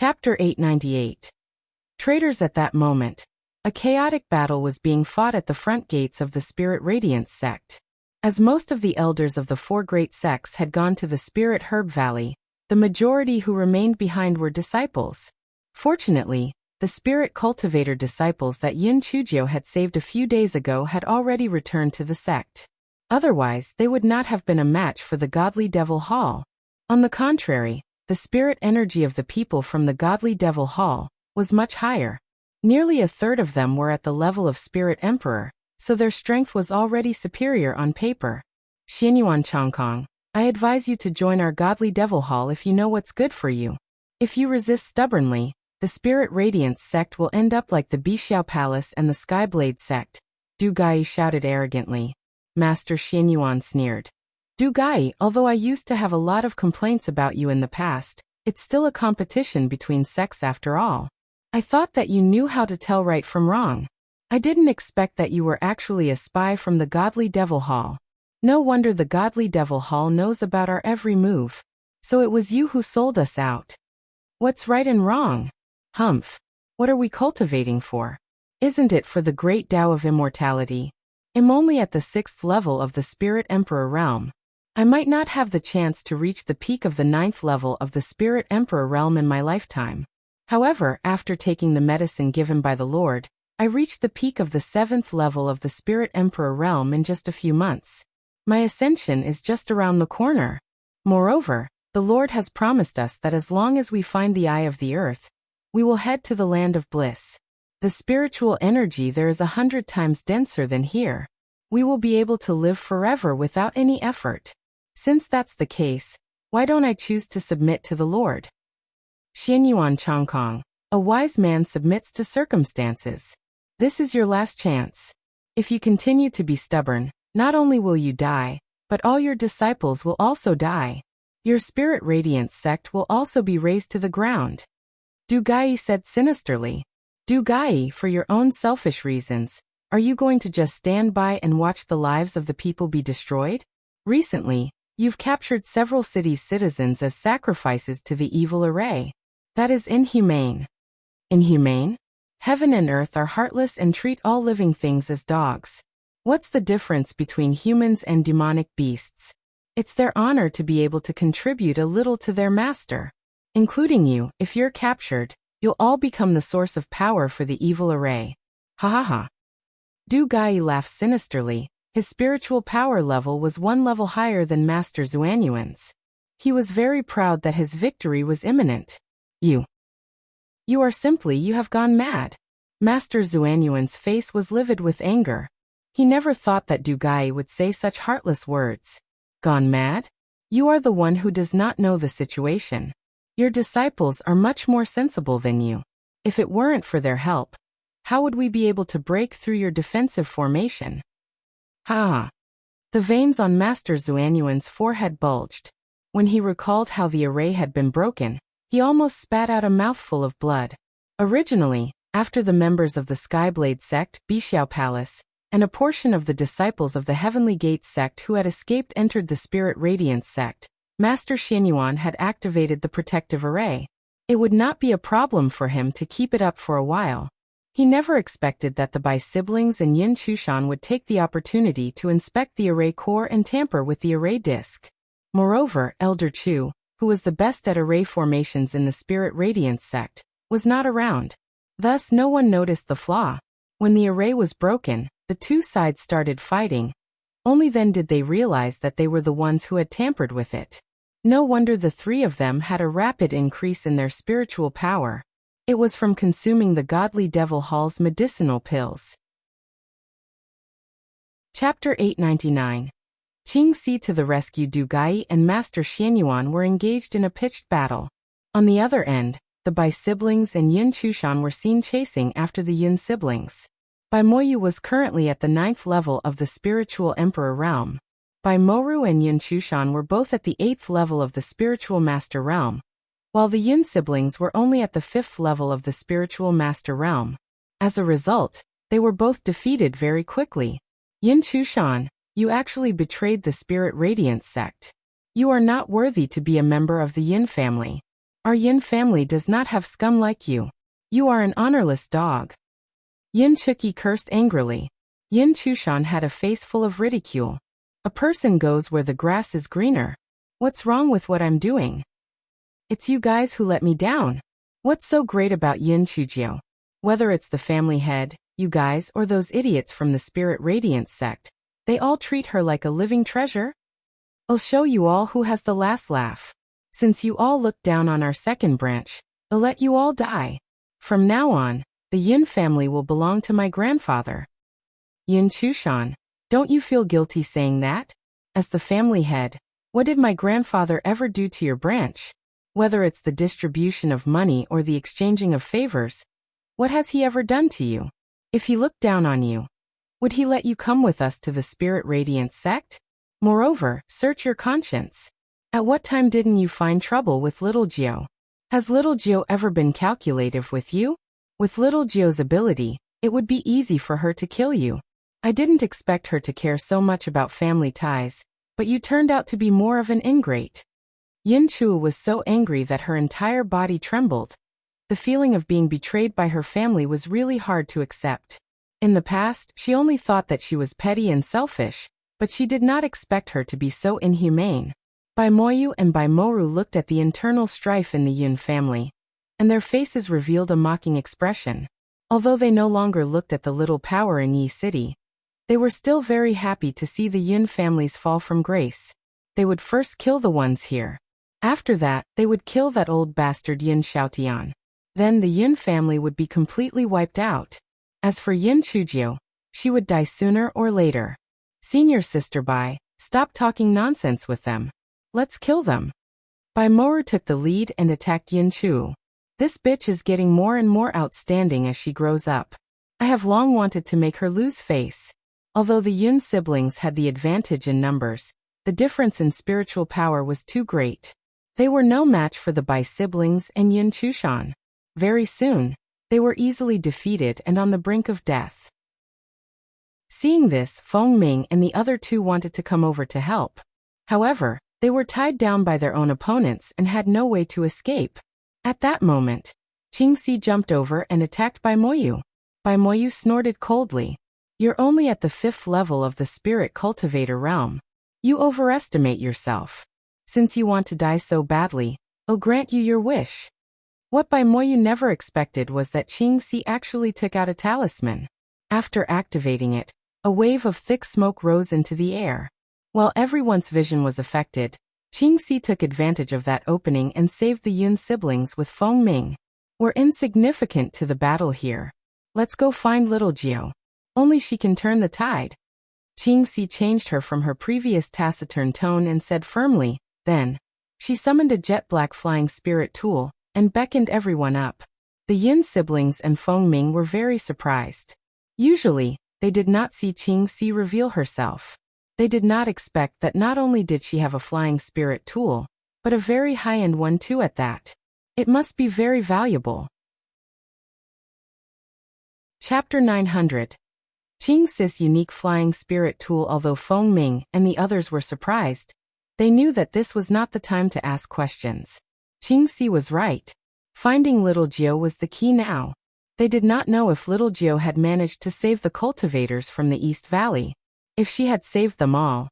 Chapter 898. Traitors. At that moment, a chaotic battle was being fought at the front gates of the Spirit Radiance sect. As most of the elders of the four great sects had gone to the Spirit Herb Valley, the majority who remained behind were disciples. Fortunately, the Spirit Cultivator disciples that Chujiu had saved a few days ago had already returned to the sect. Otherwise, they would not have been a match for the Godly Devil Hall. On the contrary, the spirit energy of the people from the Godly Devil Hall was much higher. Nearly a third of them were at the level of Spirit Emperor, so their strength was already superior on paper. Xianyuan Chongkong, I advise you to join our Godly Devil Hall if you know what's good for you. If you resist stubbornly, the Spirit Radiance sect will end up like the Bixiao Palace and the Skyblade sect, Du Gai shouted arrogantly. Master Xianyuan sneered. Du Gai, although I used to have a lot of complaints about you in the past, it's still a competition between sects after all. I thought that you knew how to tell right from wrong. I didn't expect that you were actually a spy from the Godly Devil Hall. No wonder the Godly Devil Hall knows about our every move. So it was you who sold us out. What's right and wrong? Humph. What are we cultivating for? Isn't it for the great Tao of immortality? I'm only at the 6th level of the Spirit Emperor realm. I might not have the chance to reach the peak of the 9th level of the Spirit Emperor realm in my lifetime. However, after taking the medicine given by the Lord, I reached the peak of the 7th level of the Spirit Emperor realm in just a few months. My ascension is just around the corner. Moreover, the Lord has promised us that as long as we find the eye of the earth, we will head to the land of bliss. The spiritual energy there is 100 times denser than here. We will be able to live forever without any effort. Since that's the case, why don't I choose to submit to the Lord? Xianyuan Chongkong, a wise man submits to circumstances. This is your last chance. If you continue to be stubborn, not only will you die, but all your disciples will also die. Your Spirit Radiance sect will also be razed to the ground. Du Gai said sinisterly. Du Gai, for your own selfish reasons, are you going to just stand by and watch the lives of the people be destroyed? Recently, you've captured several cities' citizens as sacrifices to the evil array. That is inhumane. Inhumane? Heaven and earth are heartless and treat all living things as dogs. What's the difference between humans and demonic beasts? It's their honor to be able to contribute a little to their master. Including you, if you're captured, you'll all become the source of power for the evil array. Ha ha ha. Du Gai laughed sinisterly. His spiritual power level was 1 level higher than Master Xuanyuan's. He was very proud that his victory was imminent. You have gone mad. Master Xuanyuan's face was livid with anger. He never thought that Du Gai would say such heartless words. Gone mad? You are the one who does not know the situation. Your disciples are much more sensible than you. If it weren't for their help, how would we be able to break through your defensive formation? Ha! The veins on Master Xuanyuan's forehead bulged. When he recalled how the array had been broken, he almost spat out a mouthful of blood. Originally, after the members of the Skyblade sect, Bixiao Palace, and a portion of the disciples of the Heavenly Gate sect who had escaped entered the Spirit Radiance sect, Master Xianyuan had activated the protective array. It would not be a problem for him to keep it up for a while. He never expected that the Bai siblings and Yin Chushan would take the opportunity to inspect the array core and tamper with the array disk. Moreover, Elder Chu, who was the best at array formations in the Spirit Radiance sect, was not around. Thus no one noticed the flaw. When the array was broken, the two sides started fighting. Only then did they realize that they were the ones who had tampered with it. No wonder the three of them had a rapid increase in their spiritual power. It was from consuming the Godly Devil Hall's medicinal pills. Chapter 899. Qing Si to the rescue. Du Gai and Master Xianyuan were engaged in a pitched battle. On the other end, the Bai siblings and Yin Chushan were seen chasing after the Yin siblings. Bai Moyu was currently at the 9th level of the Spiritual Emperor realm. Bai Moru and Yin Chushan were both at the 8th level of the Spiritual Master realm, while the Yin siblings were only at the 5th level of the Spiritual Master realm. As a result, they were both defeated very quickly. Yin Chushan, you actually betrayed the Spirit Radiance sect. You are not worthy to be a member of the Yin family. Our Yin family does not have scum like you. You are an honorless dog. Yin Chuki cursed angrily. Yin Chushan had a face full of ridicule. A person goes where the grass is greener. What's wrong with what I'm doing? It's you guys who let me down. What's so great about Yin Chujiu? Whether it's the family head, you guys, or those idiots from the Spirit Radiance sect, they all treat her like a living treasure. I'll show you all who has the last laugh. Since you all look down on our second branch, I'll let you all die. From now on, the Yin family will belong to my grandfather. Yin Chushan, don't you feel guilty saying that? As the family head, what did my grandfather ever do to your branch? Whether it's the distribution of money or the exchanging of favors, what has he ever done to you? If he looked down on you, would he let you come with us to the Spirit Radiance sect? Moreover, search your conscience. At what time didn't you find trouble with little Gio? Has little Gio ever been calculative with you? With little Gio's ability, it would be easy for her to kill you. I didn't expect her to care so much about family ties, but you turned out to be more of an ingrate. Yin Chu was so angry that her entire body trembled. The feeling of being betrayed by her family was really hard to accept. In the past, she only thought that she was petty and selfish, but she did not expect her to be so inhumane. Bai Moyu and Bai Moru looked at the internal strife in the Yun family, and their faces revealed a mocking expression. Although they no longer looked at the little power in Yi City, they were still very happy to see the Yun families fall from grace. They would first kill the ones here. After that, they would kill that old bastard Yin Xiaotian. Then the Yun family would be completely wiped out. As for Yin Chujiu, she would die sooner or later. Senior sister Bai, stop talking nonsense with them. Let's kill them. Bai Moru took the lead and attacked Yin Chu. This bitch is getting more and more outstanding as she grows up. I have long wanted to make her lose face. Although the Yun siblings had the advantage in numbers, the difference in spiritual power was too great. They were no match for the Bai siblings and Yin Chushan. Very soon, they were easily defeated and on the brink of death. Seeing this, Feng Ming and the other two wanted to come over to help. However, they were tied down by their own opponents and had no way to escape. At that moment, Qingxi jumped over and attacked Bai Moyu. Bai Moyu snorted coldly. You're only at the 5th level of the Spirit Cultivator realm. You overestimate yourself. Since you want to die so badly, I'll grant you your wish. What Bai Moyu never expected was that Qingxi actually took out a talisman. After activating it, a wave of thick smoke rose into the air. While everyone's vision was affected, Qingxi took advantage of that opening and saved the Yun siblings with Feng Ming. We're insignificant to the battle here. Let's go find little Gio. Only she can turn the tide. Qingxi changed her from her previous taciturn tone and said firmly, then. She summoned a jet black flying spirit tool and beckoned everyone up. The Yin siblings and Feng Ming were very surprised. Usually, they did not see Qingxi reveal herself. They did not expect that not only did she have a flying spirit tool, but a very high-end one too at that. It must be very valuable. Chapter 900. Qingxi's unique flying spirit tool. Although Feng Ming and the others were surprised, they knew that this was not the time to ask questions. Qingxi was right. Finding little Gio was the key now. They did not know if little Gio had managed to save the cultivators from the East Valley. If she had saved them all,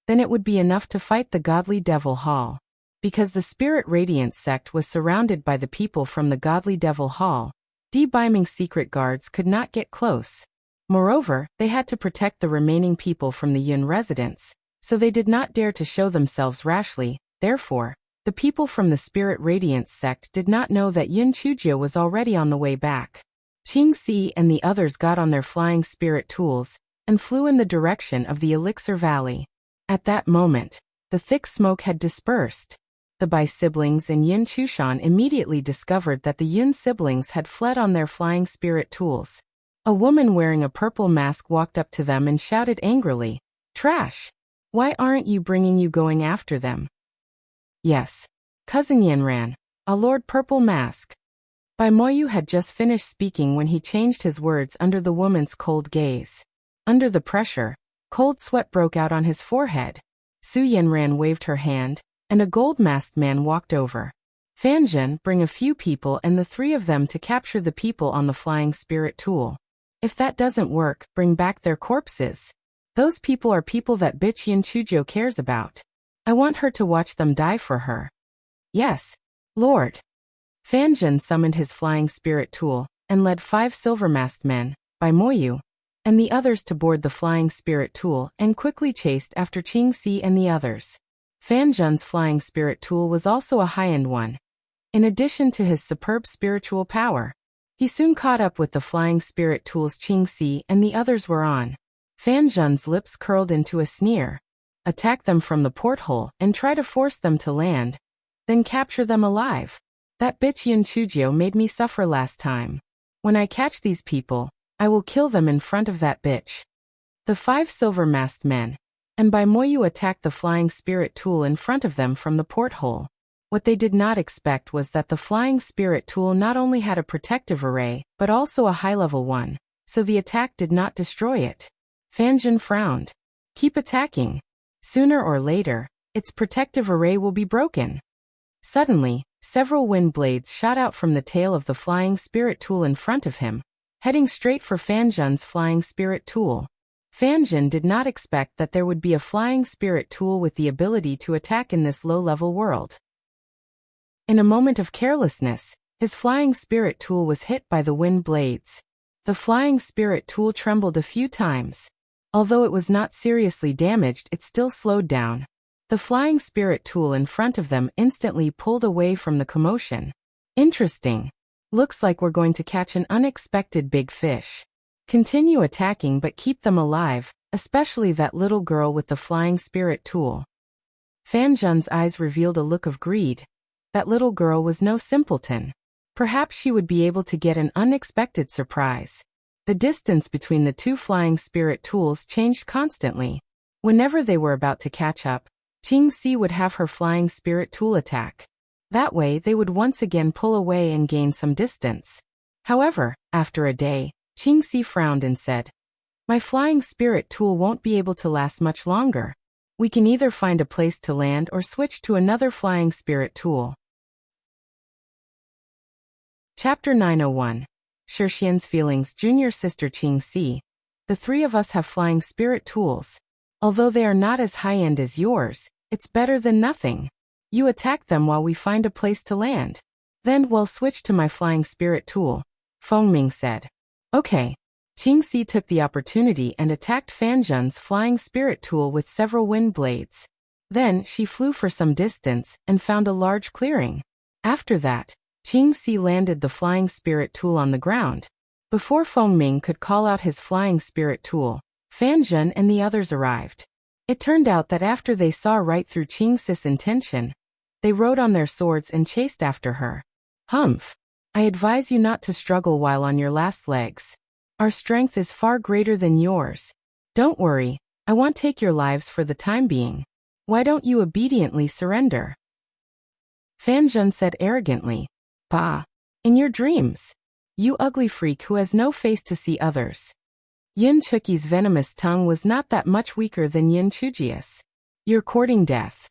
then it would be enough to fight the godly Devil Hall. Because the Spirit Radiance sect was surrounded by the people from the godly Devil Hall, Beiming secret guards could not get close. Moreover, they had to protect the remaining people from the Yun residents, so they did not dare to show themselves rashly. Therefore, the people from the Spirit Radiance sect did not know that Yin Chujiu was already on the way back. Qingxi and the others got on their flying spirit tools and flew in the direction of the Elixir Valley. At that moment, the thick smoke had dispersed. The Bai siblings and Yin Chushan immediately discovered that the Yun siblings had fled on their flying spirit tools. A woman wearing a purple mask walked up to them and shouted angrily, "Trash! Why aren't you going after them?" "Yes. Cousin Yanran, a Lord Purple Mask." Bai Moyu had just finished speaking when he changed his words under the woman's cold gaze. Under the pressure, cold sweat broke out on his forehead. Su Yanran waved her hand, and a gold-masked man walked over. Fanjun, bring a few people and the three of them to capture the people on the flying spirit tool. If that doesn't work, bring back their corpses. Those people are people that bitch Yin Chujiu cares about. I want her to watch them die for her. Yes, Lord. Fanjun summoned his flying spirit tool and led 5 silver-masked men, Beiming, and the others to board the flying spirit tool and quickly chased after Qing and the others. Fanjun's flying spirit tool was also a high-end one. In addition to his superb spiritual power, he soon caught up with the flying spirit tools Qing and the others were on. Fanjun's lips curled into a sneer. Attack them from the porthole and try to force them to land, then capture them alive. That bitch Yin Chujiu made me suffer last time. When I catch these people, I will kill them in front of that bitch. The 5 silver-masked men and Beiming attacked the flying spirit tool in front of them from the porthole. What they did not expect was that the flying spirit tool not only had a protective array, but also a high-level one, so the attack did not destroy it. Fanjun frowned. Keep attacking. Sooner or later, its protective array will be broken. Suddenly, several wind blades shot out from the tail of the flying spirit tool in front of him, heading straight for Fanjun's flying spirit tool. Fanjun did not expect that there would be a flying spirit tool with the ability to attack in this low-level world. In a moment of carelessness, his flying spirit tool was hit by the wind blades. The flying spirit tool trembled a few times. Although it was not seriously damaged, it still slowed down. The flying spirit tool in front of them instantly pulled away from the commotion. Interesting. Looks like we're going to catch an unexpected big fish. Continue attacking but keep them alive, especially that little girl with the flying spirit tool. Fanjun's eyes revealed a look of greed. That little girl was no simpleton. Perhaps she would be able to get an unexpected surprise. The distance between the 2 flying spirit tools changed constantly. Whenever they were about to catch up, Qing would have her flying spirit tool attack. That way they would once again pull away and gain some distance. However, after a day, Qing frowned and said, "My flying spirit tool won't be able to last much longer. We can either find a place to land or switch to another flying spirit tool." Chapter 901. Xuan's feelings. Junior sister Qing. The 3 of us have flying spirit tools. Although they are not as high-end as yours, it's better than nothing. You attack them while we find a place to land. Then we'll switch to my flying spirit tool, Fengming said. Okay. Qing took the opportunity and attacked Fanjun's flying spirit tool with several wind blades. Then she flew for some distance and found a large clearing. After that, Qing landed the flying spirit tool on the ground. Before Fengming could call out his flying spirit tool, Fanjun and the others arrived. It turned out that after they saw right through Qing's intention, they rode on their swords and chased after her. Humph. I advise you not to struggle while on your last legs. Our strength is far greater than yours. Don't worry, I won't take your lives for the time being. Why don't you obediently surrender? Fanjun said arrogantly. Bah! In your dreams. You ugly freak who has no face to see others. Yin Chuji's venomous tongue was not that much weaker than Yin Chuji's. You're courting death.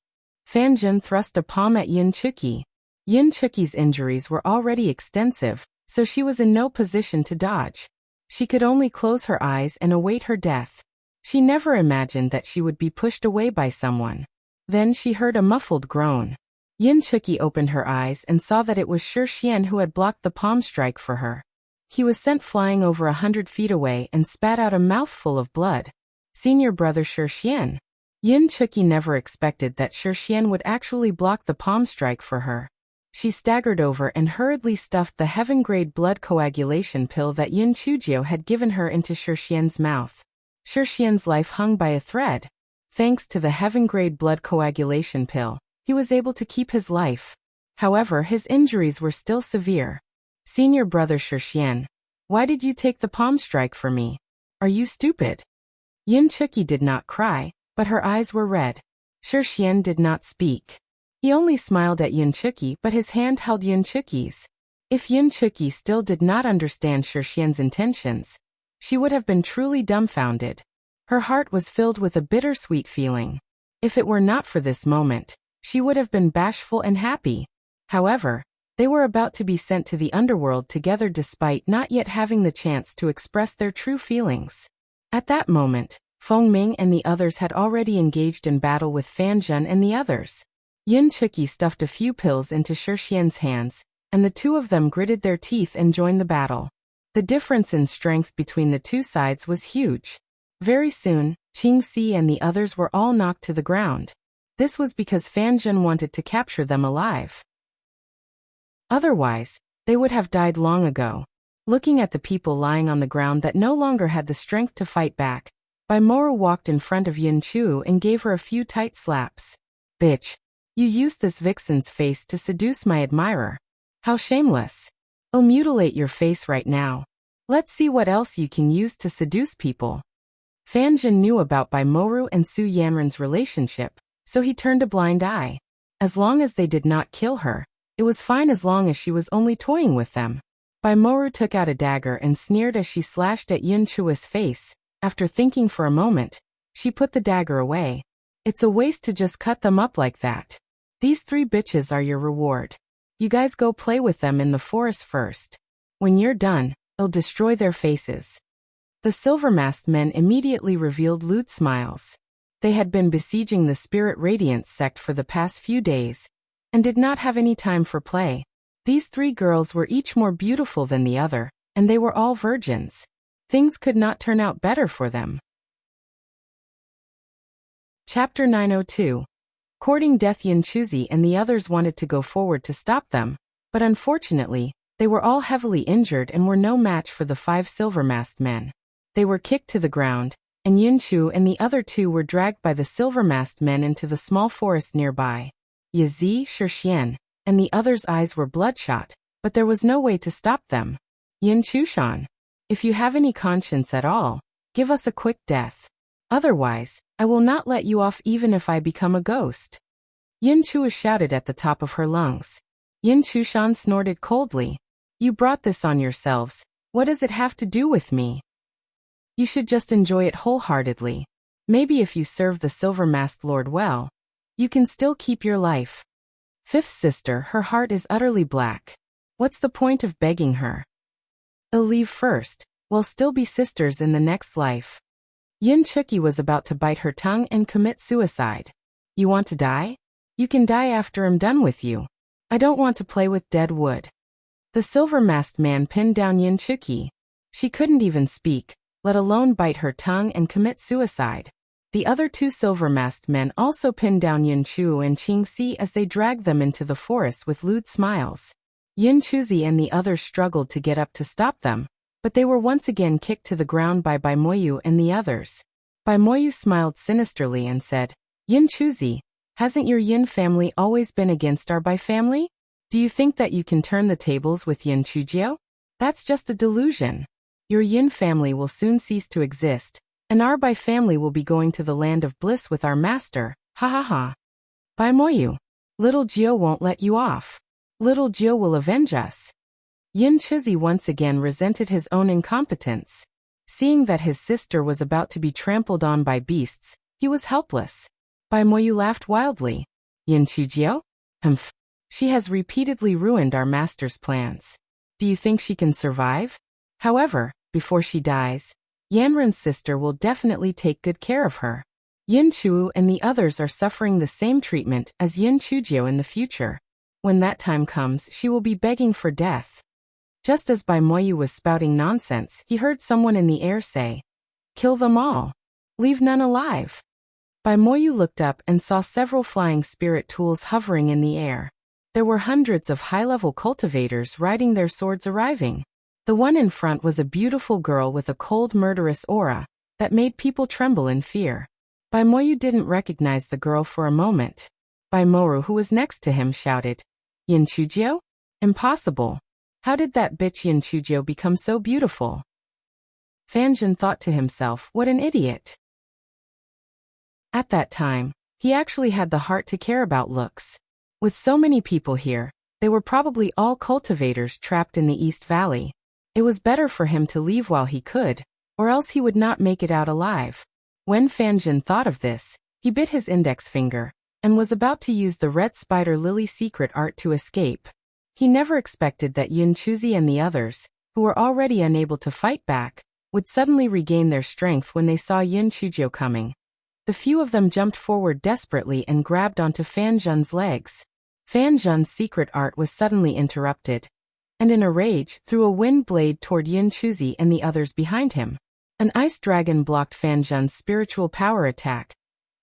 Fanjun thrust a palm at Yin Chuji. Yin Chuji's injuries were already extensive, so she was in no position to dodge. She could only close her eyes and await her death. She never imagined that she would be pushed away by someone. Then she heard a muffled groan. Yin Chuji opened her eyes and saw that it was Xuan who had blocked the palm strike for her. He was sent flying over 100 feet away and spat out a mouthful of blood. Senior brother Xuan. Yin Chuji never expected that Xuan would actually block the palm strike for her. She staggered over and hurriedly stuffed the heaven-grade blood coagulation pill that Yin Chujiu had given her into Xuan's mouth. Xuan's life hung by a thread. Thanks to the heaven-grade blood coagulation pill, he was able to keep his life. However, his injuries were still severe. Senior brother Xuan, why did you take the palm strike for me? Are you stupid? Yin Chuji did not cry, but her eyes were red. Xuan did not speak. He only smiled at Yin Chuji, but his hand held Yin Chuji's. If Yin Chuji still did not understand Xuan's intentions, she would have been truly dumbfounded. Her heart was filled with a bittersweet feeling. If it were not for this moment, she would have been bashful and happy. However, they were about to be sent to the underworld together despite not yet having the chance to express their true feelings. At that moment, Feng Ming and the others had already engaged in battle with Fan Zhen and the others. Yin Chuqi stuffed a few pills into Shixian's hands, and the two of them gritted their teeth and joined the battle. The difference in strength between the two sides was huge. Very soon, Qing Si and the others were all knocked to the ground. This was because Fan Zhen wanted to capture them alive. Otherwise, they would have died long ago. Looking at the people lying on the ground that no longer had the strength to fight back, Baimoru walked in front of Yin Chu and gave her a few tight slaps. Bitch! You used this vixen's face to seduce my admirer. How shameless. I'll mutilate your face right now. Let's see what else you can use to seduce people. Fan Zhen knew about Baimoru and Su Yanran's relationship, so he turned a blind eye. As long as they did not kill her, it was fine as long as she was only toying with them. Baimoru took out a dagger and sneered as she slashed at Yin Chu's face. After thinking for a moment, she put the dagger away. It's a waste to just cut them up like that. These 3 bitches are your reward. You guys go play with them in the forest first. When you're done, I'll destroy their faces. The silver-masked men immediately revealed lewd smiles. They had been besieging the Spirit Radiance sect for the past few days, and did not have any time for play. These 3 girls were each more beautiful than the other, and they were all virgins. Things could not turn out better for them. Chapter 902. Courting death. Yin Chuzi and the others wanted to go forward to stop them, but unfortunately, they were all heavily injured and were no match for the 5 silver-masked men. They were kicked to the ground, and Yin Chu and the other 2 were dragged by the silver-masked men into the small forest nearby. Yazi, Shixian, and the others' eyes were bloodshot, but there was no way to stop them. Yin Chushan, if you have any conscience at all, give us a quick death. Otherwise, I will not let you off even if I become a ghost. Yin Chu shouted at the top of her lungs. Yin Chushan snorted coldly. You brought this on yourselves. What does it have to do with me? You should just enjoy it wholeheartedly. Maybe if you serve the silver-masked lord well, you can still keep your life. 5th sister, her heart is utterly black. What's the point of begging her? I'll leave first, we'll still be sisters in the next life. Yin Chuqi was about to bite her tongue and commit suicide. You want to die? You can die after I'm done with you. I don't want to play with dead wood. The silver-masked man pinned down Yin Chuqi. She couldn't even speak, let alone bite her tongue and commit suicide. The other 2 silver-masked men also pinned down Yin Chu and Qing Si as they dragged them into the forest with lewd smiles. Yin Chuzi and the others struggled to get up to stop them, but they were once again kicked to the ground by Baimoyu and the others. Baimoyu smiled sinisterly and said, Yin Chuzi, hasn't your Yin family always been against our Bai family? Do you think that you can turn the tables with Yin Chujiu? That's just a delusion. Your Yin family will soon cease to exist, and our Bai family will be going to the land of bliss with our master, ha ha ha. Baimoyu, little Jiu won't let you off. Little Jiu will avenge us. Yin Chuzi once again resented his own incompetence. Seeing that his sister was about to be trampled on by beasts, he was helpless. Baimoyu laughed wildly. Yin Chujiu? Humph. She has repeatedly ruined our master's plans. Do you think she can survive? However, before she dies, Yanran's sister will definitely take good care of her. Yin Chu and the others are suffering the same treatment as Yin Chujiu in the future. When that time comes, she will be begging for death. Just as Baimoyu was spouting nonsense, he heard someone in the air say, Kill them all. Leave none alive. Baimoyu looked up and saw several flying spirit tools hovering in the air. There were hundreds of high-level cultivators riding their swords arriving. The one in front was a beautiful girl with a cold murderous aura that made people tremble in fear. Baimoyu didn't recognize the girl for a moment. Baimoru, who was next to him, shouted, Yin Chujiu? Impossible. How did that bitch Yin Chujiu become so beautiful? Fan Zhen thought to himself, what an idiot. At that time, he actually had the heart to care about looks. With so many people here, they were probably all cultivators trapped in the East Valley. It was better for him to leave while he could, or else he would not make it out alive. When Fan Zhen thought of this, he bit his index finger. and was about to use the red spider lily secret art to escape. He never expected that Chujiu and the others, who were already unable to fight back, would suddenly regain their strength when they saw Chujiu coming. The few of them jumped forward desperately and grabbed onto Fan Zhen's legs. Fan Zhen's secret art was suddenly interrupted, and in a rage, threw a wind blade toward Chujiu and the others behind him. An ice dragon blocked Fan Zhen's spiritual power attack,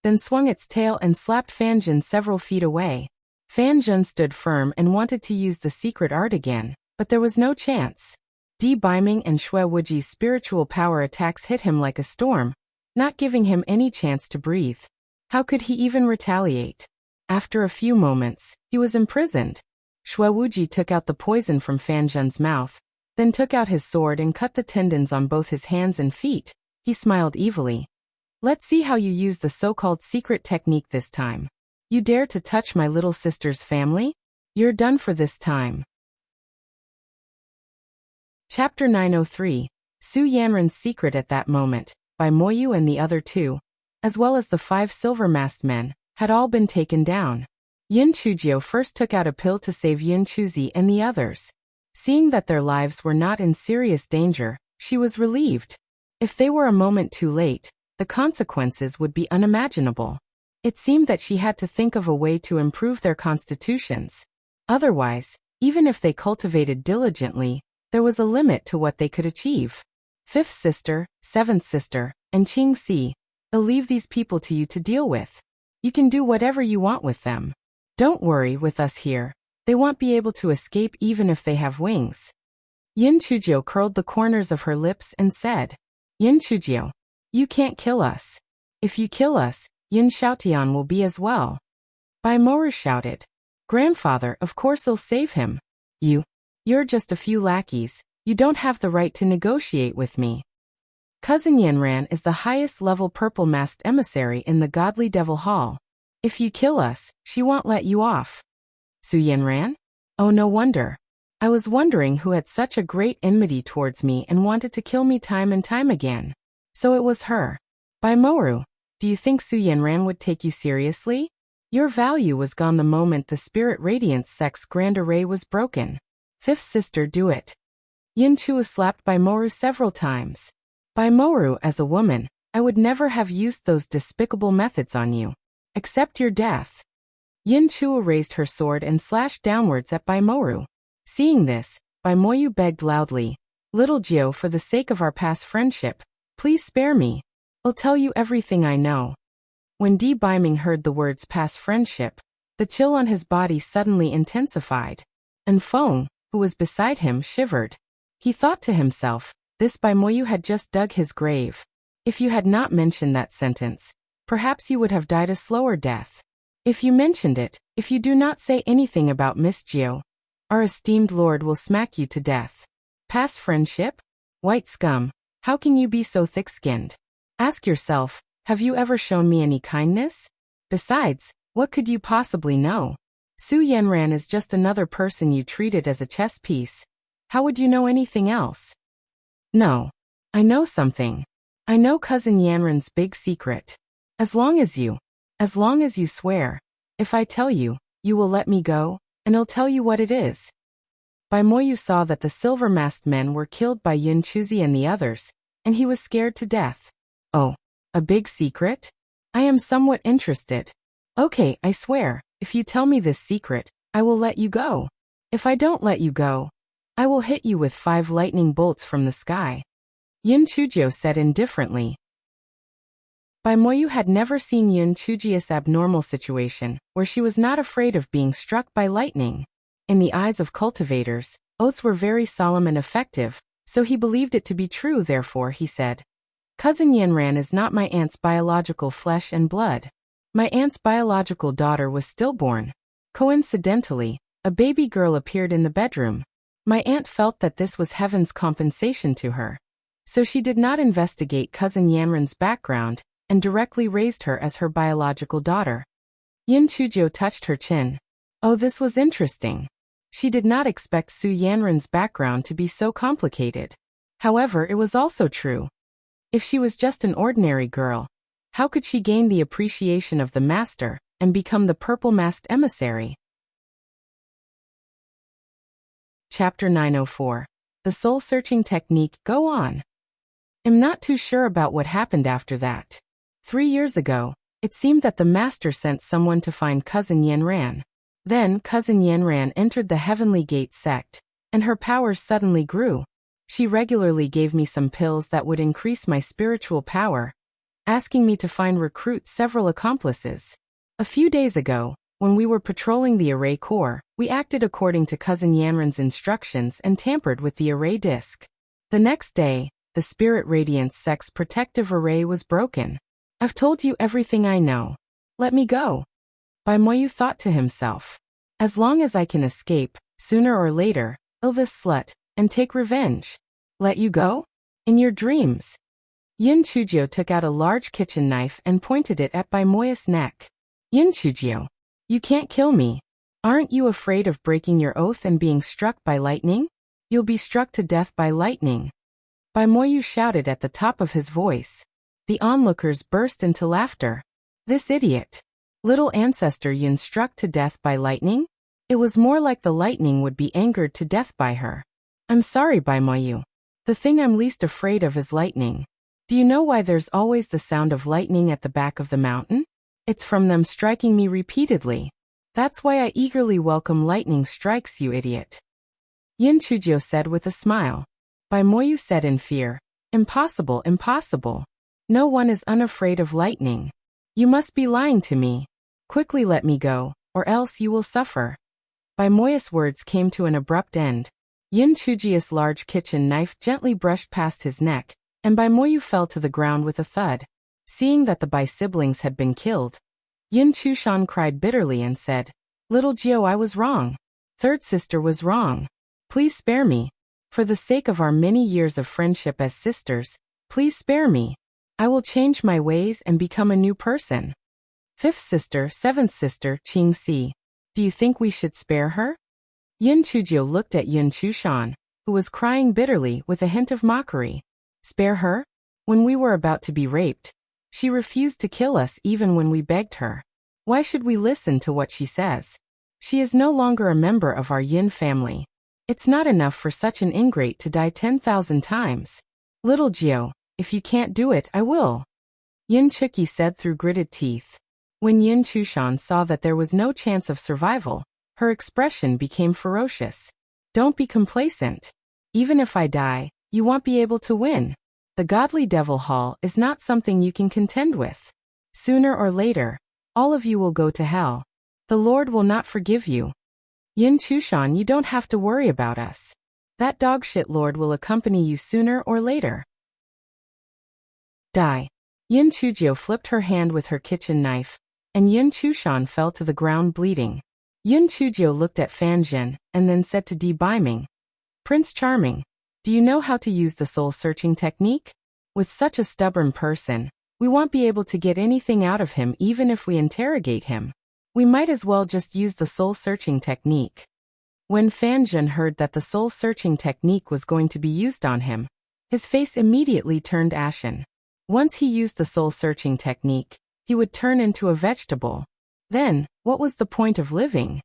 then swung its tail and slapped Fan Zhen several feet away. Fan Zhen stood firm and wanted to use the secret art again, but there was no chance. Beiming and Shui Wuji's spiritual power attacks hit him like a storm, not giving him any chance to breathe. How could he even retaliate? After a few moments, he was imprisoned. Shui Wuji took out the poison from Fan Zhen's mouth, then took out his sword and cut the tendons on both his hands and feet. He smiled evilly. Let's see how you use the so-called secret technique this time. You dare to touch my little sister's family? You're done for this time. Chapter 903, Su Yanran's Secret. At that moment, Bai Moyu and the other two, as well as the 5 silver-masked men, had all been taken down. Chujiu first took out a pill to save Chujiu and the others. Seeing that their lives were not in serious danger, she was relieved. If they were a moment too late, the consequences would be unimaginable. It seemed that she had to think of a way to improve their constitutions. Otherwise, even if they cultivated diligently, there was a limit to what they could achieve. 5th sister, 7th sister, and Qing Si, I'll leave these people to you to deal with. You can do whatever you want with them. Don't worry with us here. They won't be able to escape even if they have wings. Chujiu curled the corners of her lips and said, Chujiu, you can't kill us. If you kill us, Xiaotian will be as well. Bai Moru shouted, Grandfather, of course I'll save him. You're just a few lackeys. You don't have the right to negotiate with me. Cousin Yanran is the highest level purple-masked emissary in the Godly Devil Hall. If you kill us, she won't let you off. Su Yanran? Oh, no wonder. I was wondering who had such a great enmity towards me and wanted to kill me time and time again. So it was her. Bai Moru, do you think Su Yanran would take you seriously? Your value was gone the moment the Spirit Radiance Sect's Grand Array was broken. 5th sister, do it. Chu slapped Bai Moru several times. Bai Moru, as a woman, I would never have used those despicable methods on you. Accept your death. Chu raised her sword and slashed downwards at Bai Moru. Seeing this, Bai Moyu begged loudly, Little Jiu, for the sake of our past friendship, please spare me. I'll tell you everything I know. When Beiming heard the words past friendship, the chill on his body suddenly intensified. And Feng, who was beside him, shivered. He thought to himself, this Bai Moyu had just dug his grave. If you had not mentioned that sentence, perhaps you would have died a slower death. If you mentioned it, if you do not say anything about Miss Jiu, our esteemed lord will smack you to death. Past friendship? White scum, how can you be so thick-skinned? Ask yourself, have you ever shown me any kindness? Besides, what could you possibly know? Su Yanran is just another person you treated as a chess piece. How would you know anything else? No. I know something. I know Cousin Yanran's big secret. As long as you swear, if I tell you, you will let me go, and I'll tell you what it is. Bai Moyu saw that the silver-masked men were killed by Chujiu and the others, and he was scared to death. Oh, a big secret? I am somewhat interested. Okay, I swear, if you tell me this secret, I will let you go. If I don't let you go, I will hit you with 5 lightning bolts from the sky. Chujiu said indifferently. Bai Moyu had never seen Chujiu's abnormal situation, where she was not afraid of being struck by lightning. In the eyes of cultivators, oaths were very solemn and effective, so he believed it to be true. Therefore he said, Cousin Yanran is not my aunt's biological flesh and blood. My aunt's biological daughter was stillborn. Coincidentally, a baby girl appeared in the bedroom. My aunt felt that this was heaven's compensation to her. So she did not investigate Cousin Yanran's background, and directly raised her as her biological daughter. Chujiu touched her chin. Oh, this was interesting. She did not expect Su Yanran's background to be so complicated. However, it was also true. If she was just an ordinary girl, how could she gain the appreciation of the master, and become the purple-masked emissary. Chapter 904. The Soul-Searching Technique. Go on. I'm not too sure about what happened after that. 3 years ago, it seemed that the master sent someone to find cousin Yanran. Then cousin Yanran entered the Heavenly Gate sect, and her powers suddenly grew. She regularly gave me some pills that would increase my spiritual power, asking me to recruit several accomplices. A few days ago, when we were patrolling the array core, we acted according to cousin Yanran's instructions and tampered with the array disk. The next day, the Spirit Radiance sect's protective array was broken. I've told you everything I know. Let me go. Baimoyu thought to himself. As long as I can escape, sooner or later, kill this slut, and take revenge. Let you go? In your dreams. Yin Chujiu took out a large kitchen knife and pointed it at Baimoyu's neck. Yin Chujiu, you can't kill me. Aren't you afraid of breaking your oath and being struck by lightning? You'll be struck to death by lightning. Baimoyu shouted at the top of his voice. The onlookers burst into laughter. This idiot. Little Ancestor Yin struck to death by lightning? It was more like the lightning would be angered to death by her. I'm sorry, Baimoyu. The thing I'm least afraid of is lightning. Do you know why there's always the sound of lightning at the back of the mountain? It's from them striking me repeatedly. That's why I eagerly welcome lightning strikes, you idiot. Yin Chujiu said with a smile. Baimoyu said in fear, Impossible, impossible. No one is unafraid of lightning. You must be lying to me. Quickly let me go, or else you will suffer. Baimoyu's words came to an abrupt end. Yin Chujiu's large kitchen knife gently brushed past his neck, and Baimoyu fell to the ground with a thud. Seeing that the Bai siblings had been killed, Yin Chushan cried bitterly and said, Little Jiu, I was wrong. Third sister was wrong. Please spare me. For the sake of our many years of friendship as sisters, please spare me. I will change my ways and become a new person. Fifth sister, seventh sister, Qing Si. Do you think we should spare her? Yin Chujiu looked at Yin Chushan, who was crying bitterly with a hint of mockery. Spare her? When we were about to be raped, she refused to kill us even when we begged her. Why should we listen to what she says? She is no longer a member of our Yin family. It's not enough for such an ingrate to die 10,000 times. Little Jiu, if you can't do it, I will. Yin Chuki said through gritted teeth. When Yin Chushan saw that there was no chance of survival, her expression became ferocious. Don't be complacent. Even if I die, you won't be able to win. The godly devil hall is not something you can contend with. Sooner or later, all of you will go to hell. The Lord will not forgive you. Yin Chushan, you don't have to worry about us. That dogshit Lord will accompany you sooner or later. Die. Yin Chujiu flipped her hand with her kitchen knife, and Yin Chushan fell to the ground bleeding. Yin Chujiu looked at Fanjin, and then said to Beiming, Prince Charming, do you know how to use the soul-searching technique? With such a stubborn person, we won't be able to get anything out of him even if we interrogate him. We might as well just use the soul-searching technique. When Fanjin heard that the soul-searching technique was going to be used on him, his face immediately turned ashen. Once he used the soul-searching technique, he would turn into a vegetable. Then, what was the point of living?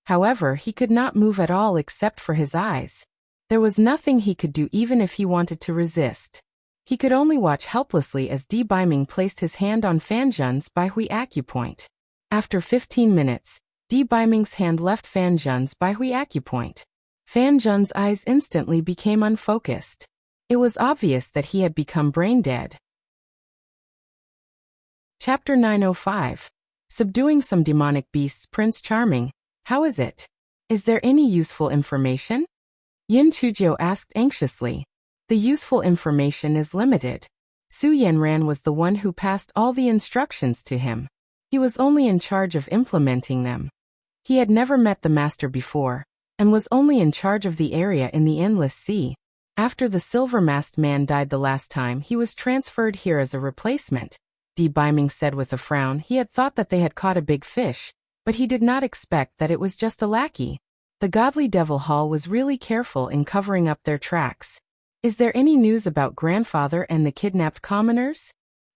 However, he could not move at all except for his eyes. There was nothing he could do even if he wanted to resist. He could only watch helplessly as Beiming placed his hand on Fanjun's Baihui acupoint. After 15 minutes, Beiming's hand left Fanjun's Baihui acupoint. Fanjun's eyes instantly became unfocused. It was obvious that he had become brain dead. Chapter 905. Subduing some demonic beasts. Prince Charming, how is it? Is there any useful information? Yin Chujiu asked anxiously. The useful information is limited. Su Yanran was the one who passed all the instructions to him. He was only in charge of implementing them. He had never met the master before, and was only in charge of the area in the Endless Sea. After the silver-masked man died the last time, he was transferred here as a replacement. Beiming said with a frown. He had thought that they had caught a big fish, but he did not expect that it was just a lackey. The godly devil hall was really careful in covering up their tracks. Is there any news about grandfather and the kidnapped commoners?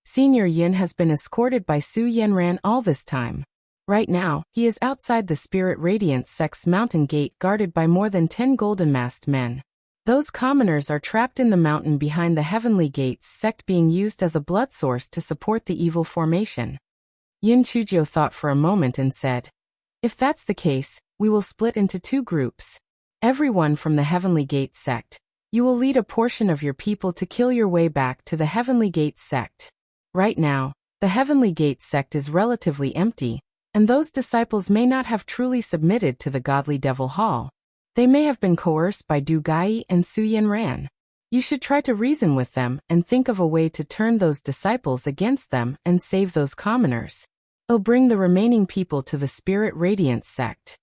Senior Yin has been escorted by Su Yanran all this time. Right now, he is outside the Spirit Radiance sect's mountain gate guarded by more than 10 golden-masked men. Those commoners are trapped in the mountain behind the Heavenly Gates sect being used as a blood source to support the evil formation. Chujiu thought for a moment and said, "If that's the case, we will split into 2 groups. Everyone from the Heavenly Gate sect. You will lead a portion of your people to kill your way back to the Heavenly Gate sect. Right now, the Heavenly Gate sect is relatively empty, and those disciples may not have truly submitted to the Godly Devil Hall. They may have been coerced by Du Gai and Su Yanran. You should try to reason with them and think of a way to turn those disciples against them and save those commoners. It'll bring the remaining people to the Spirit Radiance sect."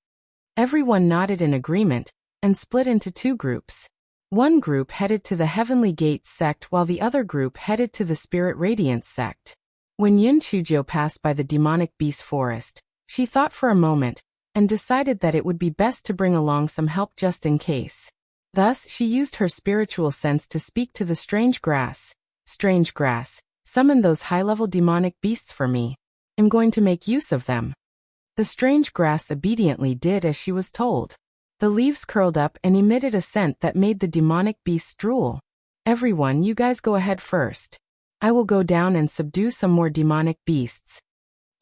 Everyone nodded in agreement and split into 2 groups. One group headed to the Heavenly Gate sect while the other group headed to the Spirit Radiance sect. When Chujiu passed by the demonic beast forest, she thought for a moment and decided that it would be best to bring along some help just in case. Thus, she used her spiritual sense to speak to the strange grass. "Strange grass, summon those high-level demonic beasts for me. I'm going to make use of them." The strange grass obediently did as she was told. The leaves curled up and emitted a scent that made the demonic beasts drool. "Everyone, you guys go ahead first. I will go down and subdue some more demonic beasts."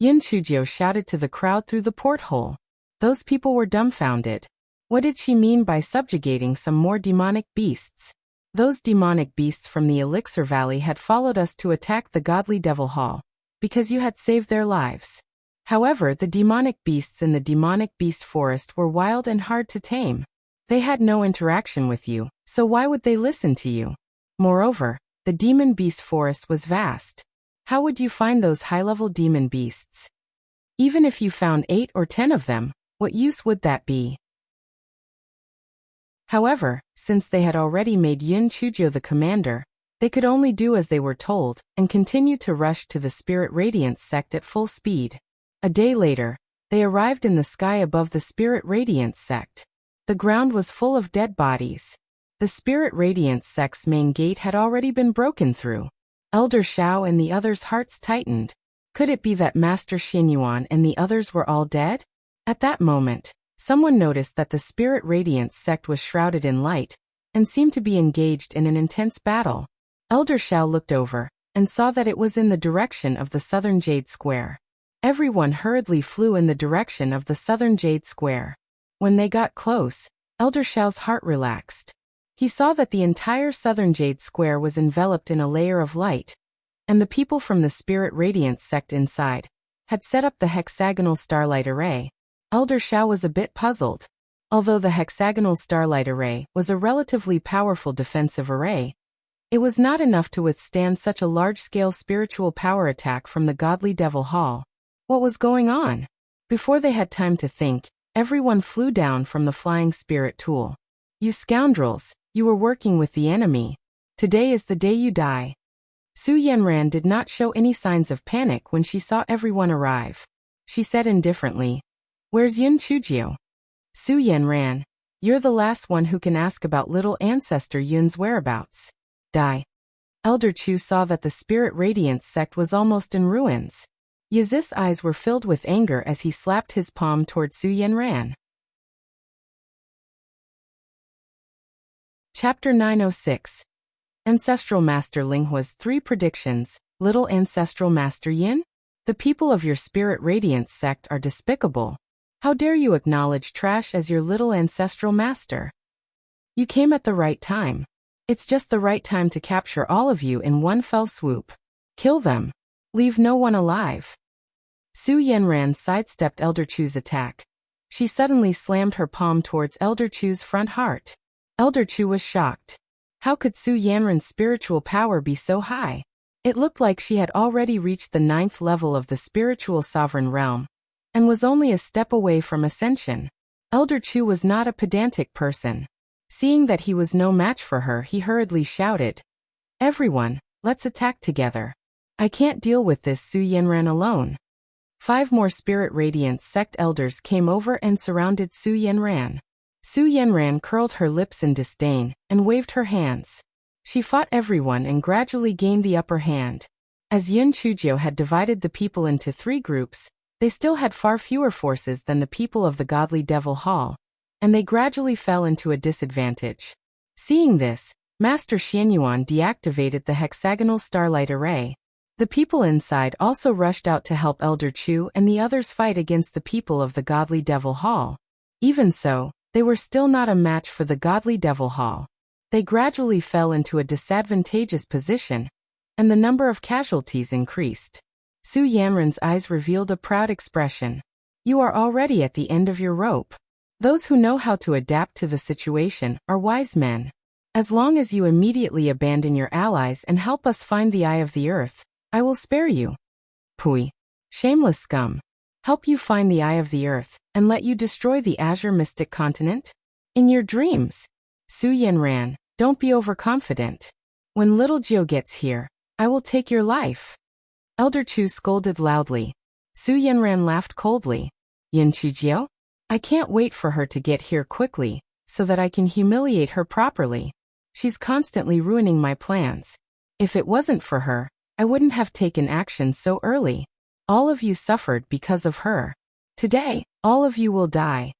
Chujiu shouted to the crowd through the porthole. Those people were dumbfounded. What did she mean by subjugating some more demonic beasts? Those demonic beasts from the Elixir Valley had followed us to attack the Godly Devil Hall, because you had saved their lives. However, the demonic beasts in the demonic beast forest were wild and hard to tame. They had no interaction with you, so why would they listen to you? Moreover, the demon beast forest was vast. How would you find those high-level demon beasts? Even if you found 8 or 10 of them, what use would that be? However, since they had already made Chujiu the commander, they could only do as they were told and continue to rush to the Spirit Radiance sect at full speed. A day later, they arrived in the sky above the Spirit Radiance sect. The ground was full of dead bodies. The Spirit Radiance sect's main gate had already been broken through. Elder Shao and the others' hearts tightened. Could it be that Master Xinyuan and the others were all dead? At that moment, someone noticed that the Spirit Radiance sect was shrouded in light and seemed to be engaged in an intense battle. Elder Shao looked over and saw that it was in the direction of the Southern Jade Square. Everyone hurriedly flew in the direction of the Southern Jade Square. When they got close, Elder Shao's heart relaxed. He saw that the entire Southern Jade Square was enveloped in a layer of light, and the people from the Spirit Radiance sect inside had set up the hexagonal starlight array. Elder Shao was a bit puzzled. Although the hexagonal starlight array was a relatively powerful defensive array, it was not enough to withstand such a large-scale spiritual power attack from the Godly Devil Hall. What was going on? Before they had time to think, everyone flew down from the flying spirit tool. "You scoundrels, you were working with the enemy. Today is the day you die." Su Yanran did not show any signs of panic when she saw everyone arrive. She said indifferently, "Where's Chujiu?" "Su Yanran, you're the last one who can ask about little Ancestor Yun's whereabouts." "Die." Elder Chu saw that the Spirit Radiance sect was almost in ruins. Yaz's eyes were filled with anger as he slapped his palm toward Su Yanran. Chapter 906. Ancestral Master Linghua's 3 predictions. Little Ancestral Master Yin? The people of your Spirit Radiance sect are despicable. How dare you acknowledge trash as your little Ancestral Master? You came at the right time. It's just the right time to capture all of you in one fell swoop. Kill them. Leave no one alive. Su Yanran sidestepped Elder Chu's attack. She suddenly slammed her palm towards Elder Chu's front heart. Elder Chu was shocked. How could Su Yanran's spiritual power be so high? It looked like she had already reached the 9th level of the spiritual sovereign realm, and was only a step away from ascension. Elder Chu was not a pedantic person. Seeing that he was no match for her, he hurriedly shouted, "Everyone, let's attack together. I can't deal with this Su Yanran alone." 5 more Spirit Radiance sect elders came over and surrounded Su Yanran. Su Yanran curled her lips in disdain and waved her hands. She fought everyone and gradually gained the upper hand. As Chujiu had divided the people into 3 groups, They still had far fewer forces than the people of the godly Devil Hall, and they gradually fell into a disadvantage. Seeing this, Master Xianyuan deactivated the hexagonal starlight array. The people inside also rushed out to help Elder Chu and the others fight against the people of the godly Devil Hall. Even so, they were still not a match for the godly Devil Hall. They gradually fell into a disadvantageous position, and the number of casualties increased. Su Yanran's eyes revealed a proud expression. You are already at the end of your rope. Those who know how to adapt to the situation are wise men. As long as you immediately abandon your allies and help us find the Eye of the Earth, I will spare you. Pui. Shameless scum. Help you find the Eye of the Earth, and let you destroy the Azure Mystic Continent? In your dreams. Su Yanran, don't be overconfident. When little Jiu gets here, I will take your life. Elder Chu scolded loudly. Su Yanran laughed coldly. Yin Chujiu? I can't wait for her to get here quickly, so that I can humiliate her properly. She's constantly ruining my plans. If it wasn't for her, I wouldn't have taken action so early. All of you suffered because of her. Today, all of you will die.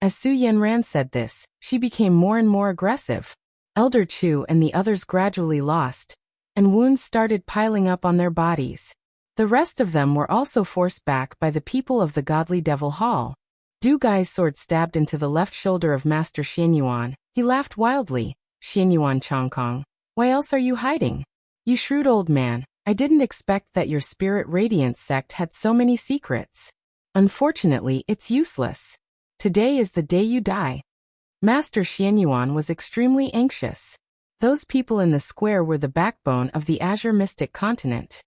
As Su Yanran said this, she became more and more aggressive. Elder Chu and the others gradually lost, and wounds started piling up on their bodies. The rest of them were also forced back by the people of the godly Devil Hall. Du Gai's sword stabbed into the left shoulder of Master Xianyuan. He laughed wildly. Xianyuan Chongkong, why else are you hiding? You shrewd old man, I didn't expect that your spirit radiance sect had so many secrets. Unfortunately, it's useless. Today is the day you die. Master Xianyuan was extremely anxious. Those people in the square were the backbone of the Azure Mystic Continent.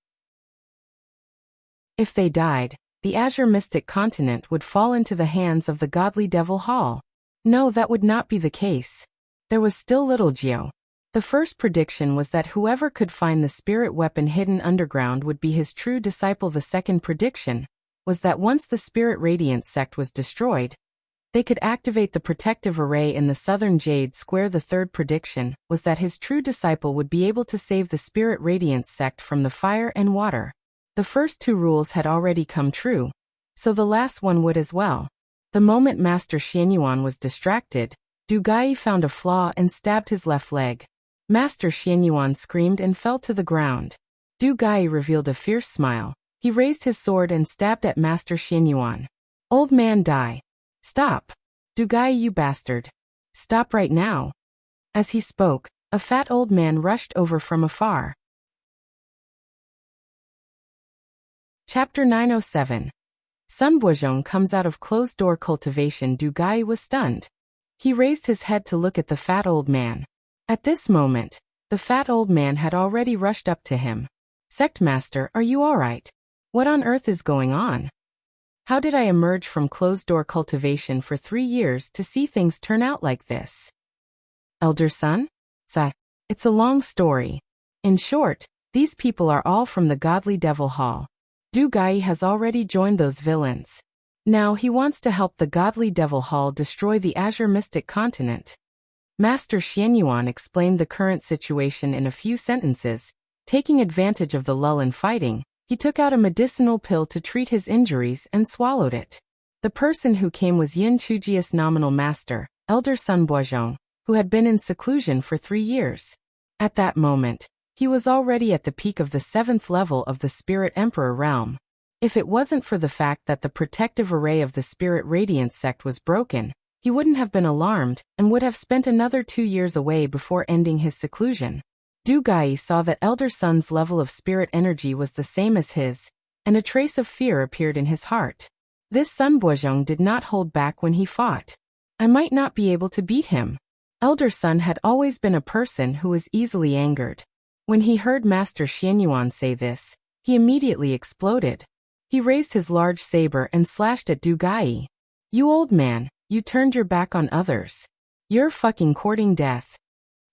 If they died, the Azure Mystic Continent would fall into the hands of the godly Devil Hall. No, that would not be the case. There was still little Jiu. The first prediction was that whoever could find the spirit weapon hidden underground would be his true disciple. The second prediction was that once the spirit radiance sect was destroyed, they could activate the protective array in the southern Jade Square. The third prediction was that his true disciple would be able to save the spirit radiance sect from the fire and water. The first two rules had already come true, so the last one would as well. The moment Master Xianyuan was distracted, Du Gai found a flaw and stabbed his left leg. Master Xianyuan screamed and fell to the ground. Du Gai revealed a fierce smile. He raised his sword and stabbed at Master Xianyuan. Old man, die. Stop. Du Gai, you bastard. Stop right now. As he spoke, a fat old man rushed over from afar. Chapter 907. Sun Bozhong comes out of closed-door cultivation. Du Gai was stunned. He raised his head to look at the fat old man. At this moment, the fat old man had already rushed up to him. Sectmaster, are you all right? What on earth is going on? How did I emerge from closed-door cultivation for 3 years to see things turn out like this? Elder Sun? It's a long story. In short, these people are all from the godly Devil Hall. Du Gai has already joined those villains. Now he wants to help the godly Devil Hall destroy the Azure Mystic Continent. Master Xianyuan explained the current situation in a few sentences. Taking advantage of the lull in fighting, he took out a medicinal pill to treat his injuries and swallowed it. The person who came was Yin Chujiu's nominal master, Elder Sun Bozhong, who had been in seclusion for 3 years. At that moment, he was already at the peak of the 7th level of the Spirit Emperor realm. If it wasn't for the fact that the protective array of the Spirit Radiance sect was broken, he wouldn't have been alarmed and would have spent another 2 years away before ending his seclusion. Du Gai saw that Elder Sun's level of spirit energy was the same as his, and a trace of fear appeared in his heart. This Sun Bozhong did not hold back when he fought. I might not be able to beat him. Elder Sun had always been a person who was easily angered. When he heard Master Xianyuan say this, he immediately exploded. He raised his large saber and slashed at Du Gai. You old man, you turned your back on others. You're fucking courting death.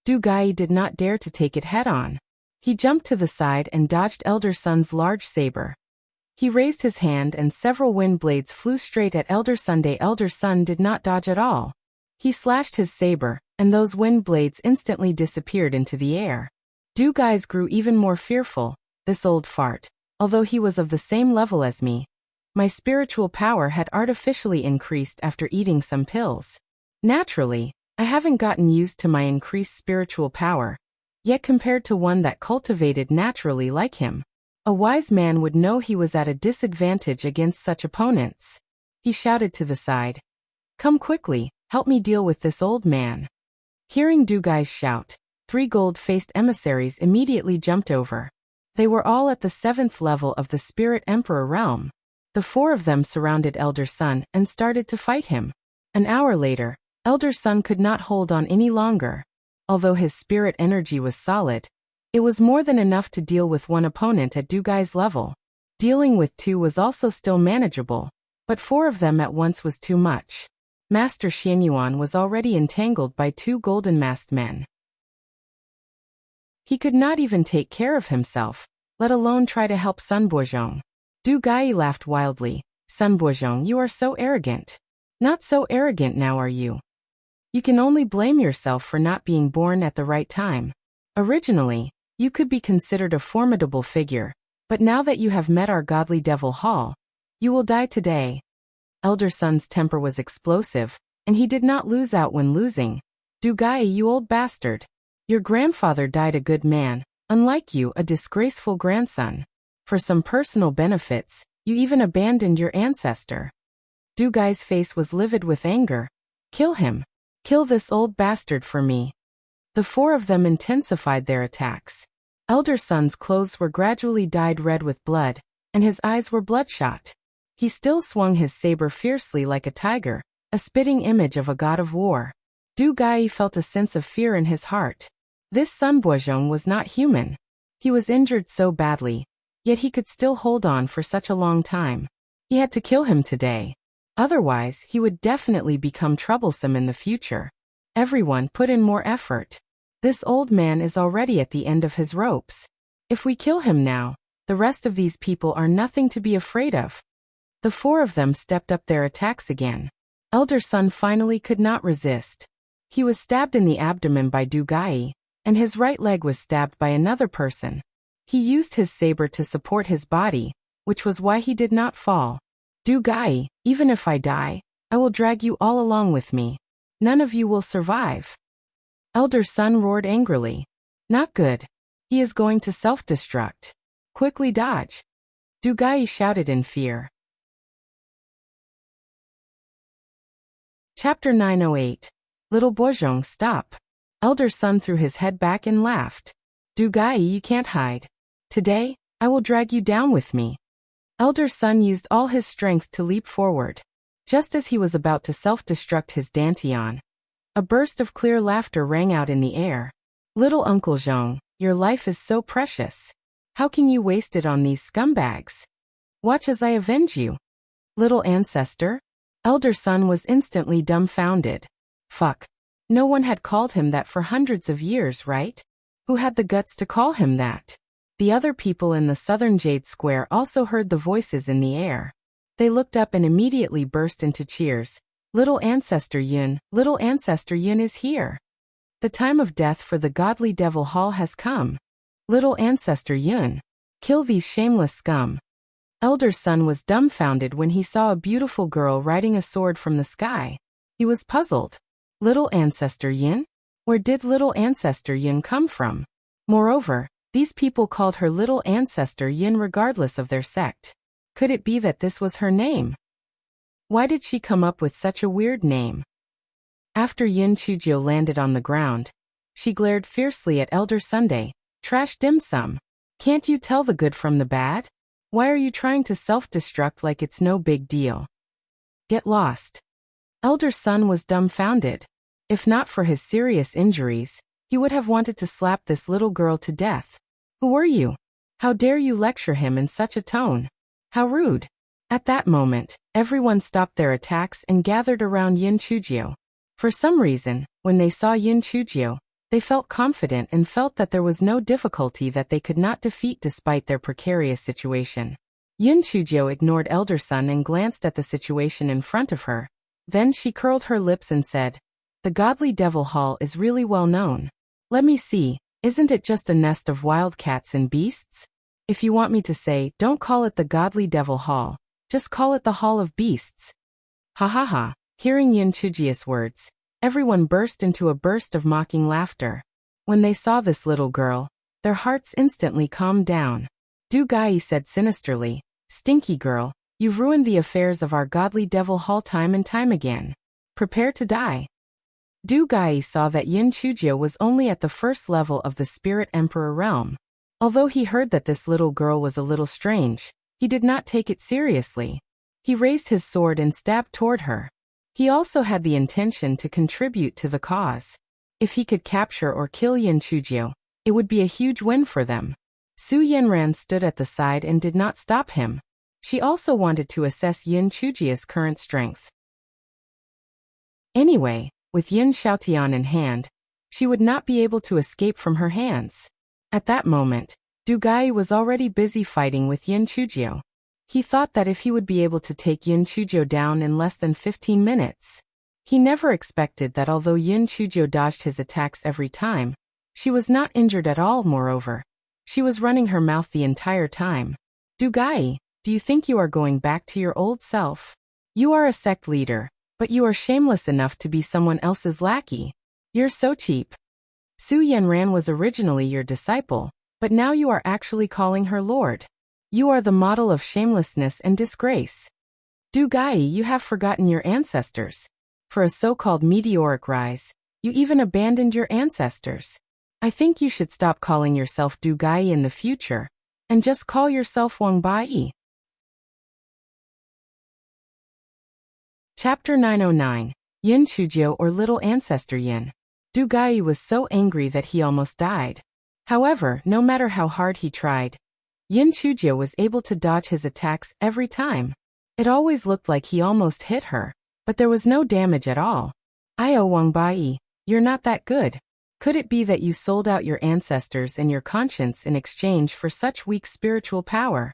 Du Gai did not dare to take it head-on. He jumped to the side and dodged Elder Sun's large saber. He raised his hand and several wind blades flew straight at Elder Sunday. Elder Sun did not dodge at all. He slashed his saber, and those wind blades instantly disappeared into the air. Du Gai's grew even more fearful. This old fart, although he was of the same level as me, My spiritual power had artificially increased after eating some pills. Naturally, I haven't gotten used to my increased spiritual power, yet compared to one that cultivated naturally like him, a wise man would know he was at a disadvantage against such opponents. He shouted to the side. Come quickly, help me deal with this old man. Hearing Du Gai's shout, 3 gold-faced emissaries immediately jumped over. They were all at the 7th level of the Spirit Emperor realm. The 4 of them surrounded Elder Sun and started to fight him. An hour later, Elder Sun could not hold on any longer. Although his spirit energy was solid, it was more than enough to deal with one opponent at Du Gai's level. Dealing with 2 was also still manageable, but 4 of them at once was too much. Master Xianyuan was already entangled by 2 golden-masked men. He could not even take care of himself, let alone try to help Sun Bozhong. Du Gai laughed wildly. Sun Bozhong, you are so arrogant. Not so arrogant now, are you? You can only blame yourself for not being born at the right time. Originally, you could be considered a formidable figure, but now that you have met our godly devil Hall, you will die today. Elder Sun's temper was explosive, and he did not lose out when losing. Du Gai, you old bastard. Your grandfather died a good man, unlike you, a disgraceful grandson. For some personal benefits, you even abandoned your ancestor. Du Gai's face was livid with anger. Kill him. Kill this old bastard for me. The 4 of them intensified their attacks. Elder Sun's clothes were gradually dyed red with blood, and his eyes were bloodshot. He still swung his saber fiercely like a tiger, a spitting image of a god of war. Du Gai felt a sense of fear in his heart. This Sun Bozhong was not human. He was injured so badly, yet he could still hold on for such a long time. He had to kill him today. Otherwise, he would definitely become troublesome in the future. Everyone put in more effort. This old man is already at the end of his ropes. If we kill him now, the rest of these people are nothing to be afraid of. The 4 of them stepped up their attacks again. Elder Sun finally could not resist. He was stabbed in the abdomen by Du Gai, and his right leg was stabbed by another person. He used his saber to support his body, which was why he did not fall. Du Gai, even if I die, I will drag you all along with me. None of you will survive. Elder Sun roared angrily. Not good. He is going to self-destruct. Quickly dodge. Du Gai shouted in fear. Chapter 908. Little Bozhong, stop. Elder Sun threw his head back and laughed. Du Gai, you can't hide. Today, I will drag you down with me. Elder Sun used all his strength to leap forward. Just as he was about to self-destruct his dantian, a burst of clear laughter rang out in the air. Little Uncle Zhong, your life is so precious. How can you waste it on these scumbags? Watch as I avenge you. Little Ancestor? Elder Sun was instantly dumbfounded. Fuck. No one had called him that for hundreds of years, right? Who had the guts to call him that? The other people in the southern Jade Square also heard the voices in the air. They looked up and immediately burst into cheers. Little Ancestor Yun is here. The time of death for the godly devil Hall has come. Little Ancestor Yun, kill these shameless scum. Elder Sun was dumbfounded when he saw a beautiful girl riding a sword from the sky. He was puzzled. Little Ancestor Yin? Where did Little Ancestor Yin come from? Moreover, these people called her Little Ancestor Yin regardless of their sect. Could it be that this was her name? Why did she come up with such a weird name? After Yin Chujiu landed on the ground, she glared fiercely at Elder Sunday. Trash dim sum. Can't you tell the good from the bad? Why are you trying to self-destruct like it's no big deal? Get lost. Elder Sun was dumbfounded. If not for his serious injuries, he would have wanted to slap this little girl to death. Who are you? How dare you lecture him in such a tone? How rude. At that moment, everyone stopped their attacks and gathered around Yin Chujiu. For some reason, when they saw Yin Chujiu, they felt confident and felt that there was no difficulty that they could not defeat despite their precarious situation. Yin Chujiu ignored Elder Sun and glanced at the situation in front of her. Then she curled her lips and said, "The godly devil hall is really well known. Let me see, isn't it just a nest of wild cats and beasts? If you want me to say, don't call it the godly devil hall. Just call it the Hall of Beasts. Ha ha ha. Hearing Yin Chujiu's words, everyone burst into a burst of mocking laughter. When they saw this little girl, their hearts instantly calmed down. Du Gai said sinisterly, "Stinky girl, you've ruined the affairs of our godly devil hall time and time again. Prepare to die." Du Gai saw that Yin Chujiu was only at the first level of the Spirit Emperor realm. Although he heard that this little girl was a little strange, he did not take it seriously. He raised his sword and stabbed toward her. He also had the intention to contribute to the cause. If he could capture or kill Yin Chujiu, it would be a huge win for them. Su Yanran stood at the side and did not stop him. She also wanted to assess Yin Chujiu's current strength. Anyway, with Yin Xiaotian in hand, she would not be able to escape from her hands. At that moment, Du Gai was already busy fighting with Yin Chujiu. He thought that if he would be able to take Yin Chujiu down in less than 15 minutes. He never expected that although Yin Chujiu dodged his attacks every time, she was not injured at all. Moreover, she was running her mouth the entire time. Du Gai, do you think you are going back to your old self? You are a sect leader, but you are shameless enough to be someone else's lackey. You're so cheap. Su Yanran was originally your disciple, but now you are actually calling her lord. You are the model of shamelessness and disgrace. Du Gai, you have forgotten your ancestors. For a so-called meteoric rise, you even abandoned your ancestors. I think you should stop calling yourself Du Gai in the future, and just call yourself Wang Bai. Chapter 909, Yin Chujiu or Little Ancestor Yin. Du Gai was so angry that he almost died. However, no matter how hard he tried, Yin Chujiu was able to dodge his attacks every time. It always looked like he almost hit her, but there was no damage at all. "Io Wang Bai, you're not that good. Could it be that you sold out your ancestors and your conscience in exchange for such weak spiritual power?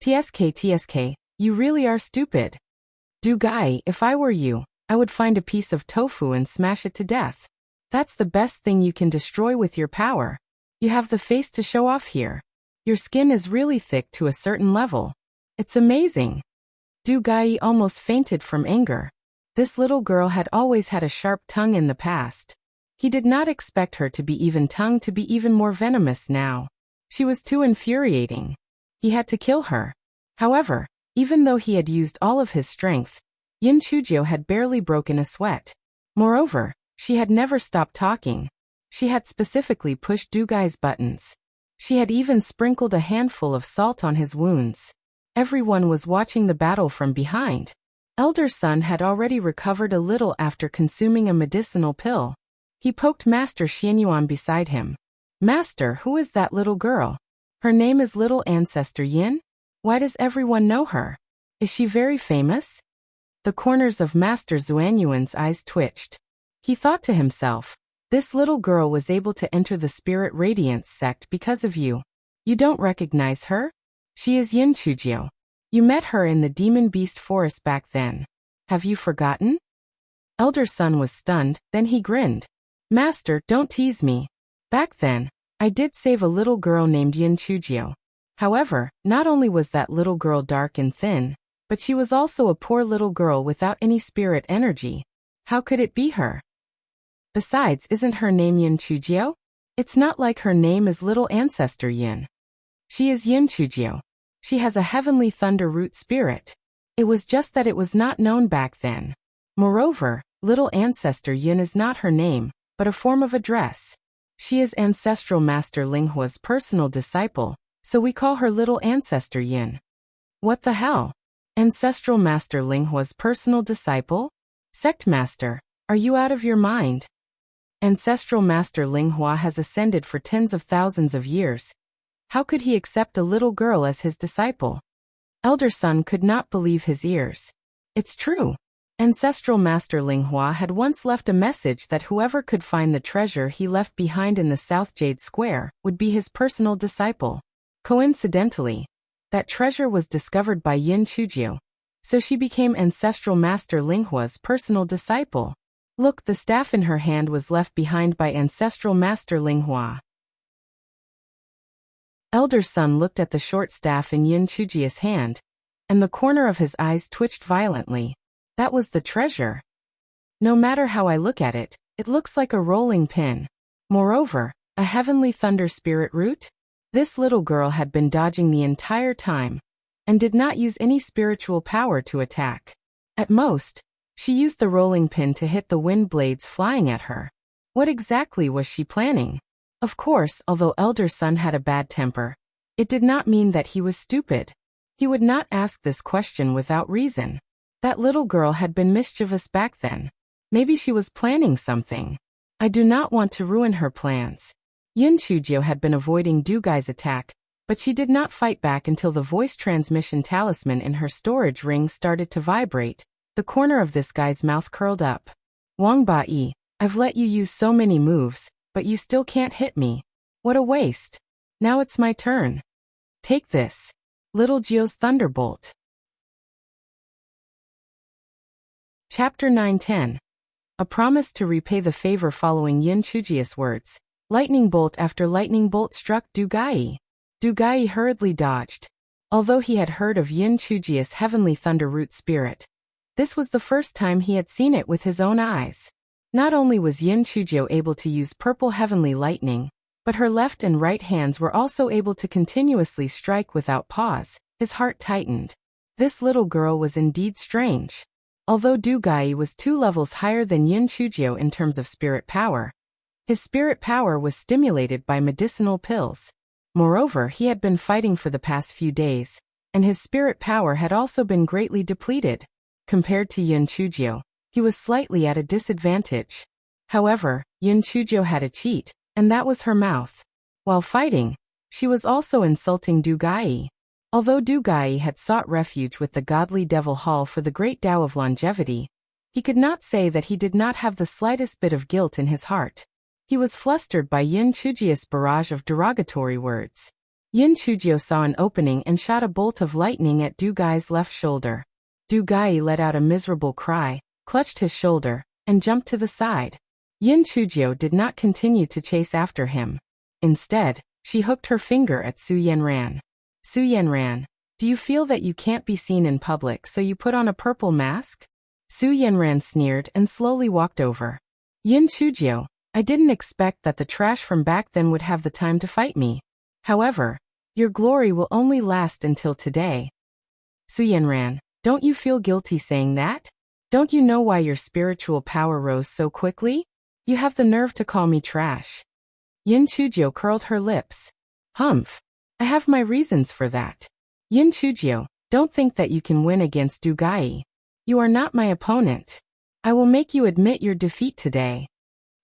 TSK, you really are stupid. Du Gai, if I were you, I would find a piece of tofu and smash it to death. That's the best thing you can destroy with your power. You have the face to show off here. Your skin is really thick to a certain level. It's amazing." Du Gai almost fainted from anger. This little girl had always had a sharp tongue in the past. He did not expect her to be even more venomous now. She was too infuriating. He had to kill her. However, even though he had used all of his strength, Yin Chujiu had barely broken a sweat. Moreover, she had never stopped talking. She had specifically pushed Du Gai's buttons. She had even sprinkled a handful of salt on his wounds. Everyone was watching the battle from behind. Elder Sun had already recovered a little after consuming a medicinal pill. He poked Master Xianyuan beside him. "Master, who is that little girl? Her name is Little Ancestor Yin? Why does everyone know her? Is she very famous?" The corners of Master Xuanyuan's eyes twitched. He thought to himself, "This little girl was able to enter the Spirit Radiance sect because of you. You don't recognize her? She is Yin Chujiu. You met her in the Demon Beast Forest back then. Have you forgotten?" Elder Sun was stunned, then he grinned. "Master, don't tease me. Back then, I did save a little girl named Yin Chujiu. However, not only was that little girl dark and thin, but she was also a poor little girl without any spirit energy. How could it be her? Besides, isn't her name Yin Chujiu? It's not like her name is Little Ancestor Yin. She is Yin Chujiu. She has a heavenly thunder root spirit. It was just that it was not known back then. Moreover, Little Ancestor Yin is not her name, but a form of address. She is Ancestral Master Linghua's personal disciple, so we call her Little Ancestor Yin." "What the hell? Ancestral Master Linghua's personal disciple? Sect Master, are you out of your mind? Ancestral Master Linghua has ascended for tens of thousands of years. How could he accept a little girl as his disciple?" Elder Sun could not believe his ears. It's true. Ancestral Master Linghua had once left a message that whoever could find the treasure he left behind in the South Jade Square would be his personal disciple. Coincidentally, that treasure was discovered by Yin Chujiu, so she became Ancestral Master Linghua's personal disciple. Look, the staff in her hand was left behind by Ancestral Master Linghua. Elder Sun looked at the short staff in Yin Chujiu's hand. and the corner of his eyes twitched violently. That was the treasure. No matter how I look at it, it looks like a rolling pin. Moreover, a heavenly thunder spirit root? This little girl had been dodging the entire time, and did not use any spiritual power to attack. At most, she used the rolling pin to hit the wind blades flying at her. What exactly was she planning? Of course, although Elder Sun had a bad temper, it did not mean that he was stupid. He would not ask this question without reason. That little girl had been mischievous back then. Maybe she was planning something. I do not want to ruin her plans. Chujiu had been avoiding Dugai's attack, but she did not fight back until the voice transmission talisman in her storage ring started to vibrate. The corner of this guy's mouth curled up. Wang Bai, I've let you use so many moves, but you still can't hit me. What a waste. Now it's my turn. Take this. Little Jiu's Thunderbolt. Chapter 910. A promise to repay the favor. Following Chujiu's words, lightning bolt after lightning bolt struck Dugai. Dugai hurriedly dodged. Although he had heard of Chujiu's heavenly thunder root spirit, this was the first time he had seen it with his own eyes. Not only was Chujiu able to use purple heavenly lightning, but her left and right hands were also able to continuously strike without pause. His heart tightened. This little girl was indeed strange. Although Dugai was 2 levels higher than Chujiu in terms of spirit power, his spirit power was stimulated by medicinal pills. Moreover, he had been fighting for the past few days, and his spirit power had also been greatly depleted. Compared to Chujiu, he was slightly at a disadvantage. However, Chujiu had a cheat, and that was her mouth. While fighting, she was also insulting Dugai. Although Dugai had sought refuge with the godly Devil Hall for the great Tao of longevity, he could not say that he did not have the slightest bit of guilt in his heart. He was flustered by Chujiu's barrage of derogatory words. Chujiu saw an opening and shot a bolt of lightning at Dugai's left shoulder. Dugai let out a miserable cry, clutched his shoulder, and jumped to the side. Chujiu did not continue to chase after him. Instead, she hooked her finger at Su Yanran. Su Yanran, do you feel that you can't be seen in public, so you put on a purple mask? Su Yanran sneered and slowly walked over. Chujiu, I didn't expect that the trash from back then would have the time to fight me. However, your glory will only last until today. Su Yanran, don't you feel guilty saying that? Don't you know why your spiritual power rose so quickly? You have the nerve to call me trash. Chujiu curled her lips. Humph. I have my reasons for that. Chujiu, don't think that you can win against Dugai. You are not my opponent. I will make you admit your defeat today.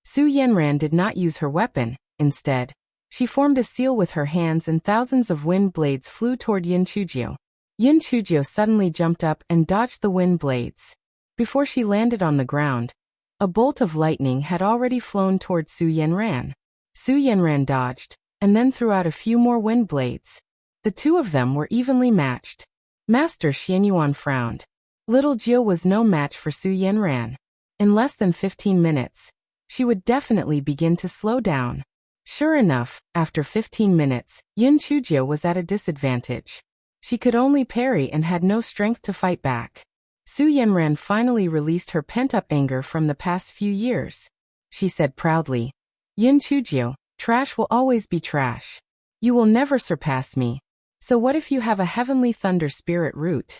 Su Yanran did not use her weapon. Instead, she formed a seal with her hands and thousands of wind blades flew toward Chujiu. Chujiu suddenly jumped up and dodged the wind blades. Before she landed on the ground, a bolt of lightning had already flown toward Su Yanran. Su Yanran dodged, and then threw out a few more wind blades. The 2 of them were evenly matched. Master Xianyuan frowned. Little Jiu was no match for Su Yanran. In less than 15 minutes, she would definitely begin to slow down. Sure enough, after 15 minutes, Chujiu was at a disadvantage. She could only parry and had no strength to fight back. Su Yanran finally released her pent-up anger from the past few years. She said proudly, Chujiu, trash will always be trash. You will never surpass me. So what if you have a heavenly thunder spirit root?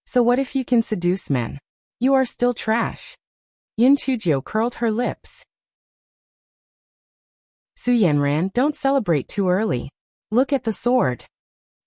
So what if you can seduce men? You are still trash. Chujiu curled her lips. Su Yanran, don't celebrate too early. Look at the sword.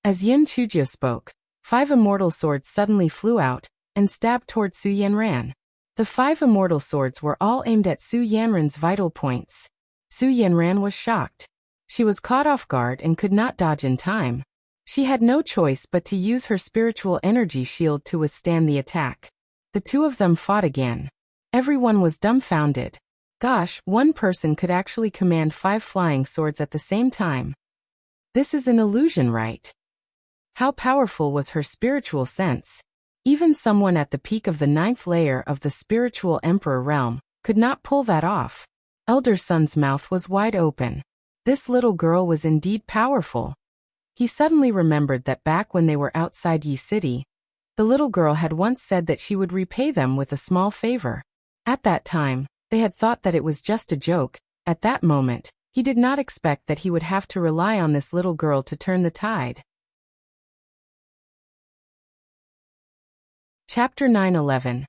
As Chujiu spoke, 5 immortal swords suddenly flew out and stabbed toward Su Yanran. The 5 immortal swords were all aimed at Su Yanran's vital points. Su Yanran was shocked. She was caught off guard and could not dodge in time. She had no choice but to use her spiritual energy shield to withstand the attack. The 2 of them fought again. Everyone was dumbfounded. Gosh, one person could actually command 5 flying swords at the same time. This is an illusion, right? How powerful was her spiritual sense? Even someone at the peak of the 9th layer of the spiritual emperor realm could not pull that off. Elder Sun's mouth was wide open. This little girl was indeed powerful. He suddenly remembered that back when they were outside Yi City, The little girl had once said that she would repay them with a small favor. At that time, they had thought that it was just a joke. At that moment, he did not expect that he would have to rely on this little girl to turn the tide. Chapter 9:11.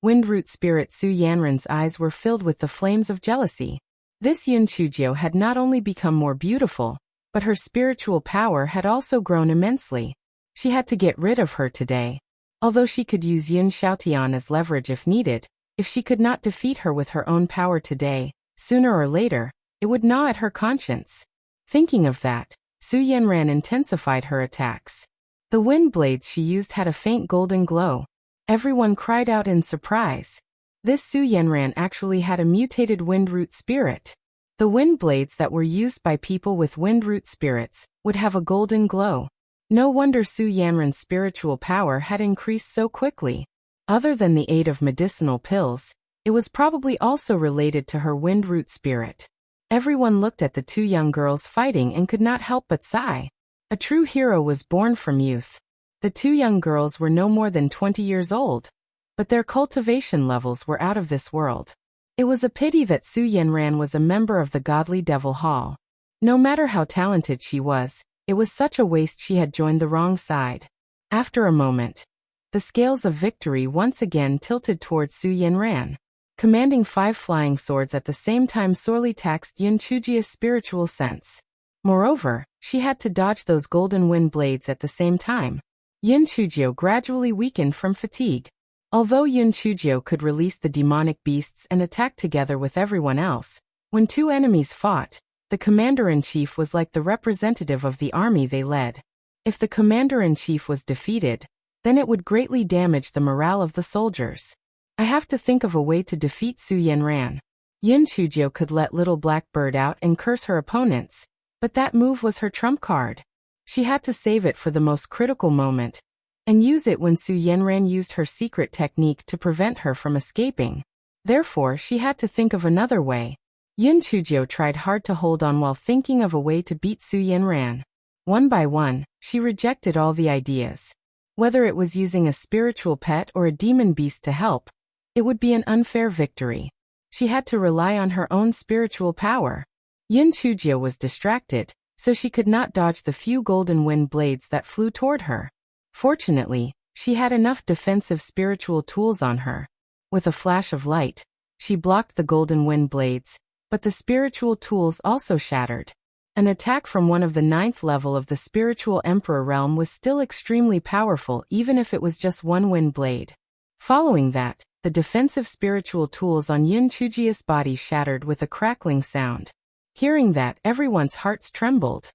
Windroot Spirit Su Yanran's eyes were filled with the flames of jealousy. This Yun Chujiu had not only become more beautiful, but her spiritual power had also grown immensely. She had to get rid of her today. Although she could use Yun Xiaotian as leverage if needed, if she could not defeat her with her own power today, sooner or later, it would gnaw at her conscience. Thinking of that, Su Yanran intensified her attacks. The wind blades she used had a faint golden glow. Everyone cried out in surprise. This Su Yanran actually had a mutated windroot spirit. The wind blades that were used by people with windroot spirits would have a golden glow. No wonder Su Yanran's spiritual power had increased so quickly. Other than the aid of medicinal pills, it was probably also related to her windroot spirit. Everyone looked at the two young girls fighting and could not help but sigh. A true hero was born from youth. The two young girls were no more than 20 years old, but their cultivation levels were out of this world. It was a pity that Su Yanran was a member of the Godly Devil Hall. No matter how talented she was, it was such a waste she had joined the wrong side. After a moment, the scales of victory once again tilted towards Su Yanran. Commanding 5 flying swords at the same time sorely taxed Yun Chujiu's spiritual sense. Moreover, she had to dodge those golden wind blades at the same time. Yun Chujiu gradually weakened from fatigue. Although Yun Chujiu could release the demonic beasts and attack together with everyone else, when two enemies fought, the commander-in-chief was like the representative of the army they led. If the commander-in-chief was defeated, then it would greatly damage the morale of the soldiers. I have to think of a way to defeat Su Yanran. Yun Chujiu could let Little Black Bird out and curse her opponents, but that move was her trump card. She had to save it for the most critical moment, and use it when Su Yanran used her secret technique to prevent her from escaping. Therefore, she had to think of another way. Yun Chujiu tried hard to hold on while thinking of a way to beat Su Yanran. One by one, she rejected all the ideas. Whether it was using a spiritual pet or a demon beast to help, it would be an unfair victory. She had to rely on her own spiritual power. Yun Chujiu was distracted, so she could not dodge the few golden wind blades that flew toward her. Fortunately, she had enough defensive spiritual tools on her. With a flash of light, she blocked the golden wind blades, but the spiritual tools also shattered. An attack from one of the 9th level of the spiritual emperor realm was still extremely powerful even if it was just one wind blade. Following that, the defensive spiritual tools on Yun Chujiu's body shattered with a crackling sound. Hearing that, everyone's hearts trembled.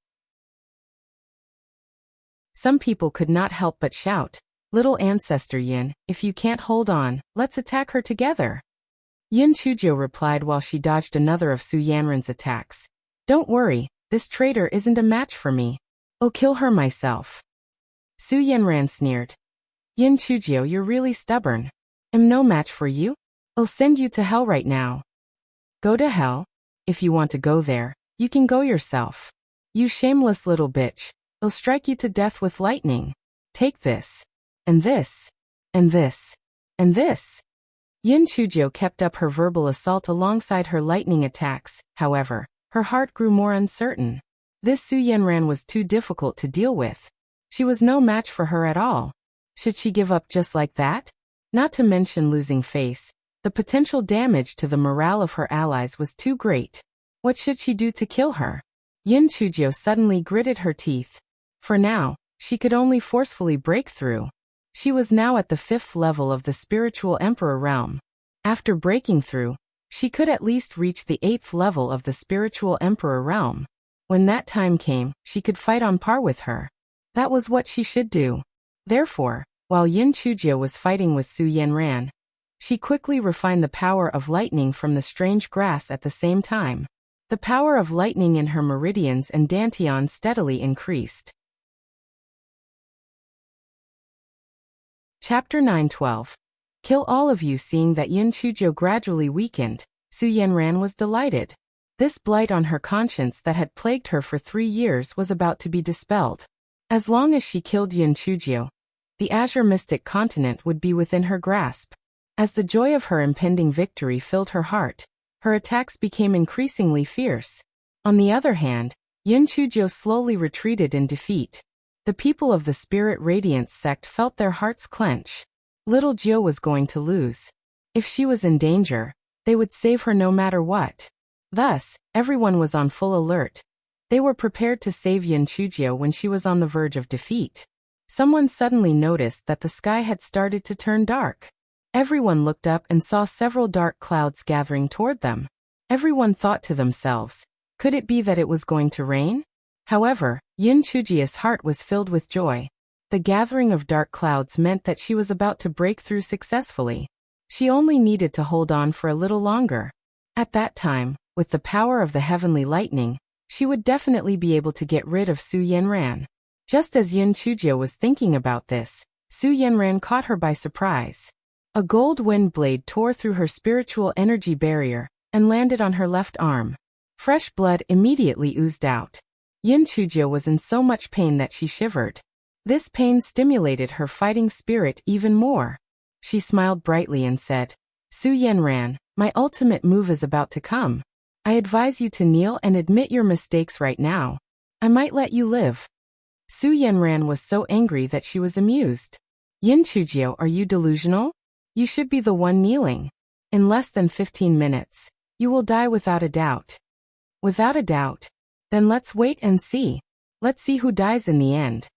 Some people could not help but shout, "Little Ancestor Yun, if you can't hold on, let's attack her together." Yun Chujiu replied while she dodged another of Su Yanran's attacks. "Don't worry, this traitor isn't a match for me. I'll kill her myself." Su Yanran sneered. "Yun Chujiu, you're really stubborn. I'm no match for you. I'll send you to hell right now." "Go to hell? If you want to go there, you can go yourself. You shameless little bitch. I'll strike you to death with lightning. Take this. And this. And this. And this." Yun Chujiu kept up her verbal assault alongside her lightning attacks. However, her heart grew more uncertain. This Su Yanran was too difficult to deal with. She was no match for her at all. Should she give up just like that? Not to mention losing face, the potential damage to the morale of her allies was too great. What should she do to kill her? Yun Chujiu suddenly gritted her teeth. For now, she could only forcefully break through. She was now at the 5th level of the spiritual emperor realm. After breaking through, she could at least reach the 8th level of the spiritual emperor realm. When that time came, she could fight on par with her. That was what she should do. Therefore, while Yun Chujiu was fighting with Su Yanran, she quickly refined the power of lightning from the strange grass at the same time. The power of lightning in her meridians and dantian steadily increased. Chapter 9:12. Kill all of you. Seeing that Yun Chujiu gradually weakened, Su Yanran was delighted. This blight on her conscience that had plagued her for 3 years was about to be dispelled. As long as she killed Yun Chujiu, the Azure Mystic Continent would be within her grasp. As the joy of her impending victory filled her heart, her attacks became increasingly fierce. On the other hand, Chujiu slowly retreated in defeat. The people of the Spirit Radiance sect felt their hearts clench. Little Jiu was going to lose. If she was in danger, they would save her no matter what. Thus, everyone was on full alert. They were prepared to save Chujiu when she was on the verge of defeat. Someone suddenly noticed that the sky had started to turn dark. Everyone looked up and saw several dark clouds gathering toward them. Everyone thought to themselves, could it be that it was going to rain? However, Chujiu's heart was filled with joy. The gathering of dark clouds meant that she was about to break through successfully. She only needed to hold on for a little longer. At that time, with the power of the heavenly lightning, she would definitely be able to get rid of Su Yanran. Just as Chujiu was thinking about this, Su Yanran caught her by surprise. A gold wind blade tore through her spiritual energy barrier and landed on her left arm. Fresh blood immediately oozed out. Chujiu was in so much pain that she shivered. This pain stimulated her fighting spirit even more. She smiled brightly and said, Su Yanran, my ultimate move is about to come. I advise you to kneel and admit your mistakes right now. I might let you live. Su Yanran was so angry that she was amused. Chujiu, are you delusional? You should be the one kneeling. In less than 15 minutes, you will die without a doubt. Without a doubt? Then let's wait and see. Let's see who dies in the end.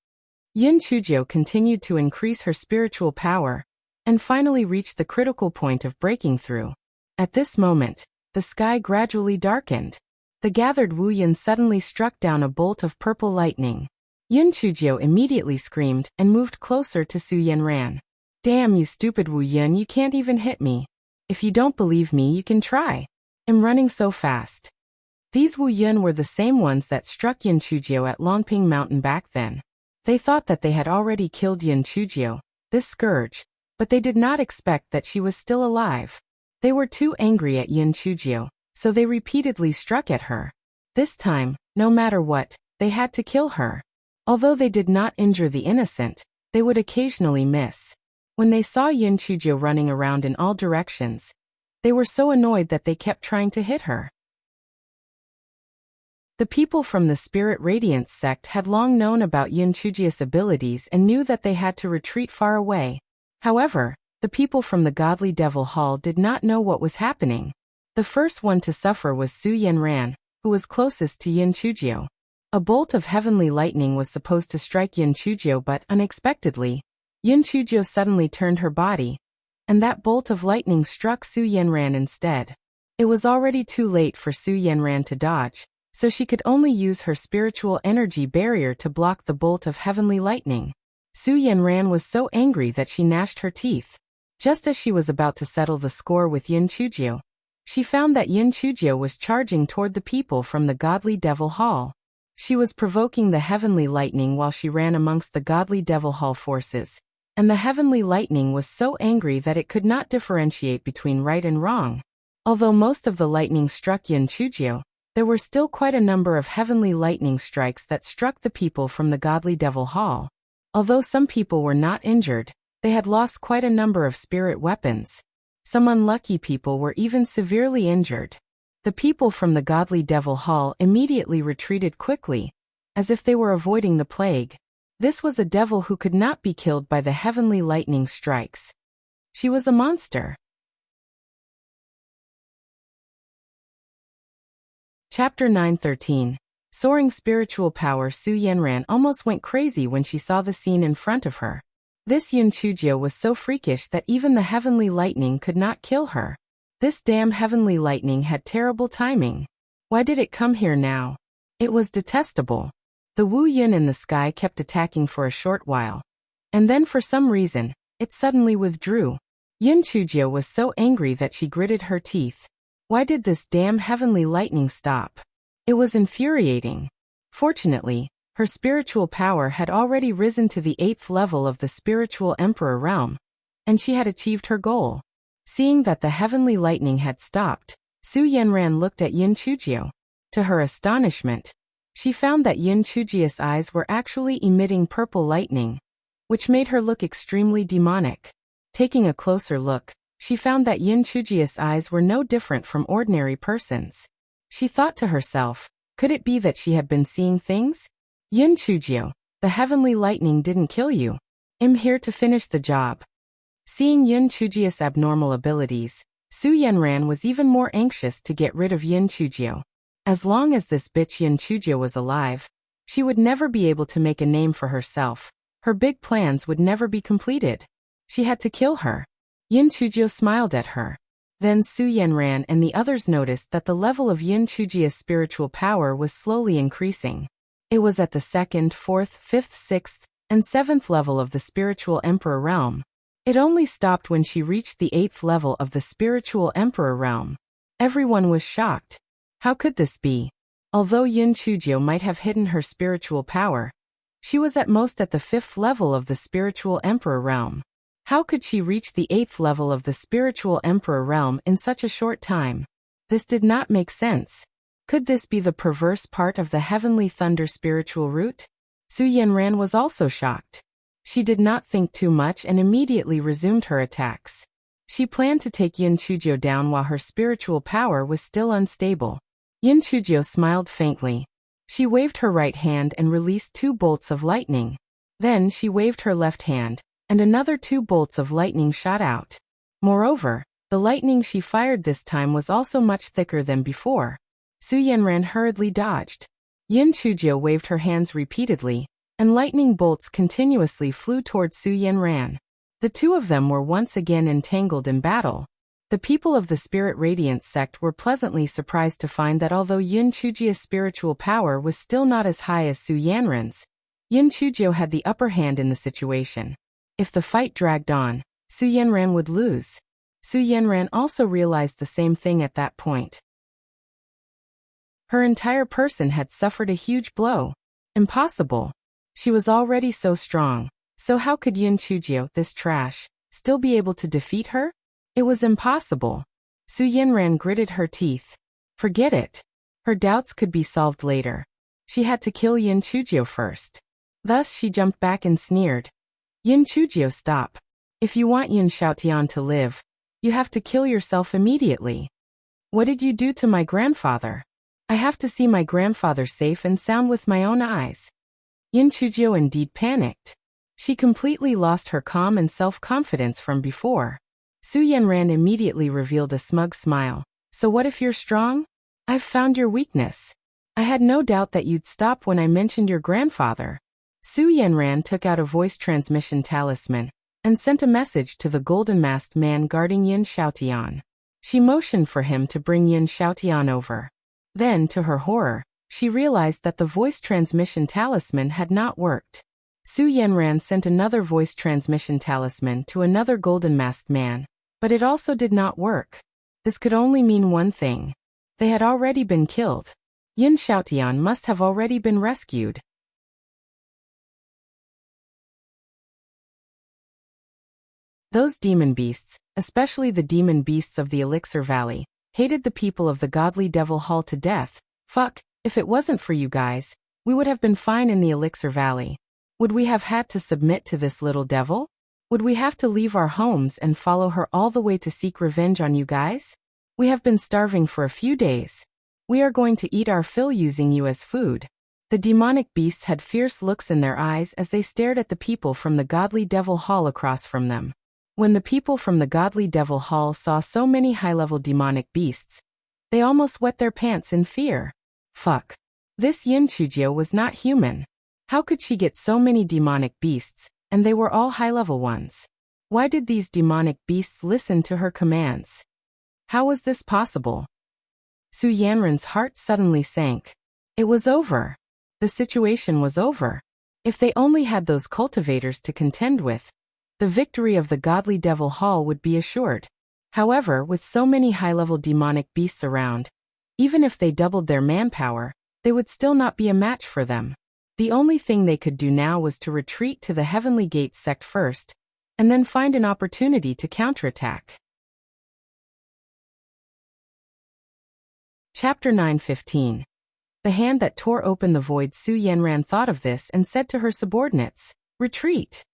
Chujiu continued to increase her spiritual power, and finally reached the critical point of breaking through. At this moment, the sky gradually darkened. The gathered Wu Yun suddenly struck down a bolt of purple lightning. Chujiu immediately screamed and moved closer to Su Yanran. Damn you stupid Wu Yun, you can't even hit me. If you don't believe me, you can try. I'm running so fast. These Wu Yun were the same ones that struck Chujiu at Longping Mountain back then. They thought that they had already killed Chujiu, this scourge, but they did not expect that she was still alive. They were too angry at Chujiu, so they repeatedly struck at her. This time, no matter what, they had to kill her. Although they did not injure the innocent, they would occasionally miss. When they saw Chujiu running around in all directions, they were so annoyed that they kept trying to hit her. The people from the Spirit Radiance sect had long known about Chujiu's abilities and knew that they had to retreat far away. However, the people from the Godly Devil Hall did not know what was happening. The first one to suffer was Su Yanran, who was closest to Chujiu. A bolt of heavenly lightning was supposed to strike Chujiu, but unexpectedly, Chujiu suddenly turned her body, and that bolt of lightning struck Su Yanran instead. It was already too late for Su Yanran to dodge, so she could only use her spiritual energy barrier to block the bolt of heavenly lightning. Su Yanran was so angry that she gnashed her teeth. Just as she was about to settle the score with Chujiu, she found that Chujiu was charging toward the people from the Godly Devil Hall. She was provoking the heavenly lightning while she ran amongst the Godly Devil Hall forces, and the heavenly lightning was so angry that it could not differentiate between right and wrong. Although most of the lightning struck Chujiu, there were still quite a number of heavenly lightning strikes that struck the people from the Godly Devil Hall. Although some people were not injured, they had lost quite a number of spirit weapons. Some unlucky people were even severely injured. The people from the Godly Devil Hall immediately retreated quickly, as if they were avoiding the plague. This was a devil who could not be killed by the heavenly lightning strikes. She was a monster. Chapter 9:13. Soaring spiritual power. Su Yanran almost went crazy when she saw the scene in front of her. This Chujiu was so freakish that even the heavenly lightning could not kill her. This damn heavenly lightning had terrible timing. Why did it come here now? It was detestable. The Wu Yun in the sky kept attacking for a short while, and then for some reason, it suddenly withdrew. Chujiu was so angry that she gritted her teeth. Why did this damn heavenly lightning stop? It was infuriating. Fortunately, her spiritual power had already risen to the 8th level of the spiritual emperor realm, and she had achieved her goal. Seeing that the heavenly lightning had stopped, Su Yanran looked at Chujiu. To her astonishment, she found that Chujiu's eyes were actually emitting purple lightning. which made her look extremely demonic. Taking a closer look, she found that Chujiu's eyes were no different from ordinary persons. She thought to herself, could it be that she had been seeing things? Chujiu, the heavenly lightning didn't kill you. I'm here to finish the job. Seeing Chujiu's abnormal abilities, Yanran was even more anxious to get rid of Chujiu. As long as this bitch Chujiu was alive, she would never be able to make a name for herself. Her big plans would never be completed. She had to kill her. Chujiu smiled at her. Then Yanran and the others noticed that the level of Chujiu's spiritual power was slowly increasing. It was at the 2nd, 4th, 5th, 6th, and 7th level of the spiritual emperor realm. It only stopped when she reached the 8th level of the spiritual emperor realm. Everyone was shocked. How could this be? Although Chujiu might have hidden her spiritual power, she was at most at the 5th level of the spiritual emperor realm. How could she reach the 8th level of the spiritual emperor realm in such a short time? This did not make sense. Could this be the perverse part of the heavenly thunder spiritual root? Yanran was also shocked. She did not think too much and immediately resumed her attacks. She planned to take Chujiu down while her spiritual power was still unstable. Chujiu smiled faintly. She waved her right hand and released 2 bolts of lightning. Then she waved her left hand, and another 2 bolts of lightning shot out. Moreover, the lightning she fired this time was also much thicker than before. Yanran hurriedly dodged. Chujiu waved her hands repeatedly, and lightning bolts continuously flew toward Yanran. The two of them were once again entangled in battle. The people of the Spirit Radiance sect were pleasantly surprised to find that although Chujiu's spiritual power was still not as high as Yanran's, Chujiu had the upper hand in the situation. If the fight dragged on, Yanran would lose. Yanran also realized the same thing at that point. Her entire person had suffered a huge blow. Impossible. She was already so strong, so how could Chujiu, this trash, still be able to defeat her? It was impossible. Yanran gritted her teeth. Forget it. Her doubts could be solved later. She had to kill Chujiu first. Thus she jumped back and sneered. Chujiu, stop. If you want Xiaotian to live, you have to kill yourself immediately. What did you do to my grandfather? I have to see my grandfather safe and sound with my own eyes. Chujiu indeed panicked. She completely lost her calm and self-confidence from before. Yanran immediately revealed a smug smile. So what if you're strong? I've found your weakness. I had no doubt that you'd stop when I mentioned your grandfather. Yanran took out a voice transmission talisman and sent a message to the golden-masked man guarding Xiaotian. She motioned for him to bring Xiaotian over. Then, to her horror, she realized that the voice transmission talisman had not worked. Yanran sent another voice transmission talisman to another golden-masked man, but it also did not work. This could only mean one thing. They had already been killed. Xiaotian must have already been rescued. Those demon beasts, especially the demon beasts of the Elixir Valley, hated the people of the godly Devil Hall to death. Fuck, if it wasn't for you guys, we would have been fine in the Elixir Valley. Would we have had to submit to this little devil? Would we have to leave our homes and follow her all the way to seek revenge on you guys? We have been starving for a few days. We are going to eat our fill using you as food. The demonic beasts had fierce looks in their eyes as they stared at the people from the godly Devil Hall across from them. When the people from the godly Devil Hall saw so many high-level demonic beasts, they almost wet their pants in fear. Fuck. This Chujiu was not human. How could she get so many demonic beasts, and they were all high-level ones? Why did these demonic beasts listen to her commands? How was this possible? Yanran's heart suddenly sank. It was over. The situation was over. If they only had those cultivators to contend with, the victory of the godly Devil Hall would be assured. However, with so many high-level demonic beasts around, even if they doubled their manpower, they would still not be a match for them. The only thing they could do now was to retreat to the Heavenly Gate sect first, and then find an opportunity to counterattack. Chapter 9:15. The hand that tore open the void. Yanran thought of this and said to her subordinates, "Retreat."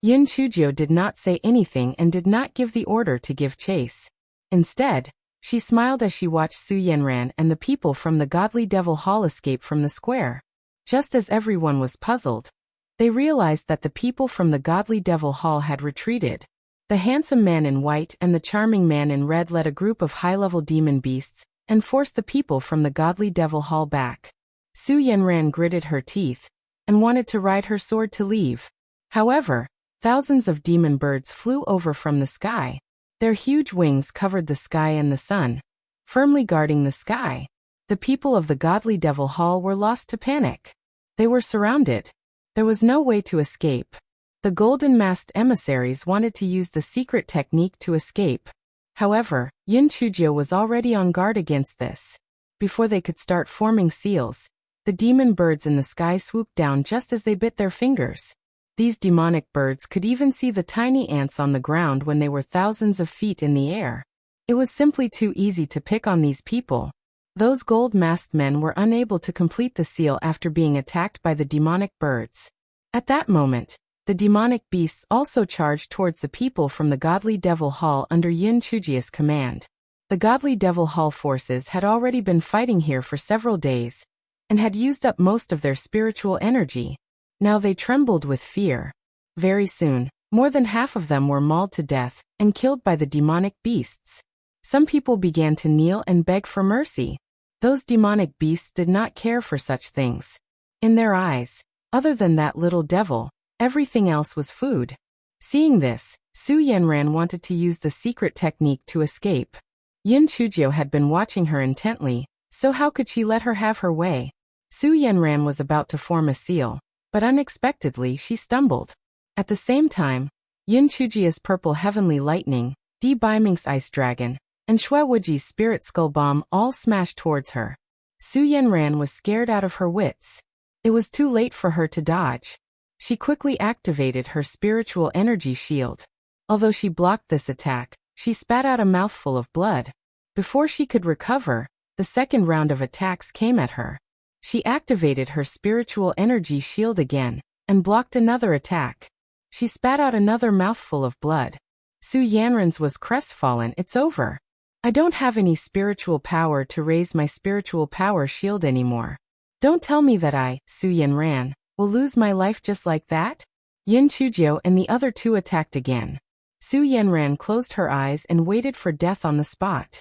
Chujiu did not say anything and did not give the order to give chase. Instead, she smiled as she watched Su Yanran and the people from the Godly Devil Hall escape from the square. Just as everyone was puzzled, they realized that the people from the Godly Devil Hall had retreated. The handsome man in white and the charming man in red led a group of high-level demon beasts and forced the people from the Godly Devil Hall back. Su Yanran gritted her teeth and wanted to ride her sword to leave. However, thousands of demon birds flew over from the sky. Their huge wings covered the sky and the sun, firmly guarding the sky. The people of the Godly Devil Hall were lost to panic. They were surrounded. There was no way to escape. The golden-masked emissaries wanted to use the secret technique to escape. However, Chujiu was already on guard against this. Before they could start forming seals, the demon birds in the sky swooped down just as they bit their fingers. These demonic birds could even see the tiny ants on the ground when they were thousands of feet in the air. It was simply too easy to pick on these people. Those gold-masked men were unable to complete the seal after being attacked by the demonic birds. At that moment, the demonic beasts also charged towards the people from the Godly Devil Hall under Chujiu's command. The Godly Devil Hall forces had already been fighting here for several days, and had used up most of their spiritual energy. Now they trembled with fear. Very soon, more than half of them were mauled to death and killed by the demonic beasts. Some people began to kneel and beg for mercy. Those demonic beasts did not care for such things. In their eyes, other than that little devil, everything else was food. Seeing this, Su Yanran wanted to use the secret technique to escape. Chujiu had been watching her intently, so how could she let her have her way? Su Yanran was about to form a seal, but unexpectedly she stumbled. At the same time, Chujiu's purple heavenly lightning, Beiming's ice dragon, and Wuxia's spirit skull bomb all smashed towards her. Su Yanran was scared out of her wits. It was too late for her to dodge. She quickly activated her spiritual energy shield. Although she blocked this attack, she spat out a mouthful of blood. Before she could recover, the second round of attacks came at her. She activated her spiritual energy shield again, and blocked another attack. She spat out another mouthful of blood. Su Yanran's was crestfallen. It's over. I don't have any spiritual power to raise my spiritual power shield anymore. Don't tell me that I, Su Yanran, will lose my life just like that? Chujiu and the other two attacked again. Su Yanran closed her eyes and waited for death on the spot.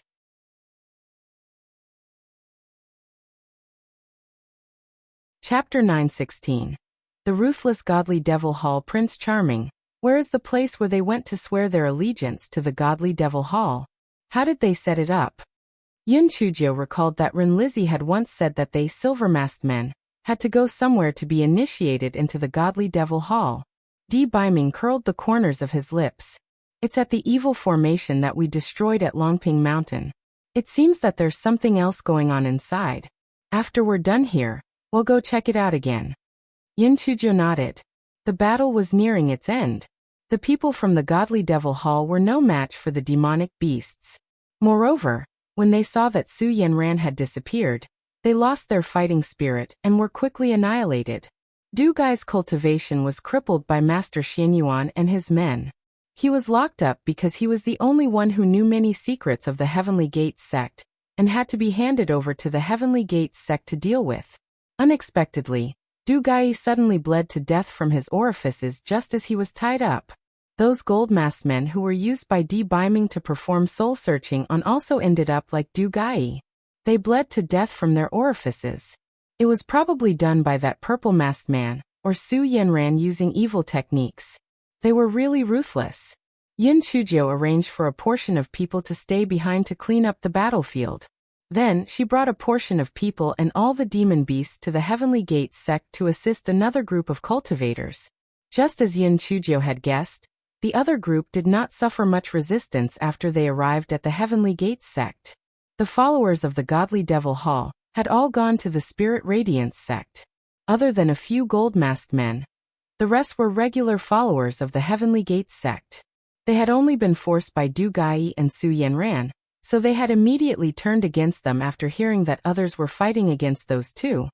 Chapter 916. The Ruthless Godly Devil Hall. Prince Charming, where is the place where they went to swear their allegiance to the Godly Devil Hall? How did they set it up? Chujiu recalled that Lizzie had once said that they silver-masked men had to go somewhere to be initiated into the Godly Devil Hall. Beiming curled the corners of his lips. It's at the evil formation that we destroyed at Longping Mountain. It seems that there's something else going on inside. After we're done here, we'll go check it out again. Chujiu nodded. The battle was nearing its end. The people from the Godly Devil Hall were no match for the demonic beasts. Moreover, when they saw that Su Yanran had disappeared, they lost their fighting spirit and were quickly annihilated. Du Gai's cultivation was crippled by Master Xianyuan and his men. He was locked up because he was the only one who knew many secrets of the Heavenly Gates sect, and had to be handed over to the Heavenly Gates sect to deal with. Unexpectedly, Du Gai suddenly bled to death from his orifices just as he was tied up. Those gold-masked men who were used by Beiming to perform soul-searching on also ended up like Du Gai. They bled to death from their orifices. It was probably done by that purple-masked man, or Su Yanran using evil techniques. They were really ruthless. Chujiu arranged for a portion of people to stay behind to clean up the battlefield. Then, she brought a portion of people and all the demon beasts to the Heavenly Gates sect to assist another group of cultivators. Just as Chujiu had guessed, the other group did not suffer much resistance after they arrived at the Heavenly Gates sect. The followers of the Godly Devil Hall had all gone to the Spirit Radiance sect. Other than a few gold-masked men, the rest were regular followers of the Heavenly Gates sect. They had only been forced by Du Gai and Su Yanran, so they had immediately turned against them after hearing that others were fighting against those two.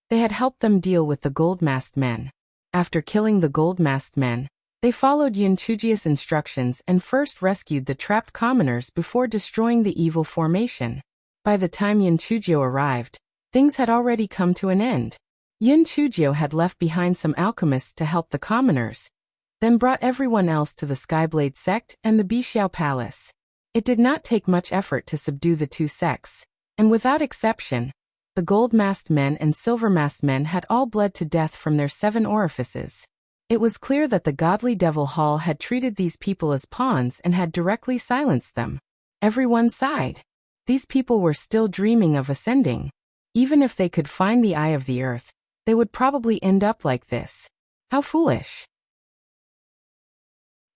They had helped them deal with the gold-masked men. After killing the gold-masked men, They followed Chujiu's instructions and first rescued the trapped commoners before destroying the evil formation. By the time Chujiu arrived, things had already come to an end. Chujiu had left behind some alchemists to help the commoners, then brought everyone else to the Skyblade sect and the Bixiao Palace. It did not take much effort to subdue the two sects, and without exception, the gold-masked men and silver-masked men had all bled to death from their 7 orifices. It was clear that the godly Devil Hall had treated these people as pawns and had directly silenced them. Everyone sighed. These people were still dreaming of ascending. Even if they could find the eye of the earth, they would probably end up like this. How foolish.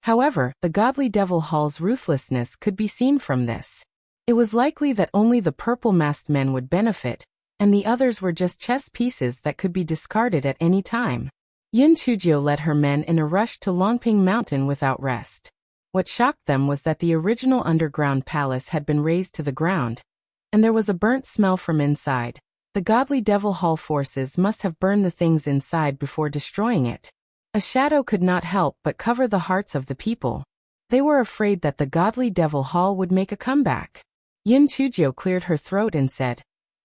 However, the godly Devil Hall's ruthlessness could be seen from this. It was likely that only the purple-masked men would benefit, and the others were just chess pieces that could be discarded at any time. Chujiu led her men in a rush to Longping Mountain without rest. What shocked them was that the original underground palace had been razed to the ground, and there was a burnt smell from inside. The godly Devil Hall forces must have burned the things inside before destroying it. A shadow could not help but cover the hearts of the people. They were afraid that the godly Devil Hall would make a comeback. Chujiu cleared her throat and said,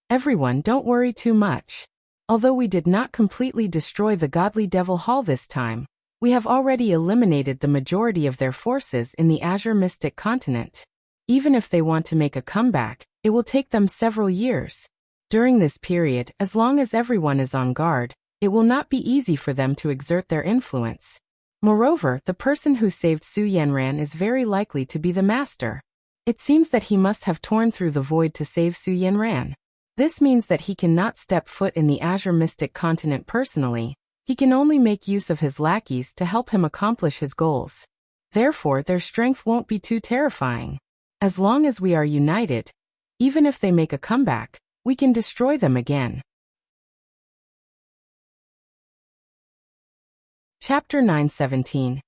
"Everyone, don't worry too much. Although we did not completely destroy the godly Devil Hall this time, we have already eliminated the majority of their forces in the Azure Mystic Continent. Even if they want to make a comeback, it will take them several years. During this period, as long as everyone is on guard, it will not be easy for them to exert their influence. Moreover, the person who saved Su Yanran is very likely to be the master. It seems that he must have torn through the void to save Su Yanran. This means that he cannot step foot in the Azure Mystic Continent personally. He can only make use of his lackeys to help him accomplish his goals. Therefore, their strength won't be too terrifying. As long as we are united, even if they make a comeback, we can destroy them again." Chapter 9:17.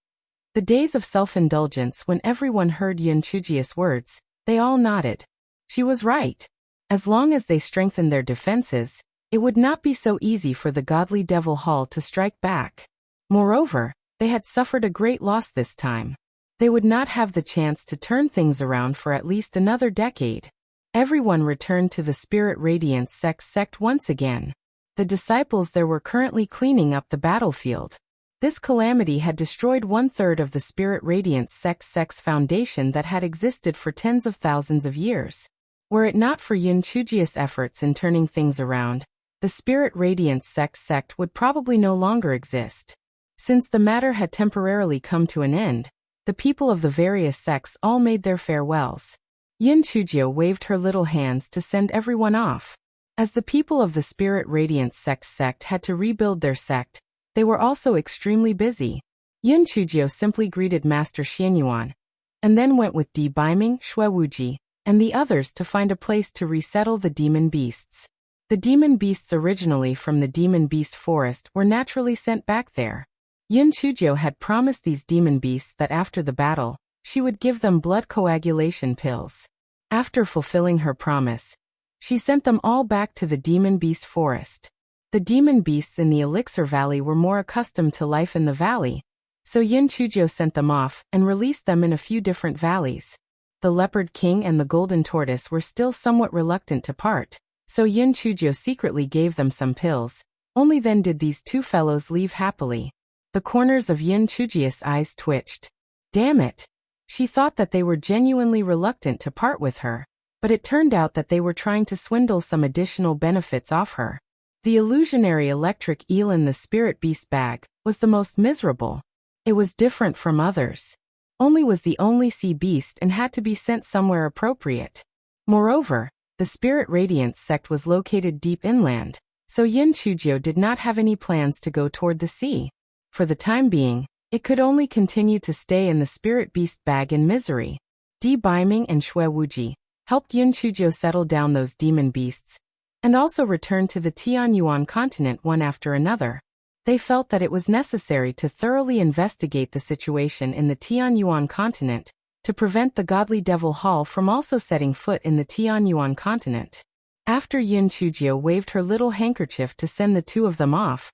The days of self-indulgence. When everyone heard Chujiu's words, they all nodded. She was right. As long as they strengthened their defenses, it would not be so easy for the godly Devil Hall to strike back. Moreover, they had suffered a great loss this time. They would not have the chance to turn things around for at least another decade. Everyone returned to the Spirit Radiance sect once again. The disciples there were currently cleaning up the battlefield. This calamity had destroyed 1/3 of the Spirit Radiance sect's foundation that had existed for tens of thousands of years. Were it not for Chujiu's efforts in turning things around, the Spirit Radiance sect would probably no longer exist. Since the matter had temporarily come to an end, the people of the various sects all made their farewells. Chujiu waved her little hands to send everyone off. As the people of the Spirit Radiance sect had to rebuild their sect, they were also extremely busy. Chujiu simply greeted Master Xianyuan, and then went with Beiming, Shuewuji, and the others to find a place to resettle the demon beasts. The demon beasts originally from the demon beast forest were naturally sent back there. Chujiu had promised these demon beasts that after the battle, she would give them blood coagulation pills. After fulfilling her promise, she sent them all back to the demon beast forest. The demon beasts in the Elixir Valley were more accustomed to life in the valley, so Chujiu sent them off and released them in a few different valleys. The Leopard King and the Golden Tortoise were still somewhat reluctant to part, so Chujiu secretly gave them some pills. Only then did these two fellows leave happily. The corners of Chujiu's eyes twitched. Damn it! She thought that they were genuinely reluctant to part with her, but it turned out that they were trying to swindle some additional benefits off her. The illusionary electric eel in the spirit beast bag was the most miserable. It was different from others. Only was the only sea beast and had to be sent somewhere appropriate. Moreover, the Spirit Radiance sect was located deep inland, so Chujiu did not have any plans to go toward the sea. For the time being, it could only continue to stay in the spirit beast bag in misery. Beiming and Shuewuji helped Chujiu settle down those demon beasts, and also returned to the Tianyuan continent one after another. They felt that it was necessary to thoroughly investigate the situation in the Tianyuan continent, to prevent the godly Devil Hall from also setting foot in the Tianyuan continent. After Chujiu waved her little handkerchief to send the two of them off,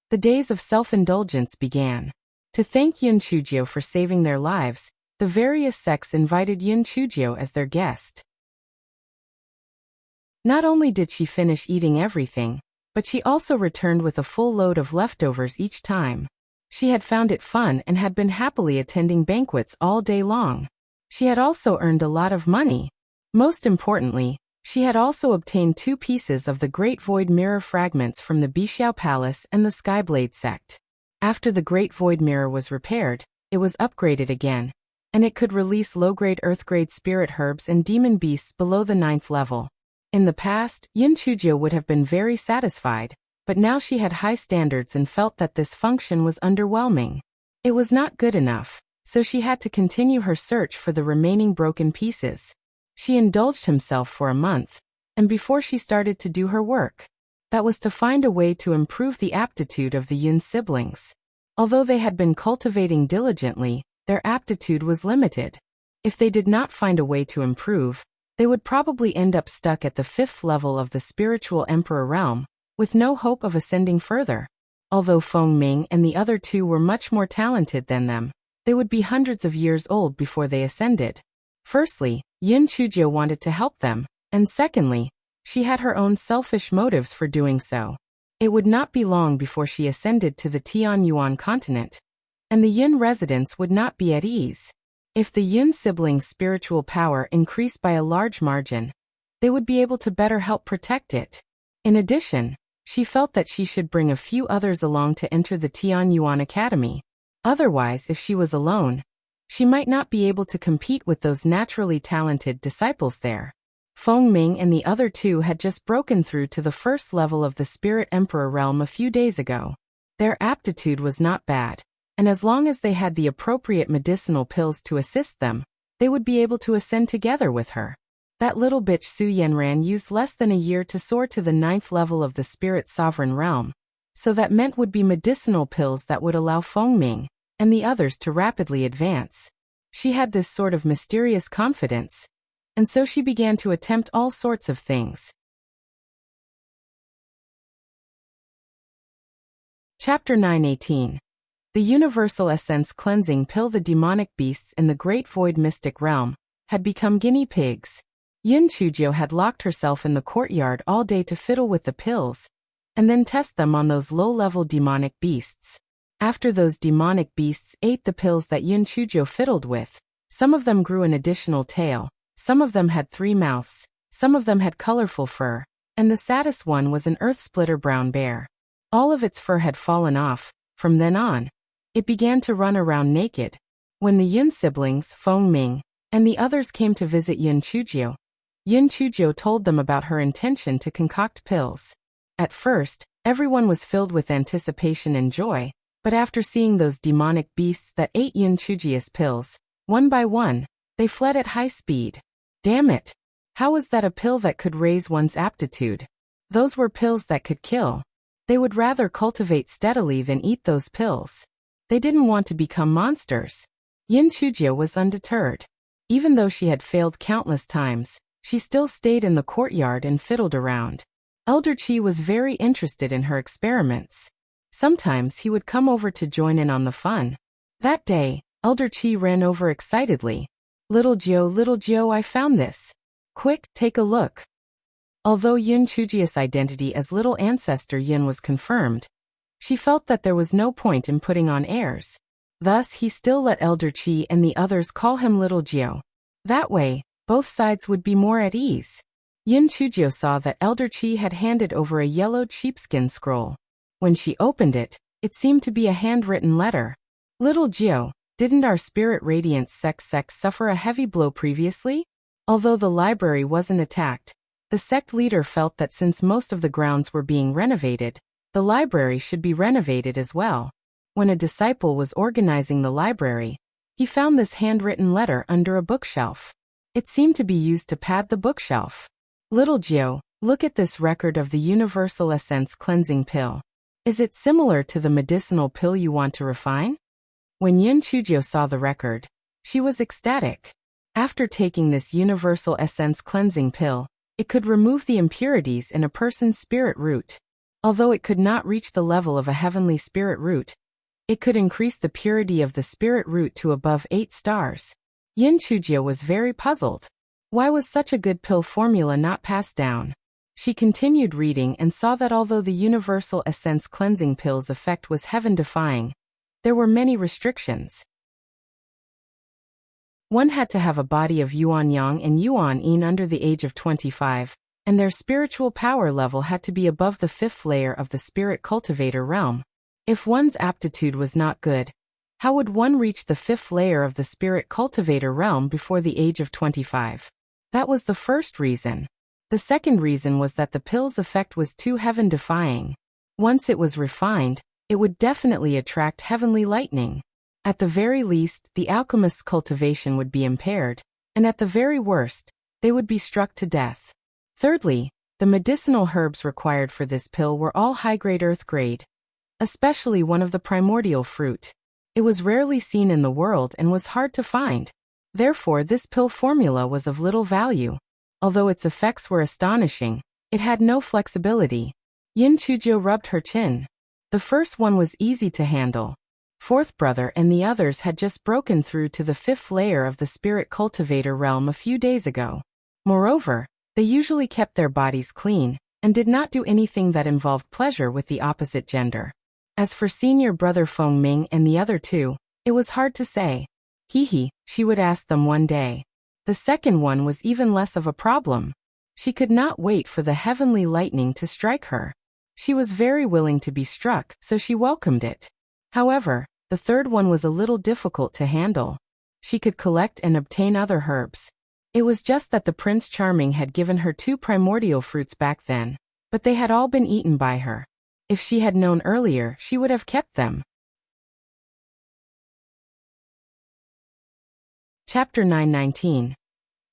the days of self-indulgence began. To thank Yun Chujiu for saving their lives, the various sects invited Yun Chujiu as their guest. Not only did she finish eating everything, but she also returned with a full load of leftovers each time. She had found it fun and had been happily attending banquets all day long. She had also earned a lot of money. Most importantly, she had also obtained 2 pieces of the Great Void Mirror fragments from the Bixiao Palace and the Skyblade sect. After the Great Void Mirror was repaired, it was upgraded again, and it could release low-grade earth-grade spirit herbs and demon beasts below the 9th level. In the past, Yun Chujiu would have been very satisfied, but now she had high standards and felt that this function was underwhelming. It was not good enough, so she had to continue her search for the remaining broken pieces. She indulged herself for a month, and before she started to do her work, that was to find a way to improve the aptitude of the Yun siblings. Although they had been cultivating diligently, their aptitude was limited. If they did not find a way to improve, they would probably end up stuck at the 5th level of the spiritual emperor realm, with no hope of ascending further. Although Feng Ming and the other 2 were much more talented than them, they would be hundreds of years old before they ascended. Firstly, Yun Chujiu wanted to help them, and secondly, she had her own selfish motives for doing so. It would not be long before she ascended to the Tianyuan continent, and the Yun residents would not be at ease. If the Yun siblings' spiritual power increased by a large margin, they would be able to better help protect it. In addition, she felt that she should bring a few others along to enter the Tianyuan Academy. Otherwise, if she was alone, she might not be able to compete with those naturally talented disciples there. Feng Ming and the other 2 had just broken through to the 1st level of the Spirit Emperor realm a few days ago. Their aptitude was not bad, and as long as they had the appropriate medicinal pills to assist them, they would be able to ascend together with her. That little bitch Su Yanran used less than a year to soar to the 9th level of the Spirit Sovereign realm, so that meant would be medicinal pills that would allow Feng Ming and the others to rapidly advance. She had this sort of mysterious confidence, and so she began to attempt all sorts of things. Chapter 9:18. The Universal Essence Cleansing Pill. The demonic beasts in the Great Void Mystic Realm had become guinea pigs. Yun Chujiu had locked herself in the courtyard all day to fiddle with the pills, and then test them on those low-level demonic beasts. After those demonic beasts ate the pills that Yun Chujiu fiddled with, some of them grew an additional tail, some of them had 3 mouths, some of them had colorful fur, and the saddest one was an earth-splitter brown bear. All of its fur had fallen off. From then on, it began to run around naked. When the Yun siblings, Feng Ming, and the others came to visit Yun Chujiu told them about her intention to concoct pills. At first, everyone was filled with anticipation and joy, but after seeing those demonic beasts that ate Yun Chujiu's pills, one by one, they fled at high speed. Damn it! How was that a pill that could raise one's aptitude? Those were pills that could kill. They would rather cultivate steadily than eat those pills. They didn't want to become monsters. Yun Chujiu was undeterred. Even though she had failed countless times, she still stayed in the courtyard and fiddled around. Elder Qi was very interested in her experiments. Sometimes he would come over to join in on the fun. That day, Elder Qi ran over excitedly. Little Jiu, I found this. Quick, take a look." Although Yun Chujiu's identity as Little Ancestor Yun was confirmed, she felt that there was no point in putting on airs. Thus, he still let Elder Qi and the others call him Little Jiu. That way, both sides would be more at ease. Yun Chujiu saw that Elder Qi had handed over a yellowed sheepskin scroll. When she opened it, it seemed to be a handwritten letter. "Little Jiu, didn't our spirit radiance sect suffer a heavy blow previously?" Although the library wasn't attacked, the sect leader felt that since most of the grounds were being renovated, the library should be renovated as well. When a disciple was organizing the library, he found this handwritten letter under a bookshelf. It seemed to be used to pad the bookshelf. "Little Jiu, look at this record of the Universal Essence Cleansing Pill. Is it similar to the medicinal pill you want to refine?" When Yun Chujiu saw the record, she was ecstatic. After taking this Universal Essence Cleansing Pill, it could remove the impurities in a person's spirit root. Although it could not reach the level of a heavenly spirit root, It could increase the purity of the spirit root to above 8 stars. Chujiu was very puzzled. Why was such a good pill formula not passed down? She continued reading and saw that although the universal Essence cleansing pill's effect was heaven-defying, there were many restrictions. One had to have a body of Yuan Yang and Yuan Yin under the age of 25, and their spiritual power level had to be above the 5th layer of the spirit cultivator realm. If one's aptitude was not good, how would one reach the 5th layer of the spirit cultivator realm before the age of 25? That was the first reason. The second reason was that the pill's effect was too heaven-defying. Once it was refined, it would definitely attract heavenly lightning. At the very least, the alchemist's cultivation would be impaired, and at the very worst, they would be struck to death. Thirdly, the medicinal herbs required for this pill were all high-grade earth grade, especially one of the primordial fruit. It was rarely seen in the world and was hard to find. Therefore, this pill formula was of little value. Although its effects were astonishing, it had no flexibility. Chujiu rubbed her chin. The first one was easy to handle. Fourth brother and the others had just broken through to the 5th layer of the spirit cultivator realm a few days ago. Moreover, they usually kept their bodies clean, and did not do anything that involved pleasure with the opposite gender. As for senior brother Feng Ming and the other two, it was hard to say. She would ask them one day. The second one was even less of a problem. She could not wait for the heavenly lightning to strike her. She was very willing to be struck, so she welcomed it. However, the third one was a little difficult to handle. She could collect and obtain other herbs. It was just that the Prince Charming had given her 2 primordial fruits back then, but they had all been eaten by her. If she had known earlier, she would have kept them. Chapter 919.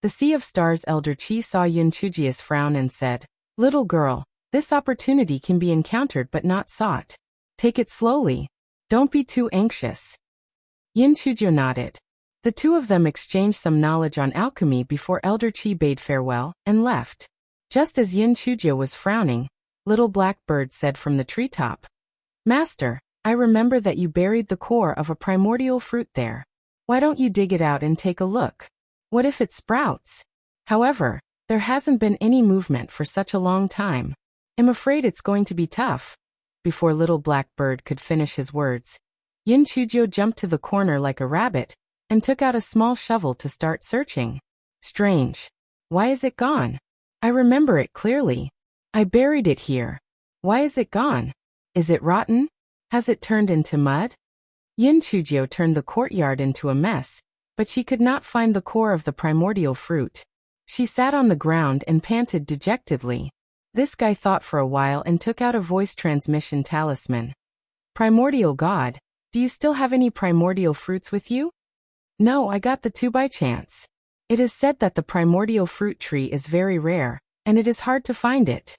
The Sea of Stars elder Qi saw Chujiu's frown and said, "Little girl, this opportunity can be encountered but not sought. Take it slowly. Don't be too anxious." Chujiu nodded. The two of them exchanged some knowledge on alchemy before Elder Qi bade farewell and left. Just as Chujiu was frowning, Little Black Bird said from the treetop, "Master, I remember that you buried the core of a primordial fruit there. Why don't you dig it out and take a look? What if it sprouts? However, there hasn't been any movement for such a long time. I'm afraid it's going to be tough." Before Little Black Bird could finish his words, Chujiu jumped to the corner like a rabbit and took out a small shovel to start searching. "Strange. Why is it gone? I remember it clearly. I buried it here. Why is it gone? Is it rotten? Has it turned into mud?" Chujiu turned the courtyard into a mess, but she could not find the core of the primordial fruit. She sat on the ground and panted dejectedly. This guy thought for a while and took out a voice transmission talisman. "Primordial God, do you still have any primordial fruits with you?" "No, I got the 2 by chance. It is said that the primordial fruit tree is very rare, and it is hard to find it."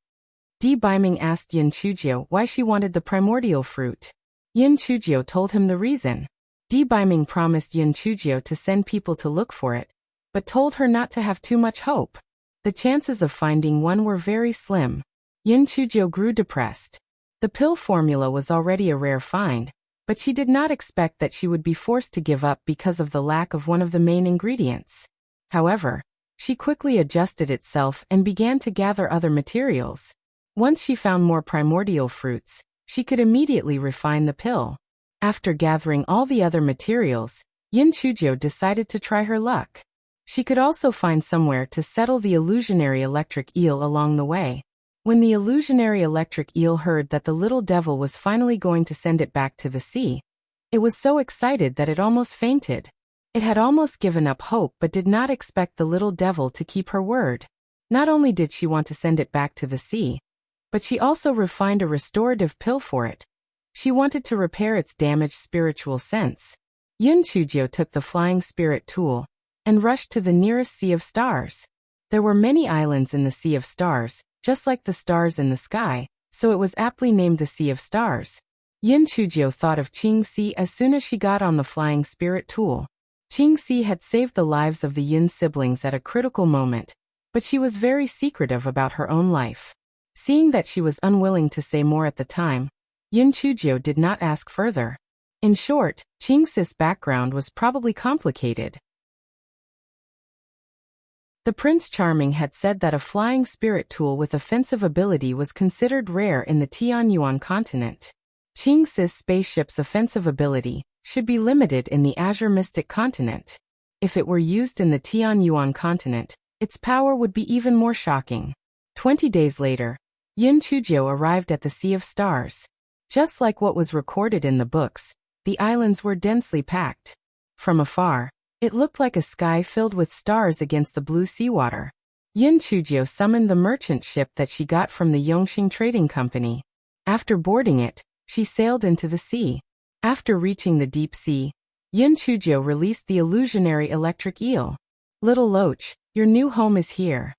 Beiming asked Chujiu why she wanted the primordial fruit. Chujiu told him the reason. Beiming promised Chujiu to send people to look for it, but told her not to have too much hope. The chances of finding one were very slim. Chujiu grew depressed. The pill formula was already a rare find, but she did not expect that she would be forced to give up because of the lack of one of the main ingredients. However, she quickly adjusted itself and began to gather other materials. Once she found more primordial fruits, she could immediately refine the pill. After gathering all the other materials, Chujiu decided to try her luck. She could also find somewhere to settle the illusionary electric eel along the way. When the illusionary electric eel heard that the little devil was finally going to send it back to the sea, it was so excited that it almost fainted. It had almost given up hope but did not expect the little devil to keep her word. Not only did she want to send it back to the sea, but she also refined a restorative pill for it. She wanted to repair its damaged spiritual sense. Chujiu took the flying spirit tool and rushed to the nearest Sea of Stars. There were many islands in the Sea of Stars, just like the stars in the sky, so it was aptly named the Sea of Stars. Chujiu thought of Qing Sea as soon as she got on the flying spirit tool. Qing Sea had saved the lives of the Yun siblings at a critical moment, but she was very secretive about her own life. Seeing that she was unwilling to say more at the time, Chujiu did not ask further. In short, Qing's background was probably complicated. The Prince Charming had said that a flying spirit tool with offensive ability was considered rare in the Tianyuan continent. Qing's spaceship's offensive ability should be limited in the Azure Mystic continent. If it were used in the Tianyuan continent, its power would be even more shocking. 20 days later, Chujiu arrived at the Sea of Stars. Just like what was recorded in the books, the islands were densely packed. From afar, it looked like a sky filled with stars against the blue seawater. Chujiu summoned the merchant ship that she got from the Yongxing Trading Company. After boarding it, she sailed into the sea. After reaching the deep sea, Chujiu released the illusionary electric eel. Little Loach, your new home is here.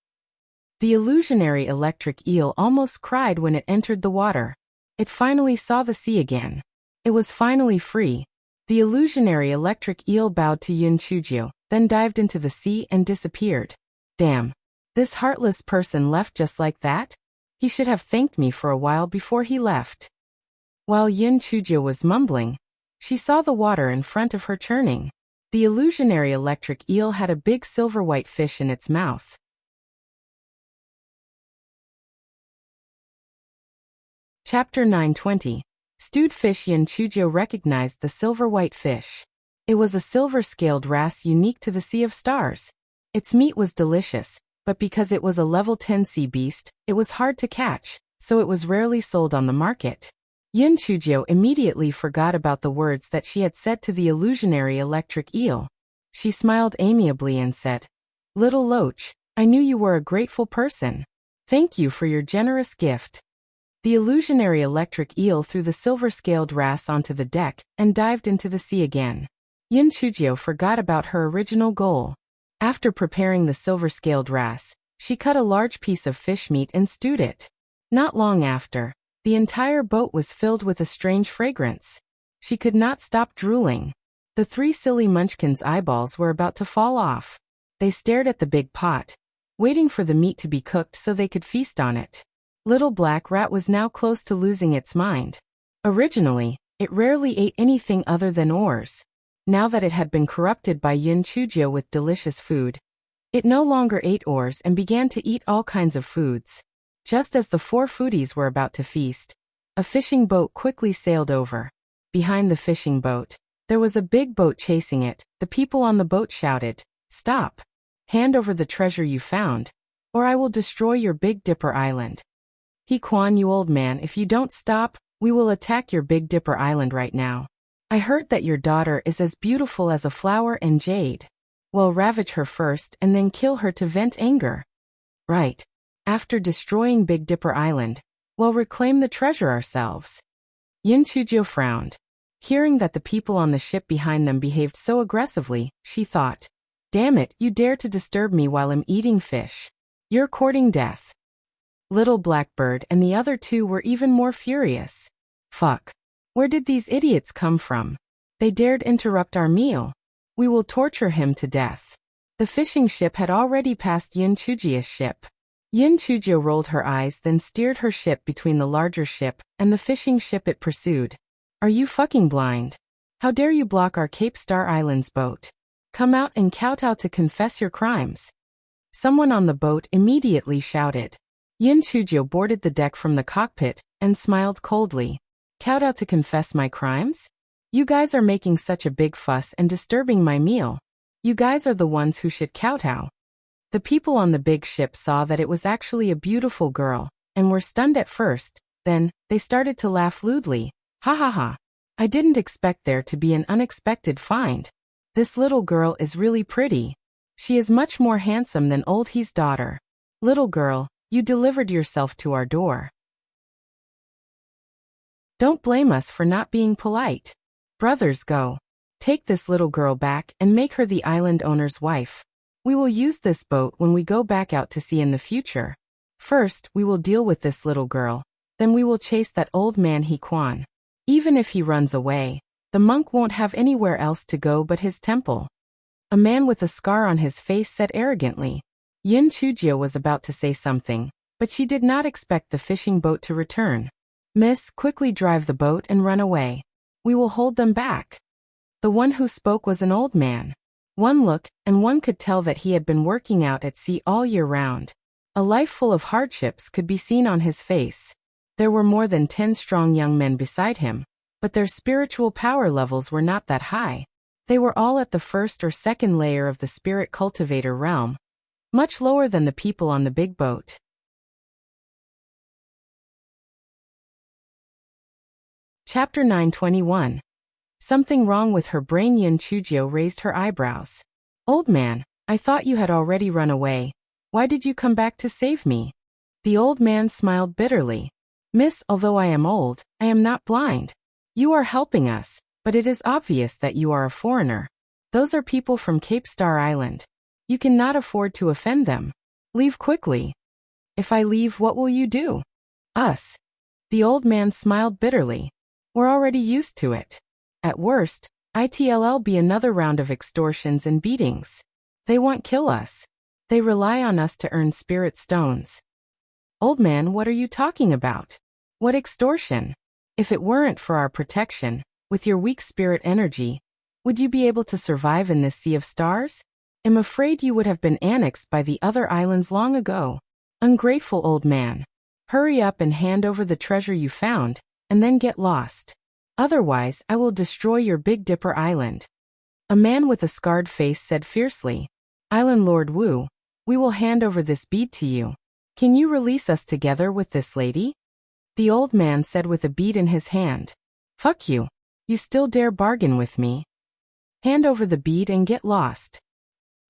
The illusionary electric eel almost cried when it entered the water. It finally saw the sea again. It was finally free. The illusionary electric eel bowed to Chujiu, then dived into the sea and disappeared. Damn. This heartless person left just like that? He should have thanked me for a while before he left. While Chujiu was mumbling, she saw the water in front of her churning. The illusionary electric eel had a big silver-white fish in its mouth. Chapter 920. Stewed fish. Chujiu recognized the silver-white fish. It was a silver-scaled wrasse unique to the Sea of Stars. Its meat was delicious, but because it was a level 10 sea beast, it was hard to catch, so it was rarely sold on the market. Chujiu immediately forgot about the words that she had said to the illusionary electric eel. She smiled amiably and said, "Little Loach, I knew you were a grateful person. Thank you for your generous gift." The illusionary electric eel threw the silver-scaled wrasse onto the deck and dived into the sea again. Chujiu forgot about her original goal. After preparing the silver-scaled wrasse, she cut a large piece of fish meat and stewed it. Not long after, the entire boat was filled with a strange fragrance. She could not stop drooling. The three silly munchkins' eyeballs were about to fall off. They stared at the big pot, waiting for the meat to be cooked so they could feast on it. Little Black Rat was now close to losing its mind. Originally, it rarely ate anything other than ores. Now that it had been corrupted by Chujiu with delicious food, it no longer ate ores and began to eat all kinds of foods. Just as the four foodies were about to feast, a fishing boat quickly sailed over. Behind the fishing boat, there was a big boat chasing it. The people on the boat shouted, "Stop! Hand over the treasure you found, or I will destroy your Big Dipper Island." "Quan, you old man, if you don't stop, we will attack your Big Dipper Island right now. I heard that your daughter is as beautiful as a flower and jade. Well, ravage her first and then kill her to vent anger." "Right. After destroying Big Dipper Island, we'll reclaim the treasure ourselves." Chujiu frowned. Hearing that the people on the ship behind them behaved so aggressively, she thought, "Damn it, you dare to disturb me while I'm eating fish. You're courting death." Little Blackbird and the other two were even more furious. "Fuck. Where did these idiots come from? They dared interrupt our meal. We will torture him to death." The fishing ship had already passed Chujiu's ship. Chujiu rolled her eyes, then steered her ship between the larger ship and the fishing ship it pursued. "Are you fucking blind? How dare you block our Cape Star Islands boat? Come out and kowtow to confess your crimes." Someone on the boat immediately shouted. Chujiu boarded the deck from the cockpit and smiled coldly. "Kowtow to confess my crimes? You guys are making such a big fuss and disturbing my meal. You guys are the ones who should kowtow." The people on the big ship saw that it was actually a beautiful girl, and were stunned at first. Then, they started to laugh lewdly. "Ha ha ha. I didn't expect there to be an unexpected find. This little girl is really pretty. She is much more handsome than old He's daughter. Little girl, you delivered yourself to our door. Don't blame us for not being polite. Brothers, go. Take this little girl back and make her the island owner's wife. We will use this boat when we go back out to sea in the future. First, we will deal with this little girl. Then we will chase that old man Quan. Even if he runs away, the monk won't have anywhere else to go but his temple." A man with a scar on his face said arrogantly. Chujiu was about to say something, but she did not expect the fishing boat to return. "Miss, quickly drive the boat and run away. We will hold them back. The one who spoke was an old man. One look, and one could tell that he had been working out at sea all year round. A life full of hardships could be seen on his face. There were more than 10 strong young men beside him, but their spiritual power levels were not that high. They were all at the first or second layer of the spirit cultivator realm, much lower than the people on the big boat. Chapter 921. Something wrong with her brain. Chujiu raised her eyebrows. Old man, I thought you had already run away. Why did you come back to save me? The old man smiled bitterly. Miss, although I am old, I am not blind. You are helping us, but it is obvious that you are a foreigner. Those are people from Cape Star Island. You cannot afford to offend them. Leave quickly. If I leave, what will you do? Us. The old man smiled bitterly. We're already used to it. At worst, it'll be another round of extortions and beatings. They won't kill us. They rely on us to earn spirit stones. Old man, what are you talking about? What extortion? If it weren't for our protection, with your weak spirit energy, would you be able to survive in this sea of stars? I'm afraid you would have been annexed by the other islands long ago. Ungrateful old man. Hurry up and hand over the treasure you found, and then get lost. Otherwise, I will destroy your Big Dipper Island. A man with a scarred face said fiercely. Island Lord Wu, we will hand over this bead to you. Can you release us together with this lady? The old man said with a bead in his hand. Fuck you. You still dare bargain with me? Hand over the bead and get lost.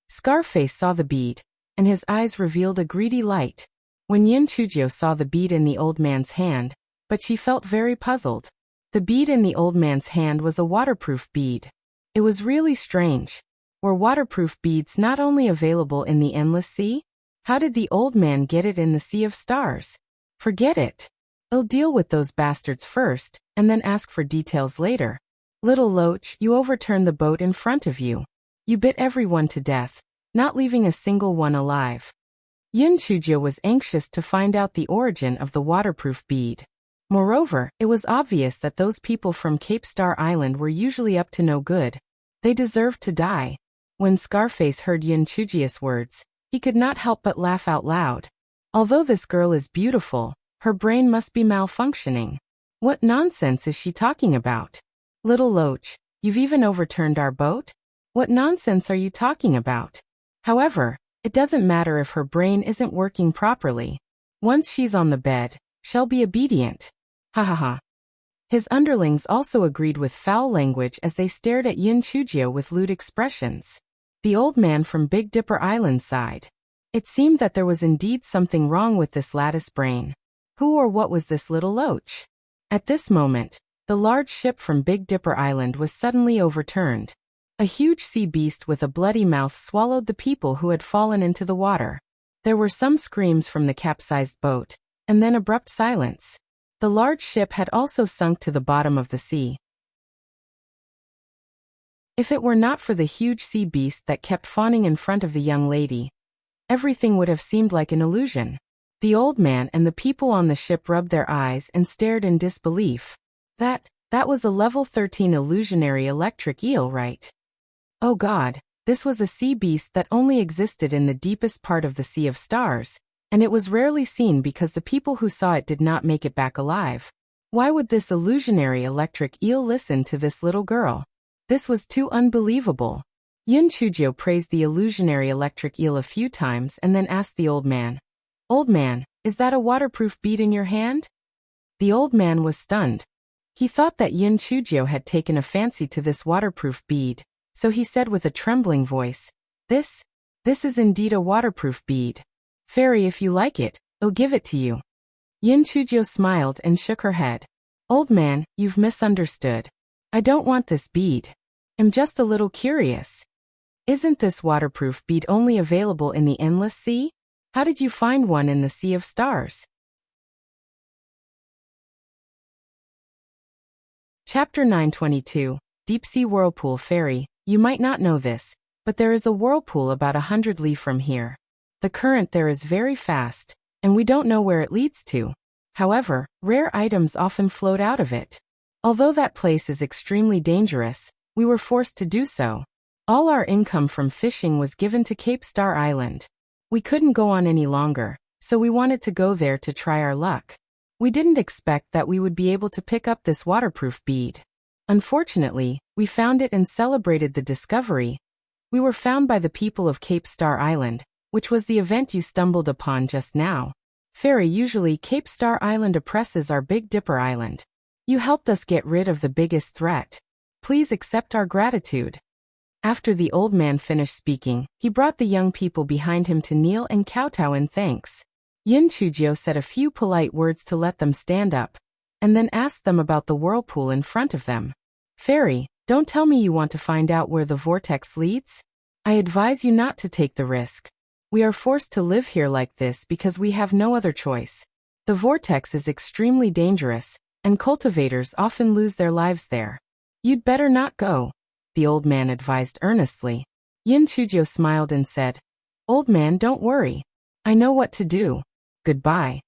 Scarface saw the bead, and his eyes revealed a greedy light. When Chujiu saw the bead in the old man's hand, but she felt very puzzled. The bead in the old man's hand was a waterproof bead. It was really strange. Were waterproof beads not only available in the Endless Sea? How did the old man get it in the Sea of Stars? Forget it. I'll deal with those bastards first, and then ask for details later. Little Loach, you overturned the boat in front of you. You bit everyone to death, not leaving a single one alive. Chujiu was anxious to find out the origin of the waterproof bead. Moreover, it was obvious that those people from Cape Star Island were usually up to no good. They deserved to die. When Scarface heard Chujiu's words, he could not help but laugh out loud. Although this girl is beautiful, her brain must be malfunctioning. What nonsense is she talking about? Little Loach, you've even overturned our boat? What nonsense are you talking about? However, it doesn't matter if her brain isn't working properly. Once she's on the bed, she'll be obedient. Ha ha ha. His underlings also agreed with foul language as they stared at Chujiu with lewd expressions. The old man from Big Dipper Island sighed. It seemed that there was indeed something wrong with this lattice brain. Who or what was this little Loach? At this moment, the large ship from Big Dipper Island was suddenly overturned. A huge sea beast with a bloody mouth swallowed the people who had fallen into the water. There were some screams from the capsized boat, and then abrupt silence. The large ship had also sunk to the bottom of the sea. If it were not for the huge sea beast that kept fawning in front of the young lady, everything would have seemed like an illusion. The old man and the people on the ship rubbed their eyes and stared in disbelief. That was a level 13 illusionary electric eel, right? Oh God, this was a sea beast that only existed in the deepest part of the Sea of Stars, and it was rarely seen because the people who saw it did not make it back alive. Why would this illusionary electric eel listen to this little girl? This was too unbelievable. Chujiu praised the illusionary electric eel a few times and then asked the old man, Old man, is that a waterproof bead in your hand? The old man was stunned. He thought that Chujiu had taken a fancy to this waterproof bead, so he said with a trembling voice, This is indeed a waterproof bead. Fairy, if you like it, I'll give it to you. Chujiu smiled and shook her head. Old man, you've misunderstood. I don't want this bead. I'm just a little curious. Isn't this waterproof bead only available in the Endless Sea? How did you find one in the Sea of Stars? Chapter 922, Deep Sea Whirlpool. Fairy, you might not know this, but there is a whirlpool about 100 li from here. The current there is very fast, and we don't know where it leads to. However, rare items often float out of it. Although that place is extremely dangerous, we were forced to do so. All our income from fishing was given to Cape Star Island. We couldn't go on any longer, so we wanted to go there to try our luck. We didn't expect that we would be able to pick up this waterproof bead. Unfortunately, we found it and celebrated the discovery. We were found by the people of Cape Star Island, which was the event you stumbled upon just now. Fairy, usually Cape Star Island oppresses our Big Dipper Island. You helped us get rid of the biggest threat. Please accept our gratitude. After the old man finished speaking, he brought the young people behind him to kneel and kowtow in thanks. Chujiu said a few polite words to let them stand up, and then asked them about the whirlpool in front of them. Fairy, don't tell me you want to find out where the vortex leads? I advise you not to take the risk. We are forced to live here like this because we have no other choice. The vortex is extremely dangerous, and cultivators often lose their lives there. You'd better not go, the old man advised earnestly. Chujiu smiled and said, Old man, don't worry. I know what to do. Goodbye.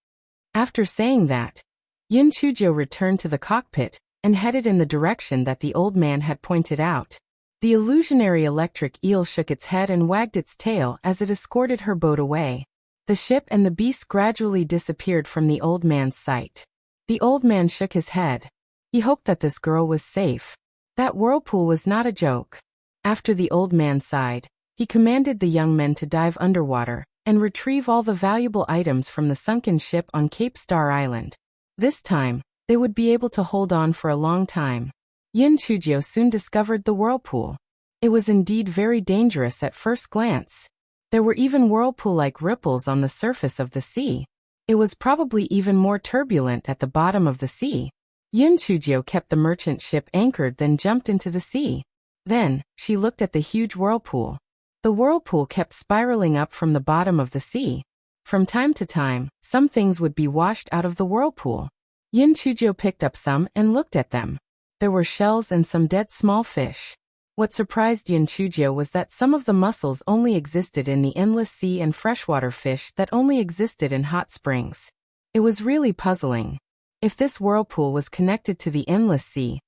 After saying that, Chujiu returned to the cockpit and headed in the direction that the old man had pointed out. The illusionary electric eel shook its head and wagged its tail as it escorted her boat away. The ship and the beast gradually disappeared from the old man's sight. The old man shook his head. He hoped that this girl was safe. That whirlpool was not a joke. After the old man sighed, he commanded the young men to dive underwater and retrieve all the valuable items from the sunken ship on Cape Star Island. This time, they would be able to hold on for a long time. Chujiu soon discovered the whirlpool. It was indeed very dangerous at first glance. There were even whirlpool-like ripples on the surface of the sea. It was probably even more turbulent at the bottom of the sea. Chujiu kept the merchant ship anchored, then jumped into the sea. Then, she looked at the huge whirlpool. The whirlpool kept spiraling up from the bottom of the sea. From time to time, some things would be washed out of the whirlpool. Chujiu picked up some and looked at them. There were shells and some dead small fish. What surprised Chujiu was that some of the mussels only existed in the endless sea and freshwater fish that only existed in hot springs. It was really puzzling. If this whirlpool was connected to the endless sea,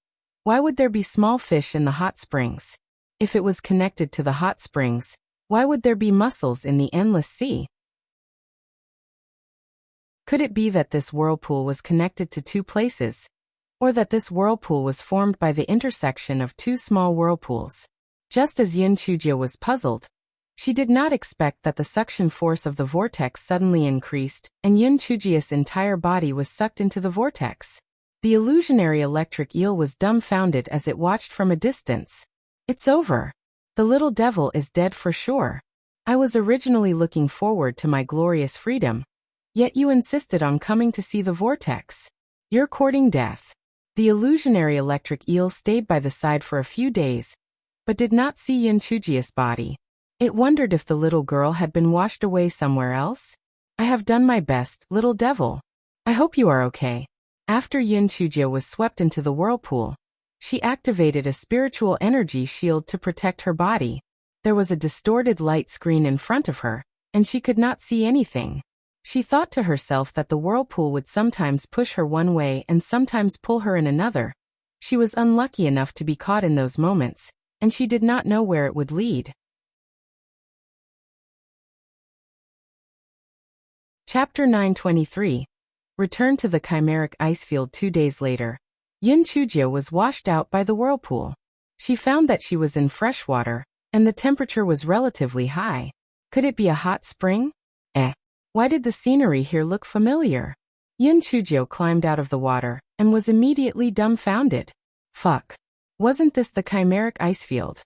why would there be small fish in the hot springs? If it was connected to the hot springs, why would there be mussels in the endless sea? Could it be that this whirlpool was connected to two places? Or that this whirlpool was formed by the intersection of two small whirlpools? Just as Chujiu was puzzled, she did not expect that the suction force of the vortex suddenly increased, and Chujiu's entire body was sucked into the vortex. The illusionary electric eel was dumbfounded as it watched from a distance. It's over. The little devil is dead for sure. I was originally looking forward to my glorious freedom. Yet you insisted on coming to see the vortex. You're courting death. The illusionary electric eel stayed by the side for a few days, but did not see Chujiu's body. It wondered if the little girl had been washed away somewhere else. I have done my best, little devil. I hope you are okay. After Chujiu was swept into the whirlpool, she activated a spiritual energy shield to protect her body. There was a distorted light screen in front of her, and she could not see anything. She thought to herself that the whirlpool would sometimes push her one way and sometimes pull her in another. She was unlucky enough to be caught in those moments, and she did not know where it would lead. Chapter 923. Return to the Chimeric Icefield 2 days later. Chujiu was washed out by the whirlpool. She found that she was in fresh water, and the temperature was relatively high. Could it be a hot spring? Why did the scenery here look familiar? Chujiu climbed out of the water, and was immediately dumbfounded. Fuck. Wasn't this the Chimeric Icefield?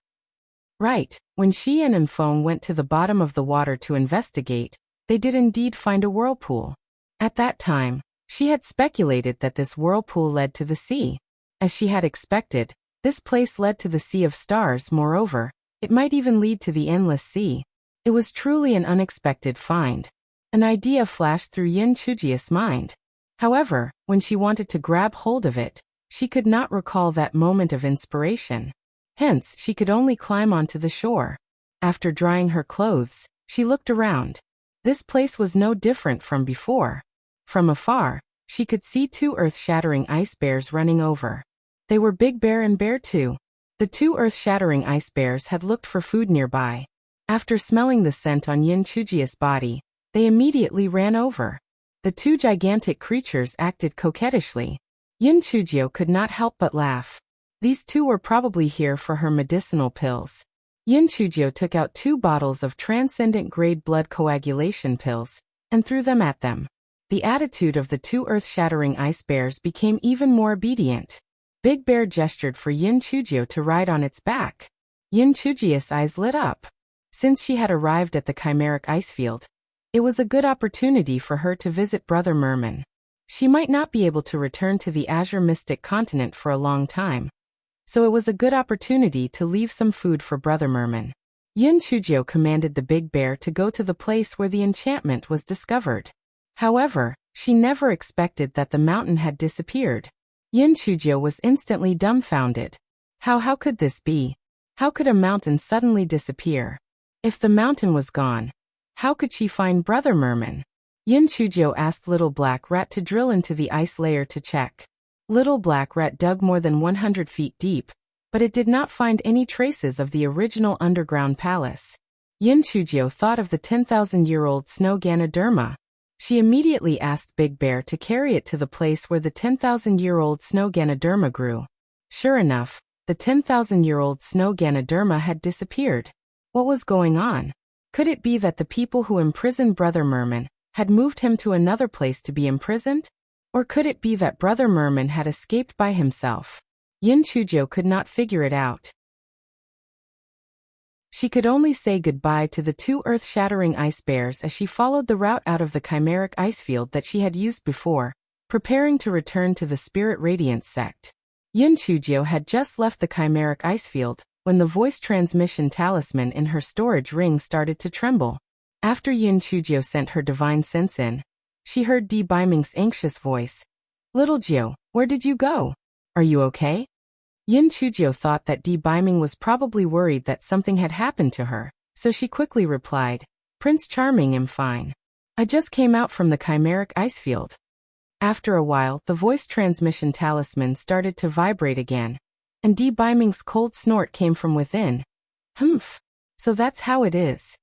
Right, when she and Infong went to the bottom of the water to investigate, they did indeed find a whirlpool. At that time, she had speculated that this whirlpool led to the sea. As she had expected, this place led to the Sea of Stars. Moreover, it might even lead to the endless sea. It was truly an unexpected find. An idea flashed through Chujiu's mind. However, when she wanted to grab hold of it, she could not recall that moment of inspiration. Hence, she could only climb onto the shore. After drying her clothes, she looked around. This place was no different from before. From afar, she could see two earth-shattering ice bears running over. They were Big Bear and Bear too. The two earth-shattering ice bears had looked for food nearby. After smelling the scent on Yin Chujiu's body, they immediately ran over. The two gigantic creatures acted coquettishly. Yin Chujiu could not help but laugh. These two were probably here for her medicinal pills. Yin Chujiu took out 2 bottles of transcendent-grade blood coagulation pills and threw them at them. The attitude of the two earth-shattering ice bears became even more obedient. Big Bear gestured for Yin Chujiu to ride on its back. Yin Chujiu's eyes lit up. Since she had arrived at the Chimeric Icefield, it was a good opportunity for her to visit Brother Merman. She might not be able to return to the Azure Mystic continent for a long time, so it was a good opportunity to leave some food for Brother Merman. Yin Chujiu commanded the Big Bear to go to the place where the enchantment was discovered. However, she never expected that the mountain had disappeared. Yin Chujiu was instantly dumbfounded. How could this be? How could a mountain suddenly disappear? If the mountain was gone, how could she find Brother Merman? Yin Chujiu asked Little Black Rat to drill into the ice layer to check. Little Black Rat dug more than 100 feet deep, but it did not find any traces of the original underground palace. Yin Chujiu thought of the 10,000-year-old snow Ganoderma. She immediately asked Big Bear to carry it to the place where the 10,000-year-old snow Ganoderma grew. Sure enough, the 10,000-year-old snow Ganoderma had disappeared. What was going on? Could it be that the people who imprisoned Brother Merman had moved him to another place to be imprisoned? Or could it be that Brother Merman had escaped by himself? Yin Chujiu could not figure it out. She could only say goodbye to the two earth-shattering ice bears as she followed the route out of the Chimeric Icefield that she had used before, preparing to return to the Spirit Radiance sect. Yin Chujiu had just left the Chimeric Icefield when the voice transmission talisman in her storage ring started to tremble. After Yin Chujiu sent her divine sense in, she heard Beiming's anxious voice. "Little Jiu, where did you go? Are you okay?" Yin Chujiu thought that Beiming was probably worried that something had happened to her, so she quickly replied, "Prince Charming, I'm fine. I just came out from the Chimeric Icefield." After a while, the voice transmission talisman started to vibrate again, and Beiming's cold snort came from within. "Humph. So that's how it is."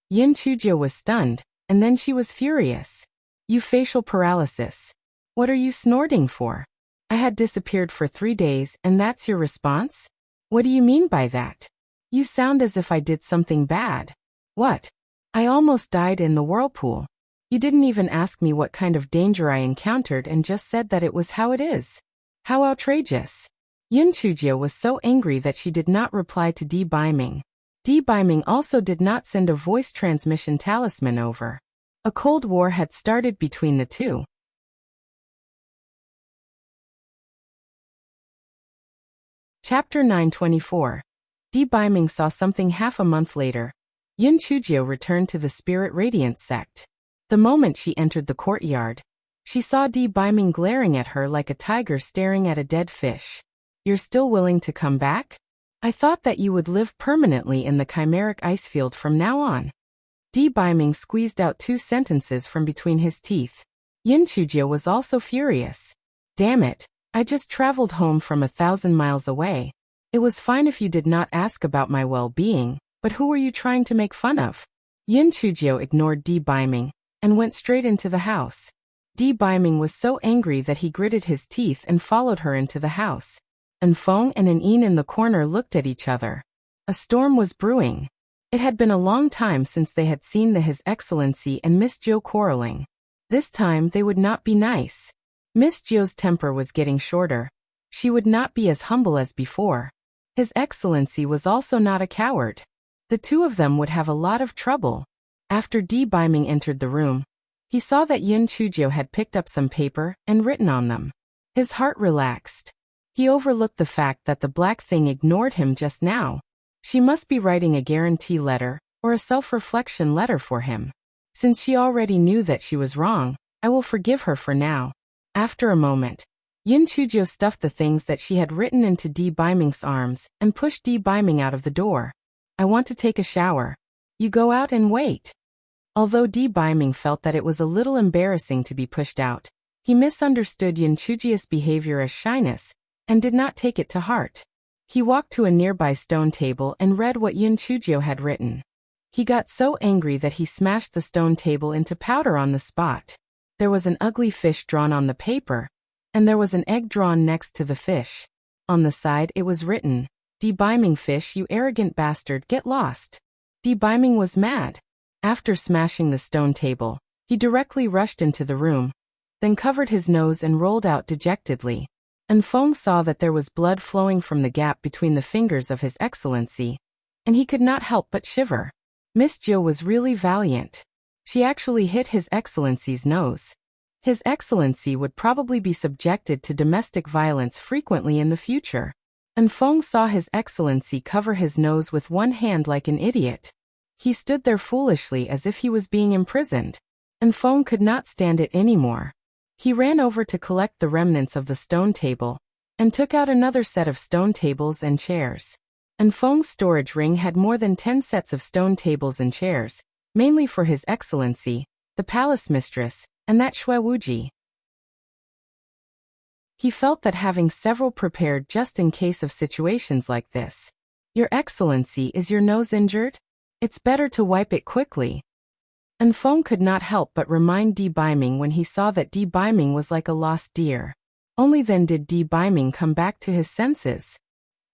Yin Chujiu was stunned, and then she was furious. "You facial paralysis. What are you snorting for? I had disappeared for 3 days and that's your response? What do you mean by that? You sound as if I did something bad." "What? I almost died in the whirlpool. You didn't even ask me what kind of danger I encountered and just said that it was how it is. How outrageous." Yin Chujiu was so angry that she did not reply to Beiming. Beiming also did not send a voice transmission talisman over. A cold war had started between the two. Chapter 924. Beiming saw something half a month later. Yin Chujiu returned to the Spirit Radiance sect. The moment she entered the courtyard, she saw Beiming glaring at her like a tiger staring at a dead fish. "You're still willing to come back? I thought that you would live permanently in the Chimeric Icefield from now on." Beiming squeezed out 2 sentences from between his teeth. Yin Chujiu was also furious. "Damn it, I just traveled home from 1,000 miles away. It was fine if you did not ask about my well-being, but who were you trying to make fun of?" Yin Chujiu ignored Beiming and went straight into the house. Beiming was so angry that he gritted his teeth and followed her into the house. Feng and Yin in the corner looked at each other. A storm was brewing. It had been a long time since they had seen His Excellency and Miss Jiu quarreling. This time they would not be nice. Miss Jiu's temper was getting shorter. She would not be as humble as before. His Excellency was also not a coward. The two of them would have a lot of trouble. After Beiming entered the room, he saw that Yin Chujiu had picked up some paper and written on them. His heart relaxed. He overlooked the fact that the black thing ignored him just now. She must be writing a guarantee letter or a self-reflection letter for him. Since she already knew that she was wrong, I will forgive her for now. After a moment, Yin Chujiu stuffed the things that she had written into Beiming's arms and pushed Beiming out of the door. "I want to take a shower. You go out and wait." Although Beiming felt that it was a little embarrassing to be pushed out, he misunderstood Yin Chujiu's behavior as shyness and did not take it to heart. He walked to a nearby stone table and read what Chujiu had written. He got so angry that he smashed the stone table into powder on the spot. There was an ugly fish drawn on the paper, and there was an egg drawn next to the fish. On the side it was written, "Beiming fish, you arrogant bastard, get lost." Beiming was mad. After smashing the stone table, he directly rushed into the room, then covered his nose and rolled out dejectedly. And Feng saw that there was blood flowing from the gap between the fingers of His Excellency, and he could not help but shiver. Miss Jiu was really valiant. She actually hit His Excellency's nose. His Excellency would probably be subjected to domestic violence frequently in the future. And Feng saw His Excellency cover his nose with one hand like an idiot. He stood there foolishly as if he was being imprisoned. And Feng could not stand it anymore. He ran over to collect the remnants of the stone table, and took out another set of stone tables and chairs. And Feng's storage ring had more than 10 sets of stone tables and chairs, mainly for His Excellency, the palace mistress, and that Shui Wuji. He felt that having several prepared just in case of situations like this. Your Excellency, is your nose injured? It's better to wipe it quickly. And Feng could not help but remind Beiming when he saw that Beiming was like a lost deer. Only then did Beiming come back to his senses.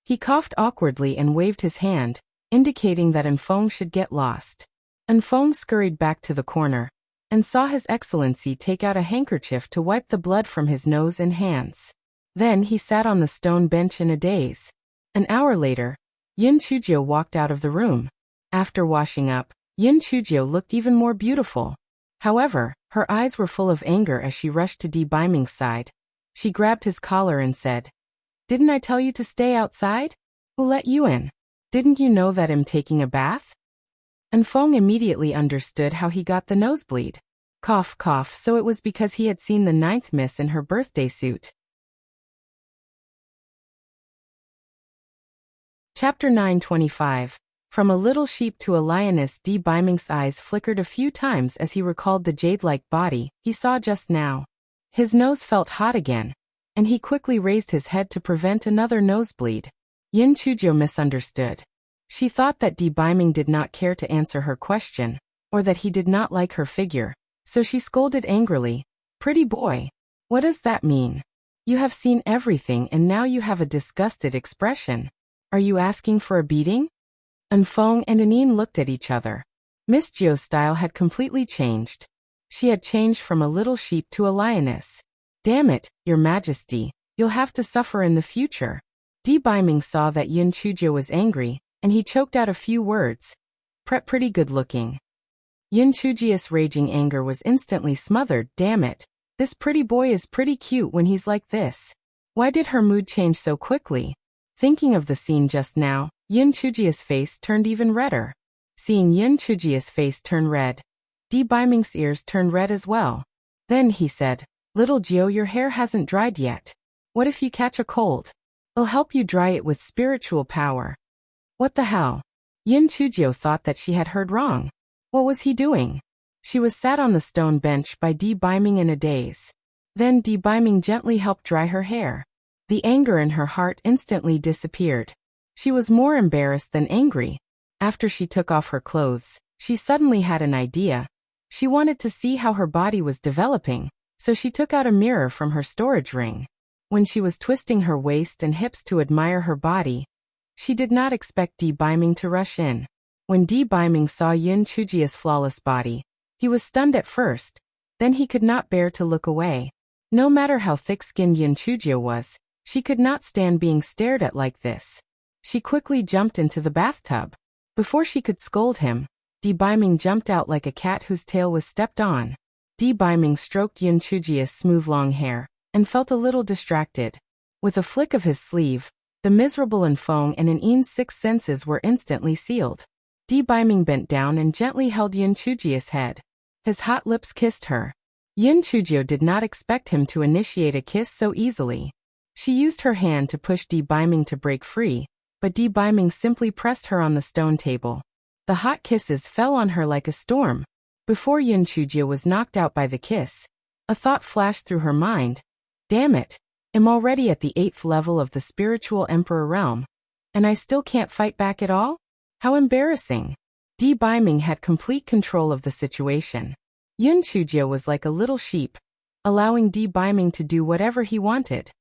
He coughed awkwardly and waved his hand, indicating that Feng should get lost. And Feng scurried back to the corner, and saw His Excellency take out a handkerchief to wipe the blood from his nose and hands. Then he sat on the stone bench in a daze. An hour later, Chujiu walked out of the room. After washing up, Chujiu looked even more beautiful. However, her eyes were full of anger as she rushed to Beiming's side. She grabbed his collar and said, "Didn't I tell you to stay outside? Who let you in? Didn't you know that I'm taking a bath?" And Feng immediately understood how he got the nosebleed. Cough, cough, so it was because he had seen the 9th miss in her birthday suit. Chapter 925. From a little sheep to a lioness. Beiming's eyes flickered a few times as he recalled the jade-like body he saw just now. His nose felt hot again, and he quickly raised his head to prevent another nosebleed. Chujiu misunderstood. She thought that Beiming did not care to answer her question, or that he did not like her figure, so she scolded angrily, "Pretty boy, what does that mean? You have seen everything and now you have a disgusted expression. Are you asking for a beating?" And Feng and Anin looked at each other. Miss Jiu's style had completely changed. She had changed from a little sheep to a lioness. "Damn it, Your Majesty, you'll have to suffer in the future." Beiming saw that Chujiu was angry, and he choked out a few words. Pretty good looking." Chujiu's raging anger was instantly smothered. "Damn it, this pretty boy is pretty cute when he's like this." Why did her mood change so quickly? Thinking of the scene just now, Chujiu's face turned even redder. Seeing Chujiu's face turn red, Beiming's ears turned red as well. Then he said, "Little Jiu, your hair hasn't dried yet. What if you catch a cold? I'll help you dry it with spiritual power." What the hell? Chujiu thought that she had heard wrong. What was he doing? She was sat on the stone bench by Beiming in a daze. Then Beiming gently helped dry her hair. The anger in her heart instantly disappeared. She was more embarrassed than angry. After she took off her clothes, she suddenly had an idea. She wanted to see how her body was developing, so she took out a mirror from her storage ring. When she was twisting her waist and hips to admire her body, she did not expect Beiming to rush in. When Beiming saw Chujiu's flawless body, he was stunned at first. Then he could not bear to look away. No matter how thick-skinned Chujiu was, she could not stand being stared at like this. She quickly jumped into the bathtub. Before she could scold him, Beiming jumped out like a cat whose tail was stepped on. Beiming stroked Chujiu's smooth long hair, and felt a little distracted. With a flick of his sleeve, the miserable Feng and Anin's 6 senses were instantly sealed. Beiming bent down and gently held Chujiu's head. His hot lips kissed her. Chujiu did not expect him to initiate a kiss so easily. She used her hand to push Beiming to break free, but Beiming simply pressed her on the stone table. The hot kisses fell on her like a storm. Before Chujiu was knocked out by the kiss, a thought flashed through her mind. Damn it, am already at the 8th level of the spiritual emperor realm, and I still can't fight back at all? How embarrassing. Beiming had complete control of the situation. Chujiu was like a little sheep, allowing Beiming to do whatever he wanted.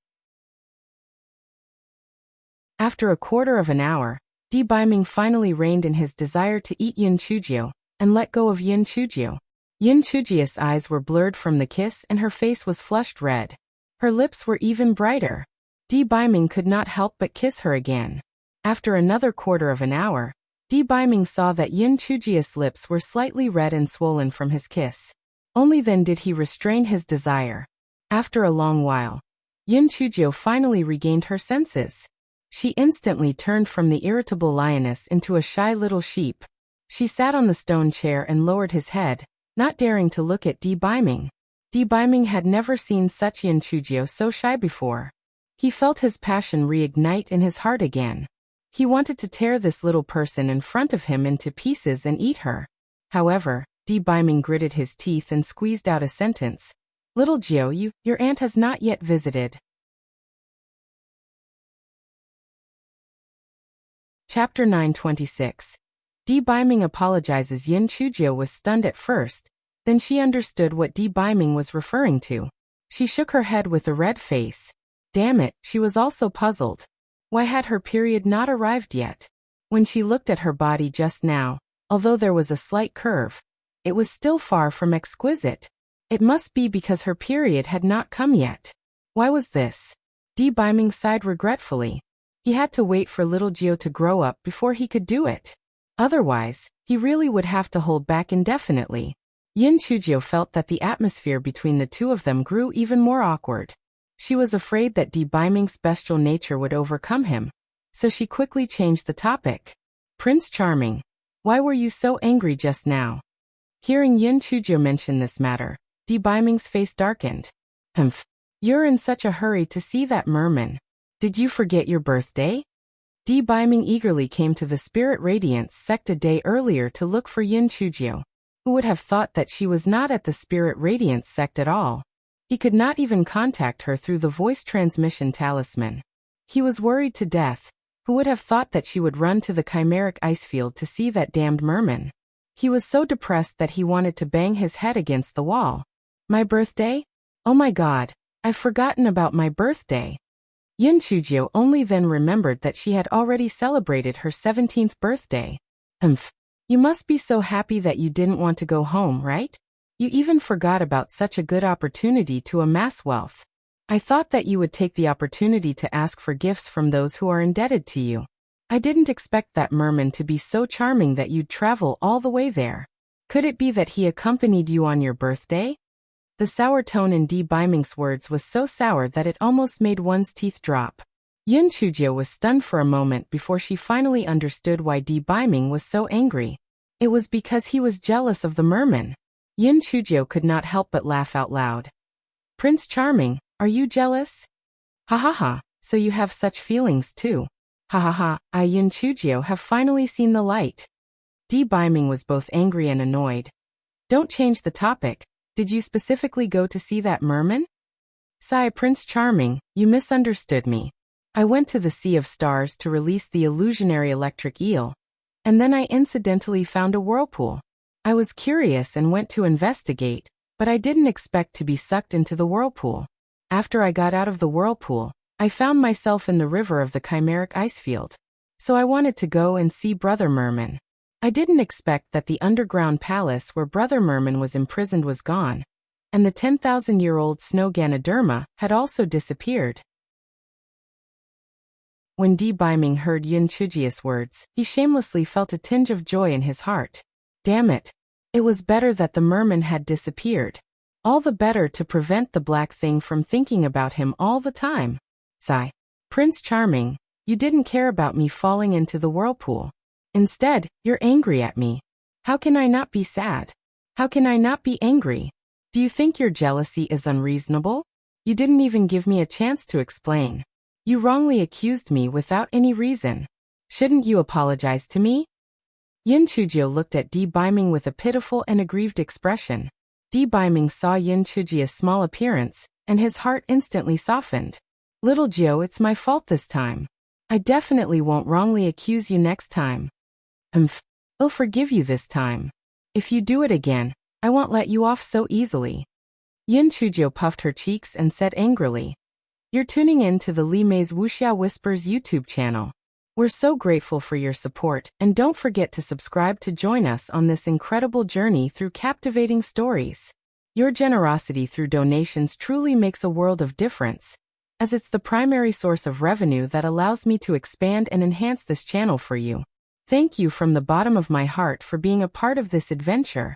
After a quarter of an hour, Beiming finally reined in his desire to eat Chujiu and let go of Chujiu. Chujiu's eyes were blurred from the kiss and her face was flushed red. Her lips were even brighter. Beiming could not help but kiss her again. After another quarter of an hour, Beiming saw that Chujiu's lips were slightly red and swollen from his kiss. Only then did he restrain his desire. After a long while, Chujiu finally regained her senses. She instantly turned from the irritable lioness into a shy little sheep. She sat on the stone chair and lowered his head, not daring to look at Beiming. Beiming had never seen such Chujiu so shy before. He felt his passion reignite in his heart again. He wanted to tear this little person in front of him into pieces and eat her. However, Beiming gritted his teeth and squeezed out a sentence. Little Jiu, your aunt has not yet visited. Chapter 926. Beiming apologizes. Chujiu was stunned at first, then she understood what Beiming was referring to. She shook her head with a red face. Damn it, she was also puzzled. Why had her period not arrived yet? When she looked at her body just now, although there was a slight curve, it was still far from exquisite. It must be because her period had not come yet. Why was this? Beiming sighed regretfully. He had to wait for little Jiu to grow up before he could do it. Otherwise, he really would have to hold back indefinitely. Chujiu felt that the atmosphere between the two of them grew even more awkward. She was afraid that Beiming's bestial nature would overcome him, so she quickly changed the topic. Prince Charming, why were you so angry just now? Hearing Chujiu mention this matter, Beiming's face darkened. Humph, you're in such a hurry to see that merman. Did you forget your birthday? Beiming eagerly came to the Spirit Radiance sect a day earlier to look for Chujiu. Who would have thought that she was not at the Spirit Radiance sect at all? He could not even contact her through the voice transmission talisman. He was worried to death. Who would have thought that she would run to the Chimeric Icefield to see that damned merman? He was so depressed that he wanted to bang his head against the wall. My birthday? Oh my god, I've forgotten about my birthday. Chujiu only then remembered that she had already celebrated her 17th birthday. You must be so happy that you didn't want to go home, right? You even forgot about such a good opportunity to amass wealth. I thought that you would take the opportunity to ask for gifts from those who are indebted to you. I didn't expect that merman to be so charming that you'd travel all the way there. Could it be that he accompanied you on your birthday? The sour tone in Beiming's words was so sour that it almost made one's teeth drop. Chujiu was stunned for a moment before she finally understood why Beiming was so angry. It was because he was jealous of the merman. Chujiu could not help but laugh out loud. Prince Charming, are you jealous? Ha ha ha, so you have such feelings too. Ha ha ha, I Chujiu have finally seen the light. Beiming was both angry and annoyed. Don't change the topic. Did you specifically go to see that merman? Sigh, Prince Charming, you misunderstood me. I went to the Sea of Stars to release the illusionary electric eel. And then I incidentally found a whirlpool. I was curious and went to investigate, but I didn't expect to be sucked into the whirlpool. After I got out of the whirlpool, I found myself in the river of the Chimeric Icefield. So I wanted to go and see Brother Merman. I didn't expect that the underground palace where Brother Merman was imprisoned was gone, and the 10,000-year-old snow Ganoderma had also disappeared. When Beiming heard Chujiu's words, he shamelessly felt a tinge of joy in his heart. Damn it. It was better that the merman had disappeared. All the better to prevent the black thing from thinking about him all the time. Sigh. Prince Charming, you didn't care about me falling into the whirlpool. Instead, you're angry at me. How can I not be sad? How can I not be angry? Do you think your jealousy is unreasonable? You didn't even give me a chance to explain. You wrongly accused me without any reason. Shouldn't you apologize to me? Chujiu looked at Beiming with a pitiful and aggrieved expression. Beiming saw Chujiu's small appearance, and his heart instantly softened. Little Joe, it's my fault this time. I definitely won't wrongly accuse you next time. I'll forgive you this time. If you do it again, I won't let you off so easily. Yin Chujiu puffed her cheeks and said angrily. You're tuning in to the Li Mei's Wuxia Whispers YouTube channel. We're so grateful for your support, and don't forget to subscribe to join us on this incredible journey through captivating stories. Your generosity through donations truly makes a world of difference, as it's the primary source of revenue that allows me to expand and enhance this channel for you. Thank you from the bottom of my heart for being a part of this adventure.